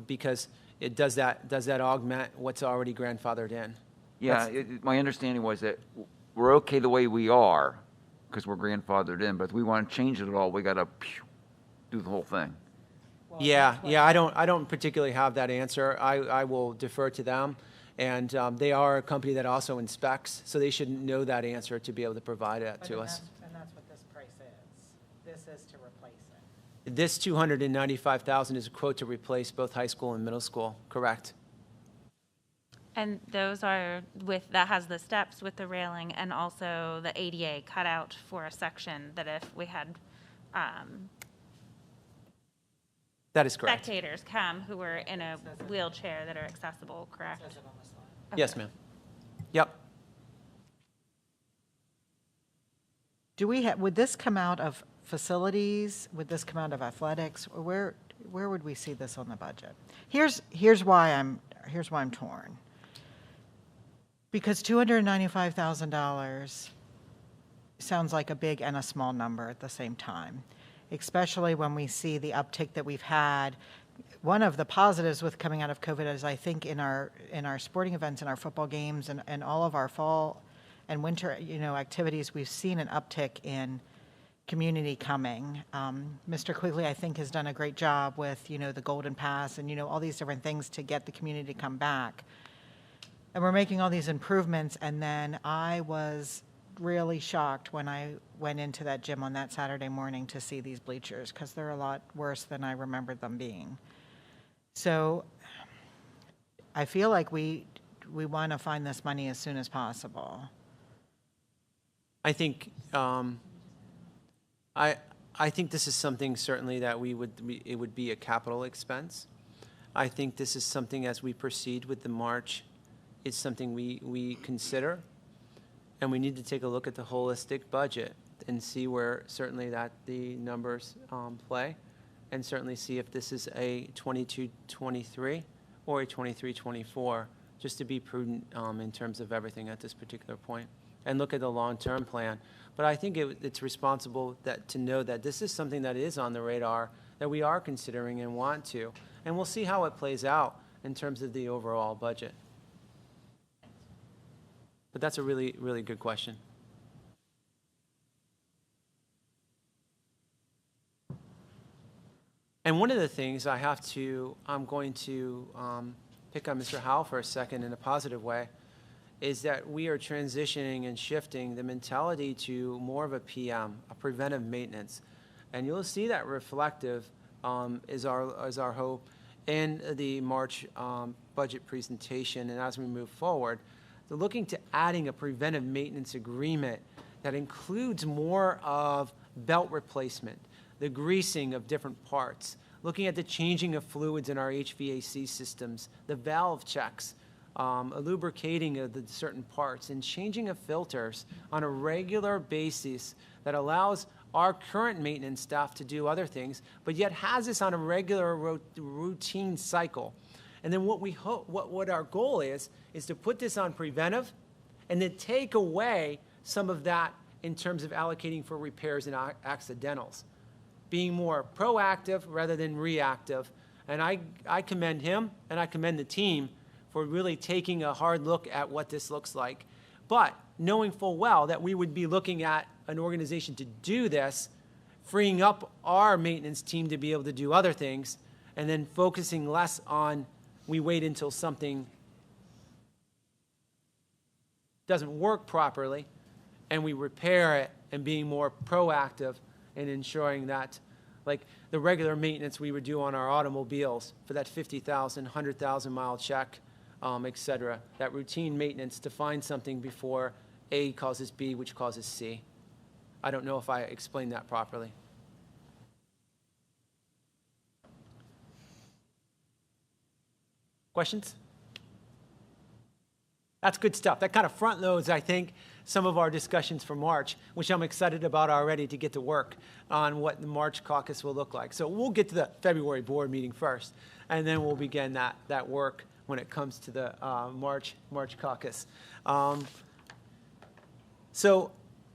because it does that augment what's already grandfathered in. Yeah, my understanding was that we're okay the way we are because we're grandfathered in, but if we want to change it at all, we got to do the whole thing. Yeah, I don't particularly have that answer. I will defer to them, and they are a company that also inspects, so they should know that answer to be able to provide that to us. And that's what this price is. This is to replace it. This $295,000 is a quote to replace both high school and middle school, correct? And those are that has the steps with the railing and also the ADA cut out for a section that if we had That is correct. spectators come who are in a wheelchair that are accessible, correct? Yes, ma'am. Yep. Would this come out of facilities? Would this come out of athletics? Or where would we see this on the budget? Here's why I'm torn. Because $295,000 sounds like a big and a small number at the same time, especially when we see the uptick that we've had. One of the positives with coming out of COVID is I think in our sporting events, in our football games, and all of our fall and winter activities, we've seen an uptick in community coming. Mr. Quigley, I think, has done a great job with the Golden Pass and all these different things to get the community to come back. And we're making all these improvements, and then I was really shocked when I went into that gym on that Saturday morning to see these bleachers, because they're a lot worse than I remembered them being. So I feel like we want to find this money as soon as possible. I think I think this is something certainly that it would be a capital expense. I think this is something, as we proceed with the march, it's something we consider, and we need to take a look at the holistic budget and see where certainly that the numbers play, and certainly see if this is a 22-23 or a 23-24, just to be prudent in terms of everything at this particular point, and look at the long-term plan. But I think it's responsible to know that this is something that is on the radar, that we are considering and want to, and we'll see how it plays out in terms of the overall budget. But that's a really, really good question. And one of the things I'm going to pick on Mr. Howell for a second in a positive way, is that we are transitioning and shifting the mentality to more of a PM, a preventive maintenance. And you'll see that reflective is our hope in the March budget presentation, and as we move forward. Looking to adding a preventive maintenance agreement that includes more of belt replacement, the greasing of different parts, looking at the changing of fluids in our HVAC systems, the valve checks, a lubricating of the certain parts, and changing of filters on a regular basis that allows our current maintenance staff to do other things, but yet has this on a regular routine cycle. And then what we hope, what our goal is to put this on preventive and then take away some of that in terms of allocating for repairs and accidentals, being more proactive rather than reactive. And I commend him and I commend the team for really taking a hard look at what this looks like, but knowing full well that we would be looking at an organization to do this, freeing up our maintenance team to be able to do other things, and then focusing less on we wait until something doesn't work properly and we repair it, and being more proactive in ensuring that, like the regular maintenance we would do on our automobiles for that 50,000, 100,000 mile check, et cetera, that routine maintenance to find something before A causes B, which causes C. I don't know if I explained that properly. Questions? That's good stuff. That kind of front loads, I think, some of our discussions for March, which I'm excited about already to get to work on what the March caucus will look like. So we'll get to the February board meeting first, and then we'll begin that work when it comes to the March caucus. So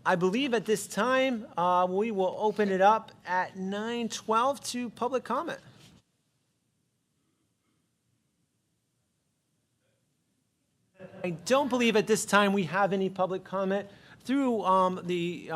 I believe at this time we will open it up at 9:12 to public comment. I don't believe at this time we have any public comment through the.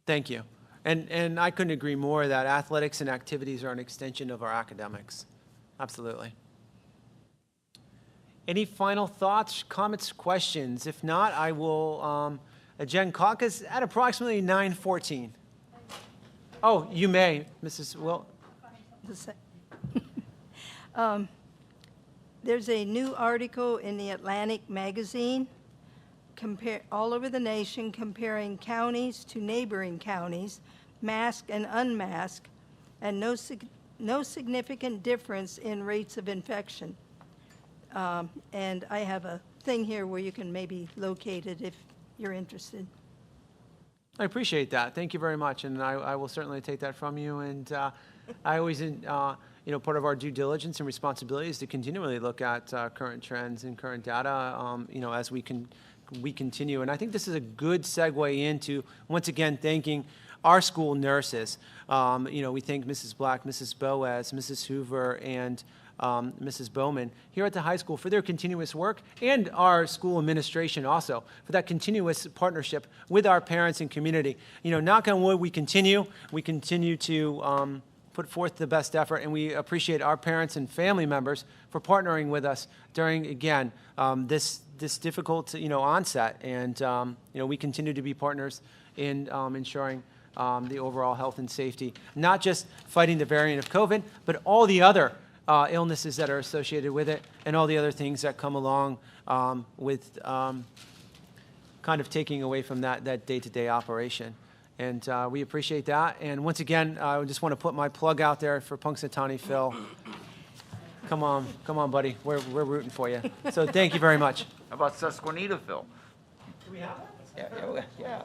Thank you. And I couldn't agree more that athletics and activities are an extension of our academics. Absolutely. Any final thoughts, comments, questions? If not, I will adjourn caucus at approximately 9:14. Oh, you may, Mrs. Will. There's a new article in the Atlantic magazine all over the nation comparing counties to neighboring counties, masked and unmasked, and no significant difference in rates of infection. And I have a thing here where you can maybe locate it if you're interested. I appreciate that. Thank you very much, and I will certainly take that from you. And I always, part of our due diligence and responsibility is to continually look at current trends and current data, as we continue. And I think this is a good segue into, once again, thanking our school nurses. We thank Mrs. Black, Mrs. Boaz, Mrs. Hoover, and Mrs. Bowman here at the high school for their continuous work, and our school administration also for that continuous partnership with our parents and community. Knock on wood, we continue to put forth the best effort, and we appreciate our parents and family members for partnering with us during, again, this difficult, onset. And, we continue to be partners in ensuring the overall health and safety, not just fighting the variant of COVID, but all the other illnesses that are associated with it, and all the other things that come along with kind of taking away from that day-to-day operation. And we appreciate that. And once again, I just want to put my plug out there for Punxsutawney Phil. Come on, buddy. We're rooting for you. So thank you very much. How about Susquenita, Phil? Do we have that? Yeah.